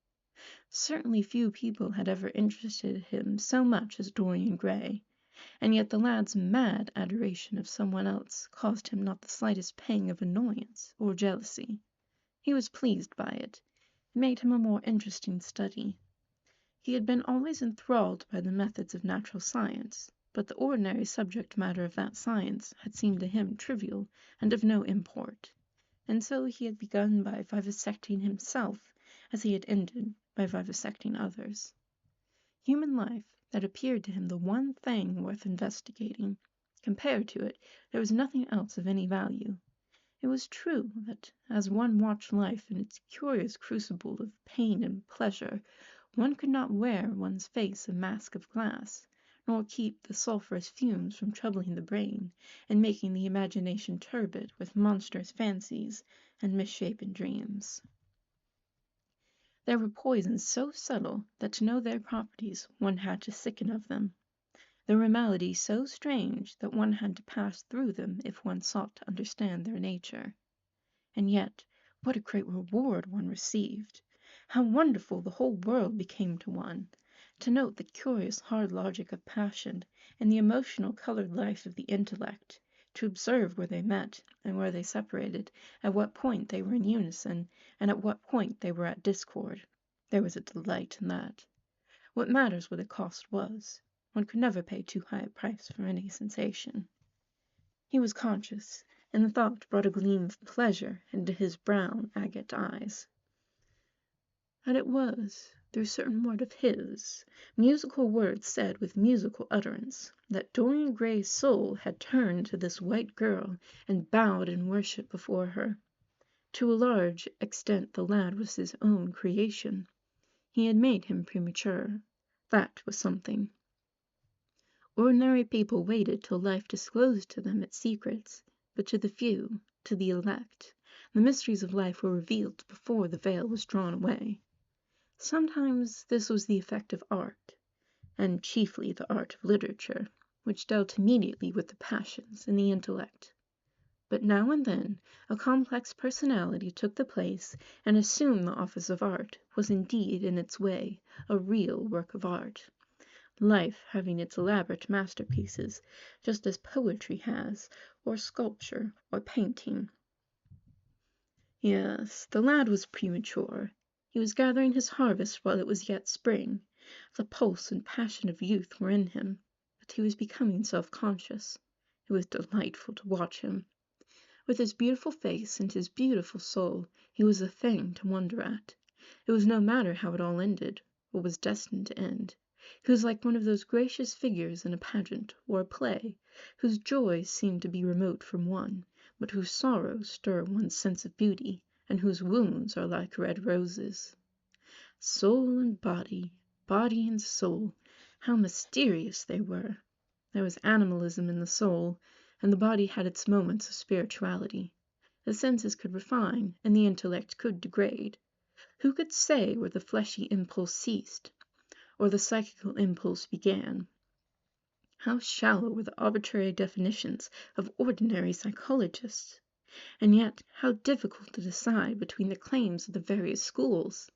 Certainly few people had ever interested him so much as Dorian Gray, and yet the lad's mad adoration of someone else caused him not the slightest pang of annoyance or jealousy. He was pleased by it. It made him a more interesting study. He had been always enthralled by the methods of natural science, but the ordinary subject matter of that science had seemed to him trivial and of no import, and so he had begun by vivisecting himself as he had ended by vivisecting others. Human life, that appeared to him the one thing worth investigating. Compared to it, there was nothing else of any value. It was true that, as one watched life in its curious crucible of pain and pleasure, One could not wear one's face a mask of glass, nor keep the sulphurous fumes from troubling the brain and making the imagination turbid with monstrous fancies and misshapen dreams. There were poisons so subtle that to know their properties one had to sicken of them. There were maladies so strange that one had to pass through them if one sought to understand their nature. And yet, what a great reward one received! How wonderful the whole world became to one! To note the curious hard logic of passion and the emotional colored life of the intellect, to observe where they met and where they separated, at what point they were in unison, and at what point they were at discord. There was a delight in that. What matters what the cost was? One could never pay too high a price for any sensation. He was conscious, and the thought brought a gleam of pleasure into his brown, agate eyes. And it was, through certain word of his, musical words said with musical utterance, that Dorian Gray's soul had turned to this white girl and bowed in worship before her. To a large extent the lad was his own creation. He had made him premature. That was something. Ordinary people waited till life disclosed to them its secrets, but to the few, to the elect, the mysteries of life were revealed before the veil was drawn away. Sometimes this was the effect of art, and chiefly the art of literature, which dealt immediately with the passions and the intellect. But now and then a complex personality took the place and assumed the office of art, was indeed in its way a real work of art. Life having its elaborate masterpieces, just as poetry has, or sculpture, or painting. Yes, the lad was premature. He was gathering his harvest while it was yet spring. The pulse and passion of youth were in him, but he was becoming self-conscious. It was delightful to watch him. With his beautiful face and his beautiful soul, he was a thing to wonder at. It was no matter how it all ended, or was destined to end. He was like one of those gracious figures in a pageant or a play, whose joys seem to be remote from one, but whose sorrows stir one's sense of beauty, and whose wounds are like red roses. Soul and body, body and soul, how mysterious they were! There was animalism in the soul, and the body had its moments of spirituality. The senses could refine, and the intellect could degrade. Who could say where the fleshy impulse ceased, or the psychical impulse began? How shallow were the arbitrary definitions of ordinary psychologists! And yet how difficult to decide between the claims of the various schools!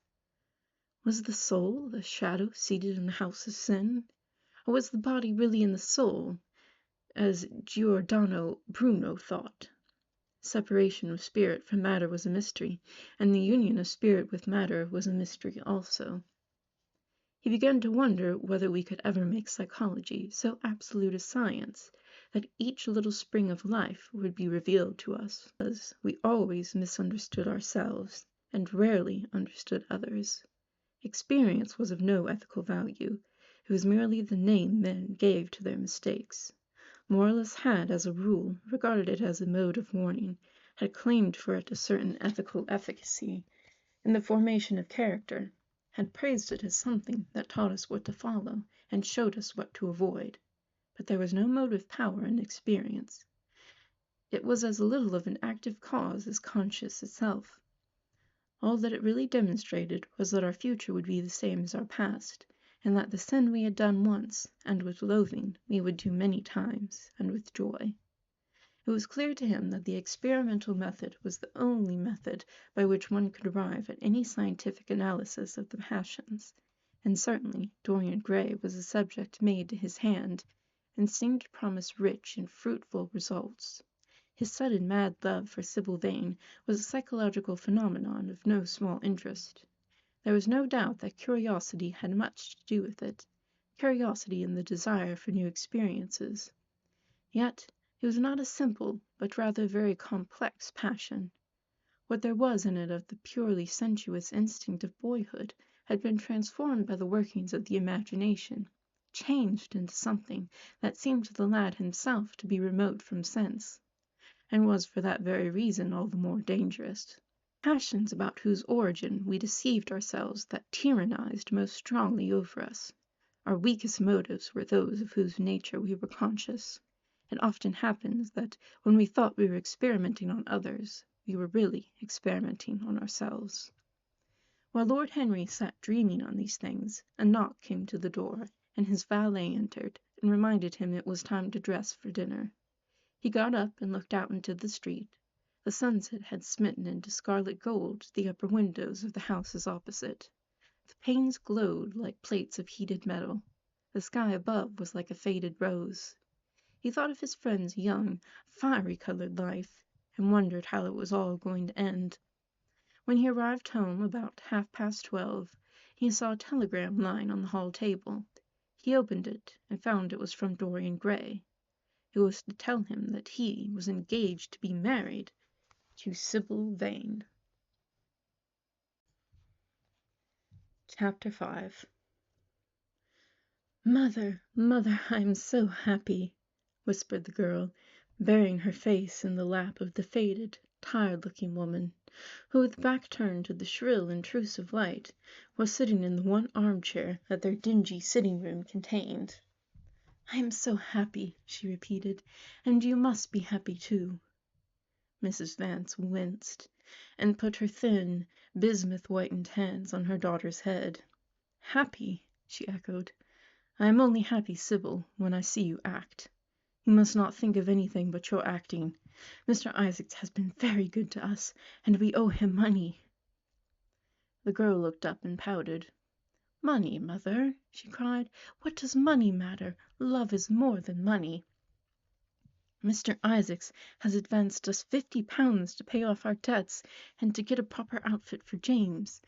Was the soul a shadow seated in the house of sin? Or was the body really in the soul, as Giordano Bruno thought? Separation of spirit from matter was a mystery, and the union of spirit with matter was a mystery also. He began to wonder whether we could ever make psychology so absolute a science that each little spring of life would be revealed to us, because we always misunderstood ourselves and rarely understood others. Experience was of no ethical value. It was merely the name men gave to their mistakes. Moralists had, as a rule, regarded it as a mode of warning, had claimed for it a certain ethical efficacy in the formation of character, had praised it as something that taught us what to follow and showed us what to avoid. But there was no motive power in experience. It was as little of an active cause as conscience itself. All that it really demonstrated was that our future would be the same as our past, and that the sin we had done once, and with loathing, we would do many times, and with joy. It was clear to him that the experimental method was the only method by which one could arrive at any scientific analysis of the passions, and certainly Dorian Gray was a subject made to his hand, and seemed to promise rich and fruitful results. His sudden mad love for Sybil Vane was a psychological phenomenon of no small interest. There was no doubt that curiosity had much to do with it, curiosity and the desire for new experiences. Yet it was not a simple, but rather very complex passion. What there was in it of the purely sensuous instinct of boyhood had been transformed by the workings of the imagination, changed into something that seemed to the lad himself to be remote from sense, and was for that very reason all the more dangerous. passions about whose origin we deceived ourselves that tyrannized most strongly over us. Our weakest motives were those of whose nature we were conscious. It often happens that when we thought we were experimenting on others, we were really experimenting on ourselves. While Lord Henry sat dreaming on these things, a knock came to the door, and his valet entered and reminded him it was time to dress for dinner. He got up and looked out into the street. The sunset had smitten into scarlet gold the upper windows of the houses opposite. The panes glowed like plates of heated metal. The sky above was like a faded rose. He thought of his friend's young, fiery-colored life, and wondered how it was all going to end. When he arrived home about 12:30, he saw a telegram lying on the hall table. He opened it and found it was from Dorian Gray. It was to tell him that he was engaged to be married to Sybil Vane. Chapter 5. "Mother, mother, I am so happy," whispered the girl, burying her face in the lap of the faded, tired-looking woman, who, with back turned to the shrill, intrusive light, was sitting in the one armchair that their dingy sitting-room contained. "I am so happy," she repeated, "and you must be happy too." Mrs. Vance winced, and put her thin, bismuth-whitened hands on her daughter's head. "Happy?" she echoed. "I am only happy, Sybil, when I see you act. You must not think of anything but your acting. Mr. Isaacs has been very good to us, and we owe him money." The girl looked up and pouted. "Money, mother!" she cried. "What does money matter? Love is more than money. Mr. Isaacs has advanced us £50 to pay off our debts and to get a proper outfit for James.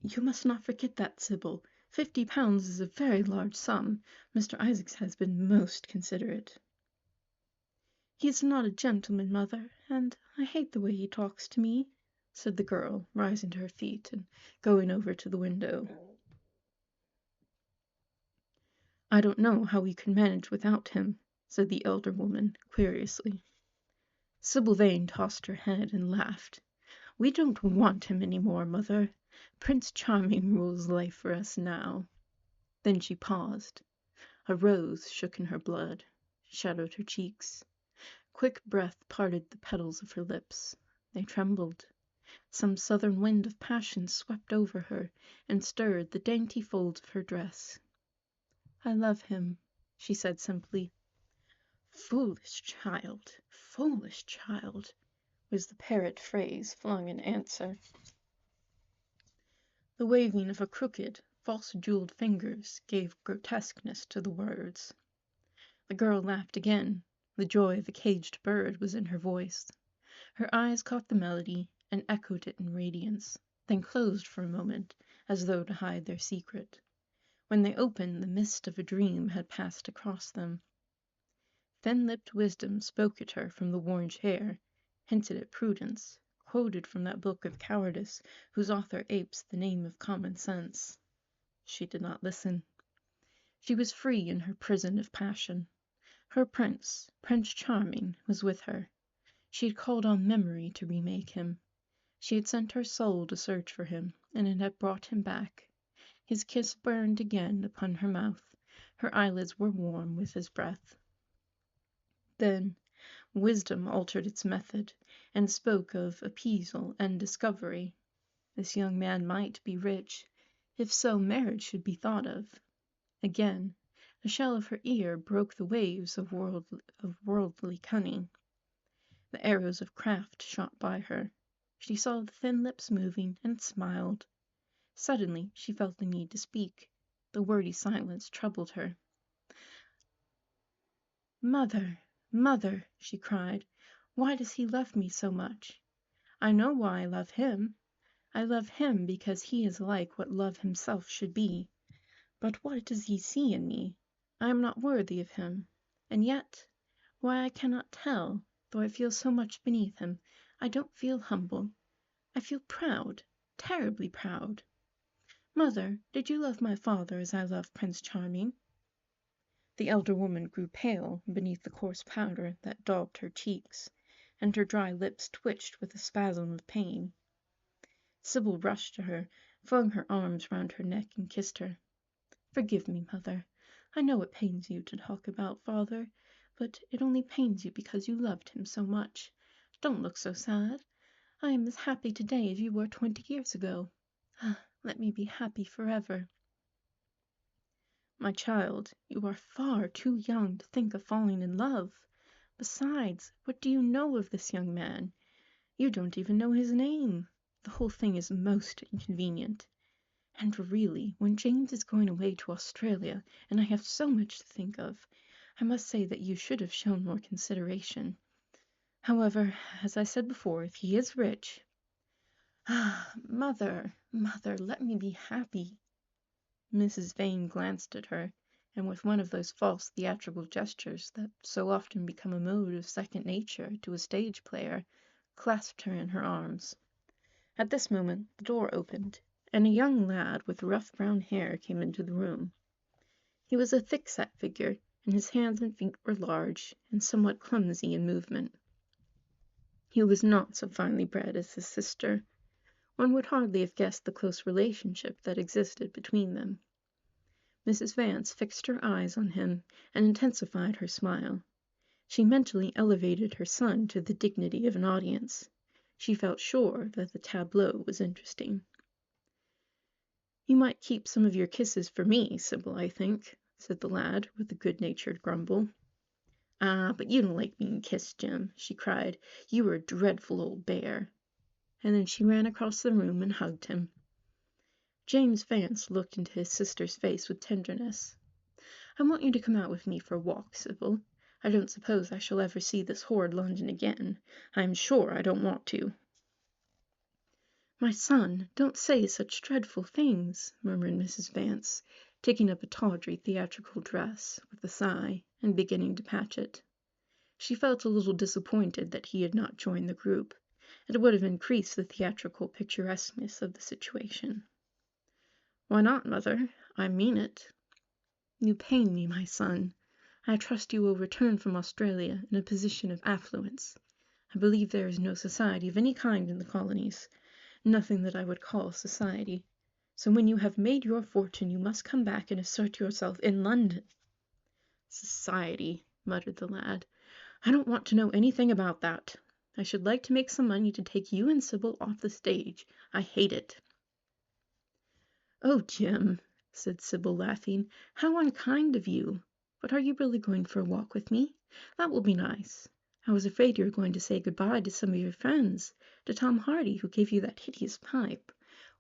You must not forget that, Sybil. £50 is a very large sum. Mr. Isaacs has been most considerate." "He is not a gentleman, mother, and I hate the way he talks to me," said the girl, rising to her feet and going over to the window. "I don't know how we could manage without him," said the elder woman, querulously. Sybil Vane tossed her head and laughed. "We don't want him any more, mother. Prince Charming rules life for us now." Then she paused. A rose shook in her blood, shadowed her cheeks. Quick breath parted the petals of her lips. They trembled. Some southern wind of passion swept over her and stirred the dainty folds of her dress. "I love him," she said simply. "Foolish child, foolish child," was the parrot phrase flung in answer. The waving of her crooked, false-jeweled fingers gave grotesqueness to the words. The girl laughed again. The joy of a caged bird was in her voice. Her eyes caught the melody and echoed it in radiance, then closed for a moment, as though to hide their secret. When they opened, the mist of a dream had passed across them. Thin-lipped wisdom spoke at her from the worn chair, hinted at prudence, quoted from that book of cowardice whose author apes the name of common sense. She did not listen. She was free in her prison of passion. Her prince, Prince Charming, was with her. She had called on memory to remake him. She had sent her soul to search for him, and it had brought him back. His kiss burned again upon her mouth. Her eyelids were warm with his breath. Then wisdom altered its method, and spoke of appeasal and discovery. This young man might be rich. If so, marriage should be thought of. Again, the shell of her ear broke the waves of worldly cunning. The arrows of craft shot by her. She saw the thin lips moving, and smiled. Suddenly she felt the need to speak. The wordy silence troubled her. "Mother, mother," she cried, "why does he love me so much? I know why I love him. I love him because he is like what love himself should be. But what does he see in me? I am not worthy of him. And yet, why I cannot tell, though I feel so much beneath him, I don't feel humble. I feel proud, terribly proud. Mother, did you love my father as I love Prince Charming?" The elder woman grew pale beneath the coarse powder that daubed her cheeks, and her dry lips twitched with a spasm of pain. Sybil rushed to her, flung her arms round her neck, and kissed her. "Forgive me, mother. I know it pains you to talk about father, but it only pains you because you loved him so much. Don't look so sad. I am as happy today as you were 20 years ago. Ah, let me be happy forever." "My child, you are far too young to think of falling in love. Besides, what do you know of this young man? You don't even know his name. The whole thing is most inconvenient. And really, when James is going away to Australia, and I have so much to think of, I must say that you should have shown more consideration. However, as I said before, if he is rich—" "Ah, mother, mother, let me be happy." Mrs. Vane glanced at her, and with one of those false theatrical gestures that so often become a mode of second nature to a stage player, clasped her in her arms. At this moment the door opened, and a young lad with rough brown hair came into the room. He was a thick-set figure, and his hands and feet were large and somewhat clumsy in movement. He was not so finely bred as his sister. One would hardly have guessed the close relationship that existed between them. Mrs. Vance fixed her eyes on him and intensified her smile. She mentally elevated her son to the dignity of an audience. She felt sure that the tableau was interesting. "You might keep some of your kisses for me, Sybil, I think," said the lad, with a good-natured grumble. "Ah, but you don't like being kissed, Jim," she cried. "You are a dreadful old bear." And then she ran across the room and hugged him. James Vance looked into his sister's face with tenderness. "I want you to come out with me for a walk, Sybil. I don't suppose I shall ever see this horrid London again. I am sure I don't want to." "My son, don't say such dreadful things," murmured Mrs. Vance, taking up a tawdry theatrical dress, with a sigh, and beginning to patch it. She felt a little disappointed that he had not joined the group. It would have increased the theatrical picturesqueness of the situation. "Why not, mother? I mean it." "You pain me, my son. I trust you will return from Australia in a position of affluence. I believe there is no society of any kind in the colonies, nothing that I would call society. So when you have made your fortune you must come back and assert yourself in London." "Society," muttered the lad. "I don't want to know anything about that. I should like to make some money to take you and Sybil off the stage. I hate it." "Oh, Jim," said Sybil, laughing, "how unkind of you! But are you really going for a walk with me? That will be nice. I was afraid you were going to say good-bye to some of your friends, to Tom Hardy, who gave you that hideous pipe,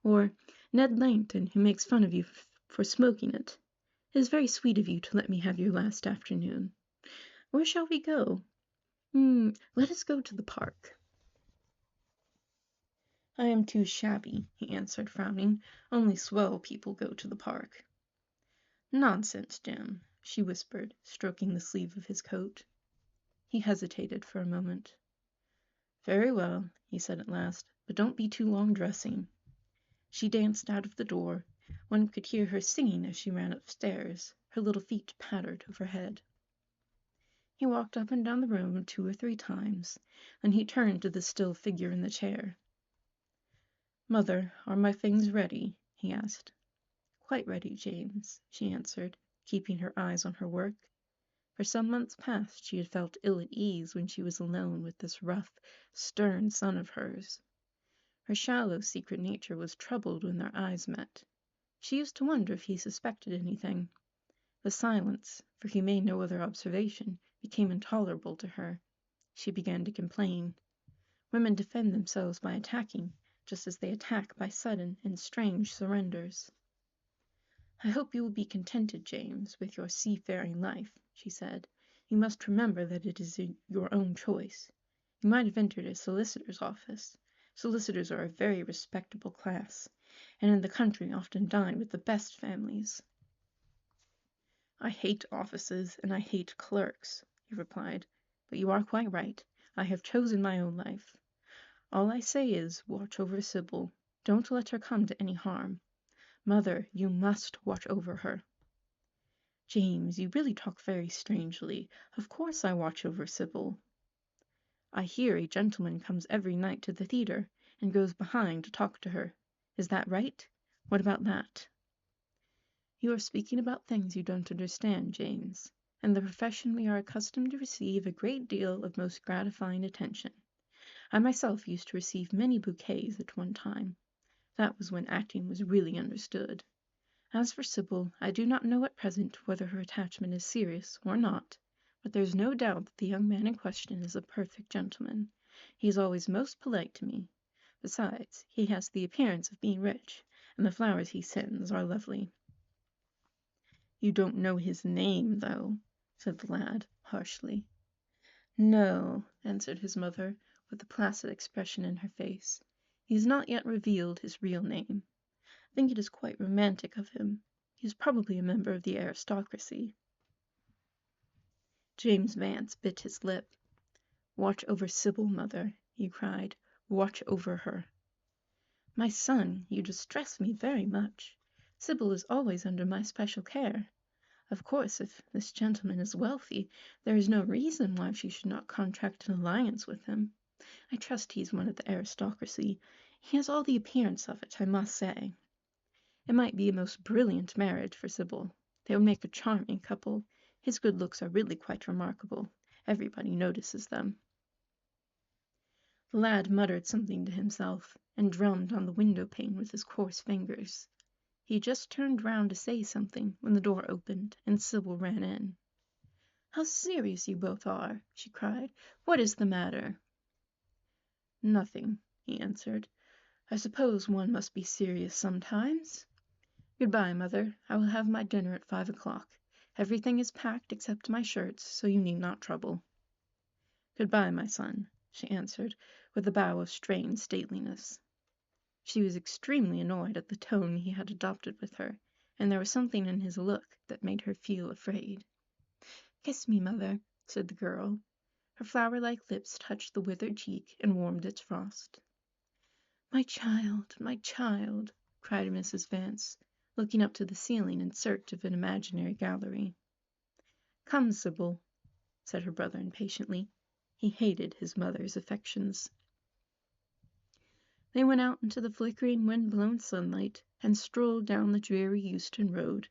or Ned Langton, who makes fun of you for smoking it. It is very sweet of you to let me have your last afternoon. Where shall we go? Let us go to the park." "I am too shabby," he answered, frowning. "Only swell people go to the park." "Nonsense, Jim," she whispered, stroking the sleeve of his coat. He hesitated for a moment. "Very well," he said at last, "but don't be too long dressing." She danced out of the door. One could hear her singing as she ran upstairs. Her little feet pattered overhead. He walked up and down the room 2 or 3 times. Then he turned to the still figure in the chair. "Mother, are my things ready?" he asked. "Quite ready, James," she answered, keeping her eyes on her work. For some months past she had felt ill at ease when she was alone with this rough, stern son of hers. Her shallow, secret nature was troubled when their eyes met. She used to wonder if he suspected anything. The silence, for he made no other observation, became intolerable to her. She began to complain. Women defend themselves by attacking, just as they attack by sudden and strange surrenders. "I hope you will be contented, James, with your seafaring life," she said. "You must remember that it is your own choice. You might have entered a solicitor's office. Solicitors are a very respectable class, and in the country often dine with the best families." "I hate offices, and I hate clerks," he replied. "But you are quite right. I have chosen my own life. All I say is, watch over Sybil. Don't let her come to any harm. Mother, you must watch over her." "James, you really talk very strangely. Of course I watch over Sybil." "I hear a gentleman comes every night to the theatre, and goes behind to talk to her. Is that right? What about that? You are speaking about things you don't understand, James. In the profession we are accustomed to receive a great deal of most gratifying attention. I myself used to receive many bouquets at one time. That was when acting was really understood. As for Sybil, I do not know at present whether her attachment is serious or not, but there is no doubt that the young man in question is a perfect gentleman. He is always most polite to me. Besides, he has the appearance of being rich, and the flowers he sends are lovely. You don't know his name, though, said the lad, harshly. No, answered his mother, with a placid expression in her face. He has not yet revealed his real name. I think it is quite romantic of him. He is probably a member of the aristocracy. James Vance bit his lip. Watch over Sybil, mother, he cried. Watch over her. My son, you distress me very much. Sybil is always under my special care. Of course, if this gentleman is wealthy, there is no reason why she should not contract an alliance with him. I trust he is one of the aristocracy. He has all the appearance of it, I must say. It might be a most brilliant marriage for Sybil. They would make a charming couple. His good looks are really quite remarkable. Everybody notices them. The lad muttered something to himself, and drummed on the window-pane with his coarse fingers. He had just turned round to say something when the door opened, and Sybil ran in. "How serious you both are!" she cried. "What is the matter?" "Nothing," he answered. "I suppose one must be serious sometimes. Good-bye, mother. I will have my dinner at 5 o'clock. Everything is packed except my shirts, so you need not trouble." "Good-bye, my son," she answered, with a bow of strained stateliness. She was extremely annoyed at the tone he had adopted with her, and there was something in his look that made her feel afraid. "Kiss me, mother," said the girl. Her flower-like lips touched the withered cheek and warmed its frost. My child, cried Mrs. Vance, looking up to the ceiling in search of an imaginary gallery. "Come, Sybil," said her brother impatiently. He hated his mother's affections. They went out into the flickering, wind-blown sunlight and strolled down the dreary Euston Road.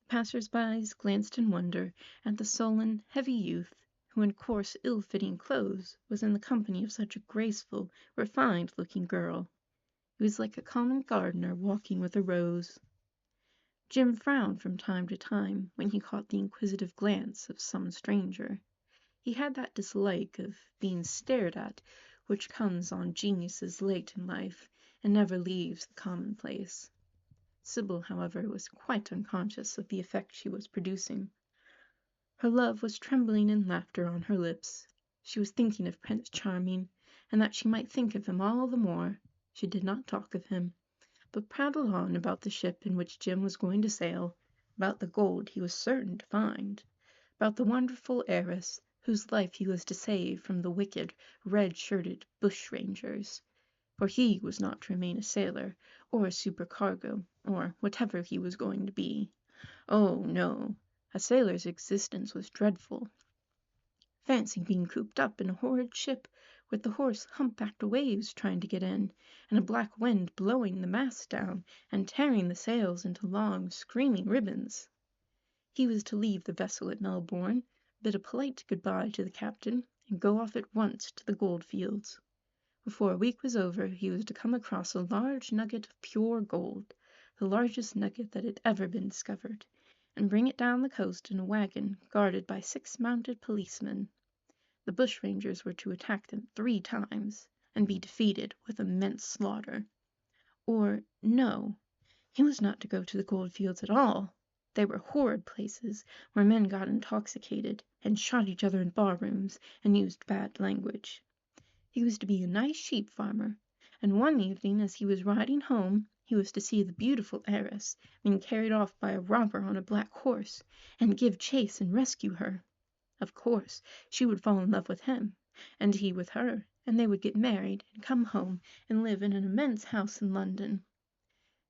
Passers-by glanced in wonder at the sullen, heavy youth who in coarse, ill-fitting clothes was in the company of such a graceful, refined-looking girl. He was like a common gardener walking with a rose. Jim frowned from time to time when he caught the inquisitive glance of some stranger. He had that dislike of being stared at which comes on geniuses late in life and never leaves the commonplace. Sybil, however, was quite unconscious of the effect she was producing. Her love was trembling in laughter on her lips. She was thinking of Prince Charming, and that she might think of him all the more, she did not talk of him, but prattled on about the ship in which Jim was going to sail, about the gold he was certain to find, about the wonderful heiress whose life he was to save from the wicked, red-shirted bushrangers, for he was not to remain a sailor, or a supercargo, or whatever he was going to be. Oh, no, a sailor's existence was dreadful. Fancy being cooped up in a horrid ship, with the hoarse, hump-backed waves trying to get in, and a black wind blowing the masts down and tearing the sails into long, screaming ribbons. He was to leave the vessel at Melbourne, bid a polite good-bye to the captain, and go off at once to the gold-fields. Before a week was over he was to come across a large nugget of pure gold, the largest nugget that had ever been discovered, and bring it down the coast in a wagon guarded by 6 mounted policemen. The bushrangers were to attack them 3 times, and be defeated with immense slaughter. Or, no, he was not to go to the gold-fields at all. They were horrid places, where men got intoxicated, and shot each other in bar-rooms, and used bad language. He was to be a nice sheep farmer, and one evening as he was riding home he was to see the beautiful heiress being carried off by a robber on a black horse, and give chase and rescue her. Of course, she would fall in love with him, and he with her, and they would get married and come home and live in an immense house in London.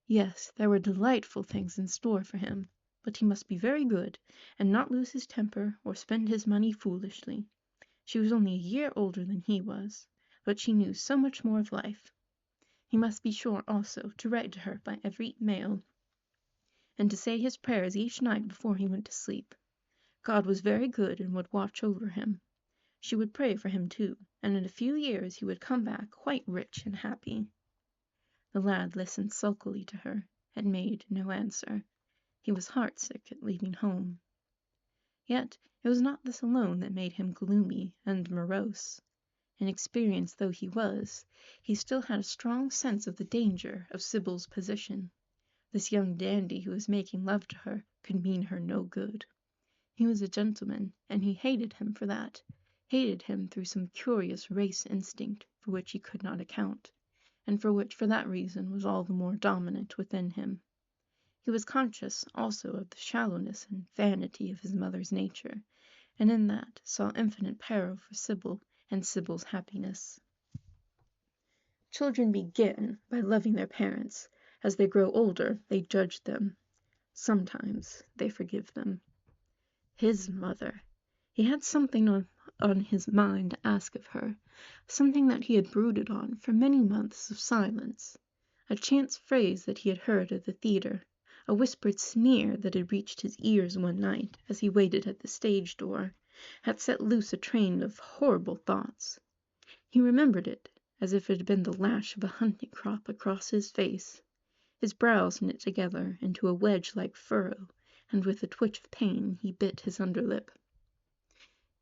Yes, there were delightful things in store for him, but he must be very good, and not lose his temper or spend his money foolishly. She was only a year older than he was, but she knew so much more of life. He must be sure also to write to her by every mail, and to say his prayers each night before he went to sleep. God was very good and would watch over him. She would pray for him too, and in a few years he would come back quite rich and happy. The lad listened sulkily to her, and made no answer. He was heartsick at leaving home. Yet it was not this alone that made him gloomy and morose. Inexperienced though he was, he still had a strong sense of the danger of Sybil's position. This young dandy who was making love to her could mean her no good. He was a gentleman, and he hated him for that, hated him through some curious race instinct for which he could not account, and for which for that reason was all the more dominant within him. He was conscious also of the shallowness and vanity of his mother's nature, and in that saw infinite peril for Sybil and Sybil's happiness. Children begin by loving their parents. As they grow older, they judge them. Sometimes they forgive them. His mother. He had something on his mind to ask of her, something that he had brooded on for many months of silence. A chance phrase that he had heard at the theatre, a whispered sneer that had reached his ears one night as he waited at the stage door, had set loose a train of horrible thoughts. He remembered it as if it had been the lash of a hunting crop across his face. His brows knit together into a wedge-like furrow, and with a twitch of pain he bit his underlip.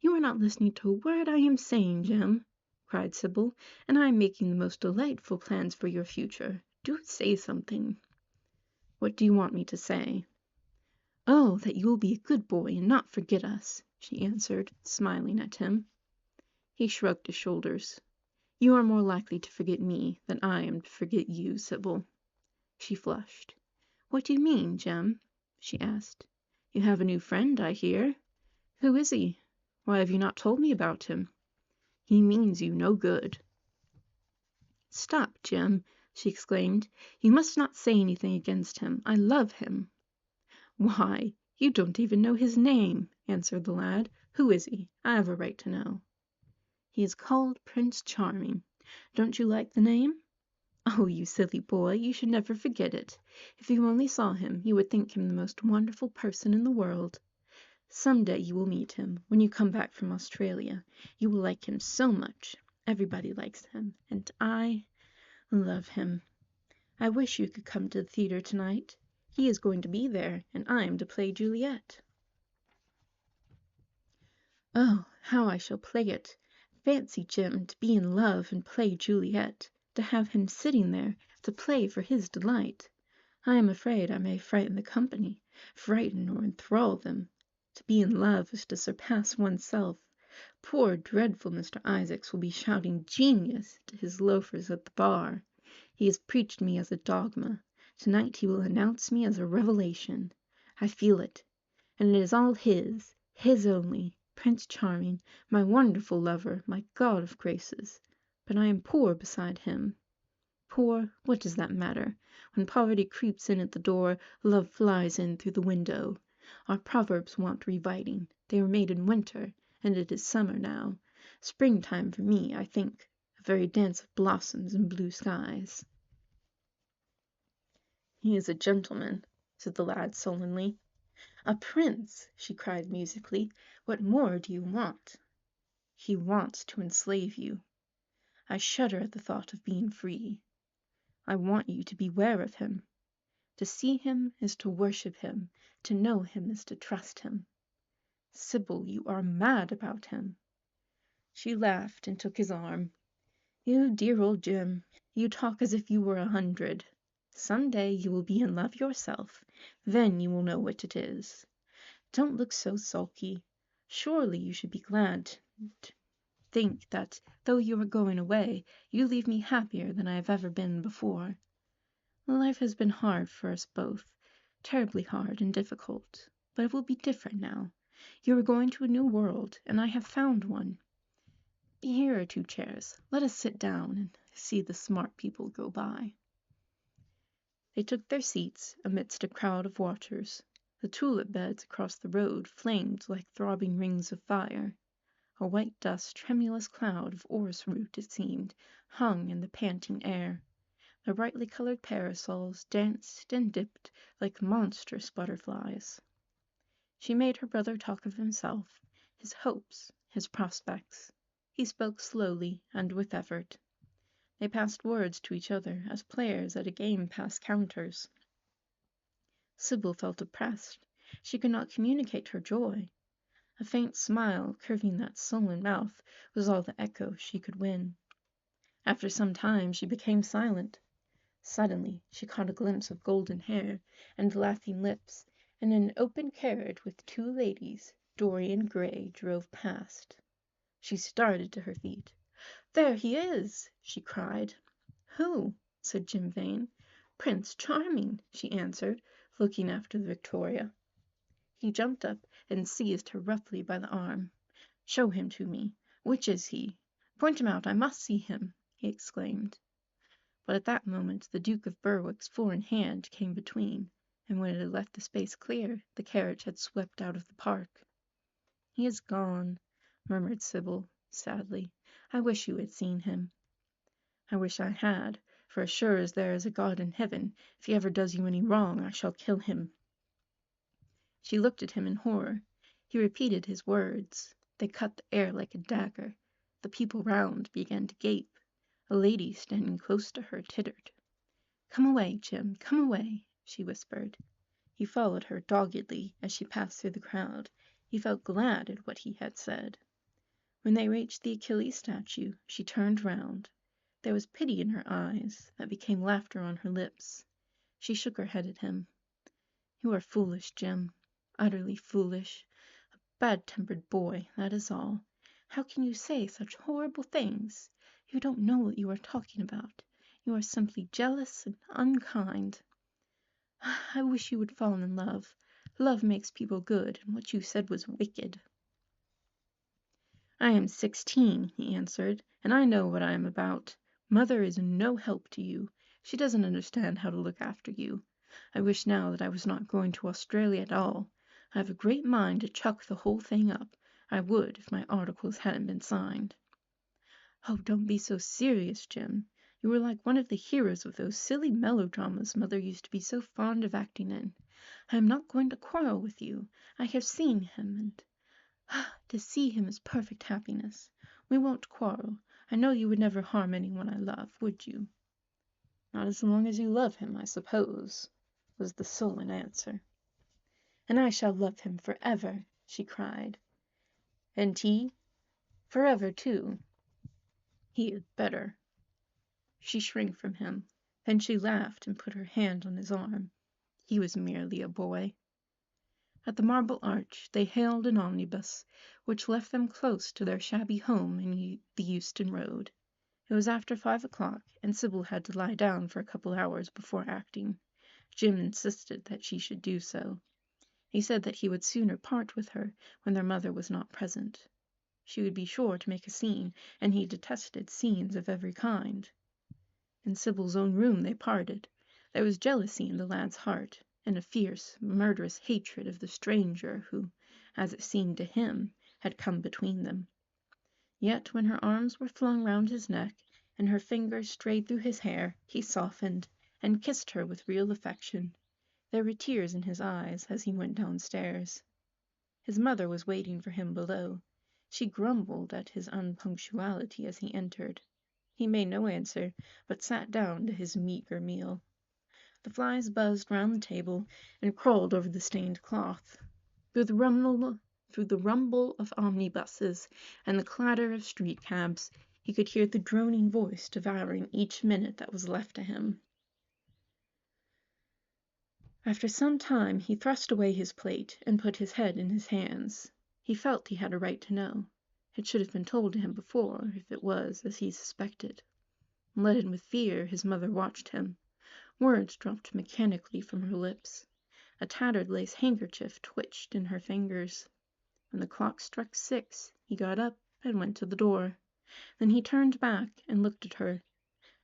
"You are not listening to a word I am saying, Jem," cried Sybil, "and I am making the most delightful plans for your future. Do say something." "What do you want me to say?" "Oh, that you will be a good boy and not forget us," she answered, smiling at him. He shrugged his shoulders. "You are more likely to forget me than I am to forget you, Sybil." She flushed. "What do you mean, Jem?" she asked. "You have a new friend, I hear. Who is he? Why have you not told me about him? He means you no good." "Stop, Jem," she exclaimed. "You must not say anything against him. I love him." "Why, you don't even know his name," answered the lad. "Who is he? I have a right to know." "He is called Prince Charming. Don't you like the name?" "Oh, you silly boy, you should never forget it. If you only saw him, you would think him the most wonderful person in the world. Some day you will meet him, when you come back from Australia. You will like him so much. Everybody likes him, and I love him. I wish you could come to the theatre tonight. He is going to be there, and I am to play Juliet." "Oh, how I shall play it! Fancy Jim to be in love and play Juliet, to have him sitting there to play for his delight. I am afraid I may frighten the company, frighten or enthrall them. To be in love is to surpass oneself. Poor dreadful Mr. Isaacs will be shouting 'Genius' to his loafers at the bar. He has preached me as a dogma. Tonight he will announce me as a revelation. I feel it. And it is all his only, Prince Charming, my wonderful lover, my god of graces. But I am poor beside him. Poor, what does that matter? When poverty creeps in at the door, love flies in through the window. Our proverbs want rewriting. They were made in winter, and it is summer now. Springtime for me, I think. A very dance of blossoms and blue skies." "He is a gentleman," said the lad sullenly. "A prince!" she cried musically. "What more do you want?" "He wants to enslave you. I shudder at the thought of being free. I want you to beware of him. To see him is to worship him. To know him is to trust him. Sybil, you are mad about him." She laughed and took his arm. "You dear old Jim, you talk as if you were 100. Some day you will be in love yourself. Then you will know what it is. Don't look so sulky. Surely you should be glad to think that, though you are going away, you leave me happier than I have ever been before. Life has been hard for us both, terribly hard and difficult, but it will be different now. You are going to a new world, and I have found one. Here are 2 chairs. Let us sit down and see the smart people go by." They took their seats amidst a crowd of watchers. The tulip beds across the road flamed like throbbing rings of fire. A white dust, tremulous cloud of orris root, it seemed, hung in the panting air. The brightly colored parasols danced and dipped like monstrous butterflies. She made her brother talk of himself, his hopes, his prospects. He spoke slowly and with effort. They passed words to each other as players at a game pass counters. Sybil felt oppressed. She could not communicate her joy. A faint smile curving that sullen mouth was all the echo she could win. After some time she became silent. Suddenly she caught a glimpse of golden hair and laughing lips, and in an open carriage with two ladies, Dorian Gray drove past. She started to her feet. "There he is!" she cried. "Who?" said Jim Vane. "Prince Charming," she answered, looking after the Victoria. He jumped up and seized her roughly by the arm. "Show him to me. Which is he? Point him out. I must see him," he exclaimed. But at that moment the Duke of Berwick's foreign hand came between, and when it had left the space clear, the carriage had swept out of the park. "He is gone," murmured Sybil, sadly. "I wish you had seen him." "I wish I had, for as sure as there is a God in heaven, if he ever does you any wrong, I shall kill him." She looked at him in horror. He repeated his words. They cut the air like a dagger. The people round began to gape. A lady standing close to her tittered. "Come away, Jim, come away," she whispered. He followed her doggedly as she passed through the crowd. He felt glad at what he had said. When they reached the Achilles statue, she turned round. There was pity in her eyes that became laughter on her lips. She shook her head at him. "You are foolish, Jim, utterly foolish. A bad-tempered boy, that is all. How can you say such horrible things? You don't know what you are talking about. You are simply jealous and unkind. I wish you would fall in love. Love makes people good, and what you said was wicked." "I am 16," he answered, "and I know what I am about. Mother is no help to you. She doesn't understand how to look after you. I wish now that I was not going to Australia at all. I have a great mind to chuck the whole thing up. I would if my articles hadn't been signed." "Oh, don't be so serious, Jim. You are like one of the heroes of those silly melodramas Mother used to be so fond of acting in. I am not going to quarrel with you. I have seen him, and to see him is perfect happiness. We won't quarrel. I know you would never harm anyone I love, would you?" "Not as long as you love him, I suppose," was the sullen answer. "And I shall love him forever," she cried. "And he?" "Forever, too." "He had better." She shrank from him. Then she laughed and put her hand on his arm. He was merely a boy. At the Marble Arch they hailed an omnibus, which left them close to their shabby home in the Euston Road. It was after 5 o'clock, and Sybil had to lie down for a couple hours before acting. Jim insisted that she should do so. He said that he would sooner part with her when their mother was not present. She would be sure to make a scene, and he detested scenes of every kind. In Sybil's own room they parted. There was jealousy in the lad's heart, and a fierce, murderous hatred of the stranger who, as it seemed to him, had come between them. Yet when her arms were flung round his neck, and her fingers strayed through his hair, he softened, and kissed her with real affection. There were tears in his eyes as he went downstairs. His mother was waiting for him below. She grumbled at his unpunctuality as he entered. He made no answer, but sat down to his meagre meal. The flies buzzed round the table and crawled over the stained cloth. Through the rumble of omnibuses and the clatter of street cabs, he could hear the droning voice devouring each minute that was left to him. After some time he thrust away his plate and put his head in his hands. He felt he had a right to know. It should have been told to him before, if it was as he suspected. Leaden with fear, his mother watched him. Words dropped mechanically from her lips. A tattered lace handkerchief twitched in her fingers. When the clock struck 6, he got up and went to the door. Then he turned back and looked at her.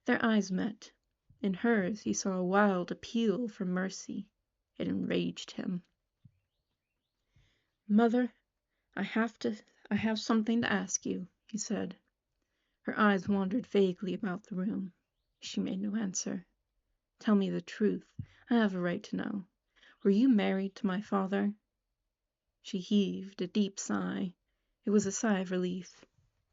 Their eyes met. In hers he saw a wild appeal for mercy. It enraged him. "Mother, I have something to ask you," he said. Her eyes wandered vaguely about the room. She made no answer. Tell me the truth. I have a right to know. Were you married to my father? She heaved a deep sigh. It was a sigh of relief.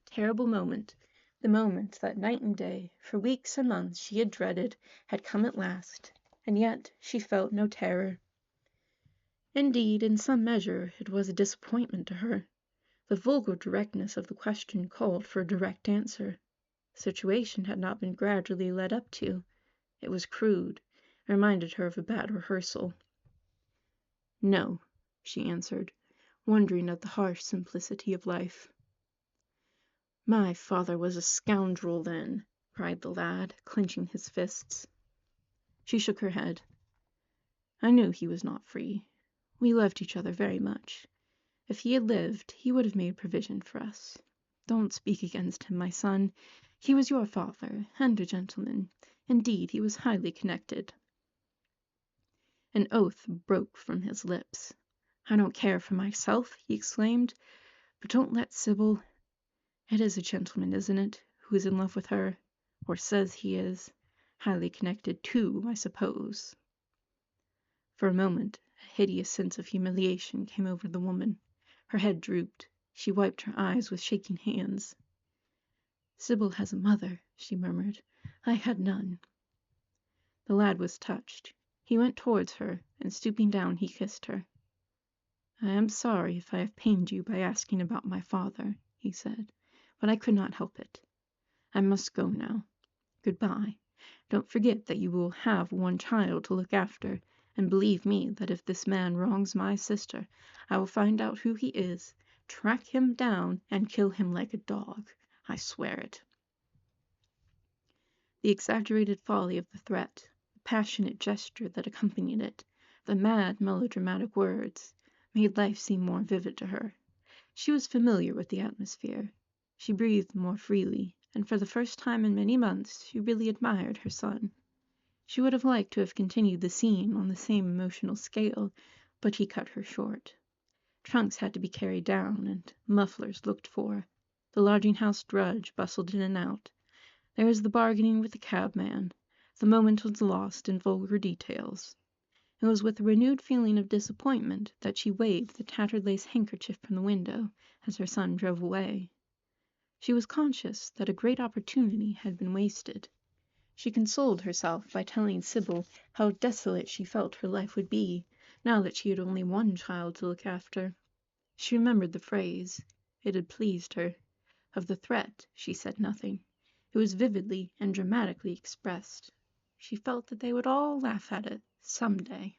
Terrible moment. The moment that night and day, for weeks and months she had dreaded, had come at last, and yet she felt no terror. Indeed, in some measure, it was a disappointment to her. The vulgar directness of the question called for a direct answer. The situation had not been gradually led up to. It was crude, and reminded her of a bad rehearsal. No, she answered, wondering at the harsh simplicity of life. My father was a scoundrel then, cried the lad, clenching his fists. She shook her head. I knew he was not free. We loved each other very much. If he had lived, he would have made provision for us. Don't speak against him, my son. He was your father, and a gentleman. Indeed, he was highly connected. An oath broke from his lips. I don't care for myself, he exclaimed, but don't let Sybil. It is a gentleman, isn't it, who is in love with her, or says he is. Highly connected, too, I suppose. For a moment, a hideous sense of humiliation came over the woman. Her head drooped. She wiped her eyes with shaking hands. Sybil has a mother, she murmured. I had none. The lad was touched. He went towards her, and stooping down, he kissed her. I am sorry if I have pained you by asking about my father, he said, but I could not help it. I must go now. Good-bye. Don't forget that you will have one child to look after, and believe me that if this man wrongs my sister, I will find out who he is, track him down, and kill him like a dog. I swear it. The exaggerated folly of the threat, the passionate gesture that accompanied it, the mad melodramatic words, made life seem more vivid to her. She was familiar with the atmosphere. She breathed more freely, and for the first time in many months she really admired her son. She would have liked to have continued the scene on the same emotional scale, but he cut her short. Trunks had to be carried down, and mufflers looked for. The lodging-house drudge bustled in and out. There was the bargaining with the cabman. The moment was lost in vulgar details. It was with a renewed feeling of disappointment that she waved the tattered lace handkerchief from the window as her son drove away. She was conscious that a great opportunity had been wasted. She consoled herself by telling Sybil how desolate she felt her life would be, now that she had only one child to look after. She remembered the phrase. It had pleased her. Of the threat she said nothing. It was vividly and dramatically expressed. She felt that they would all laugh at it some day.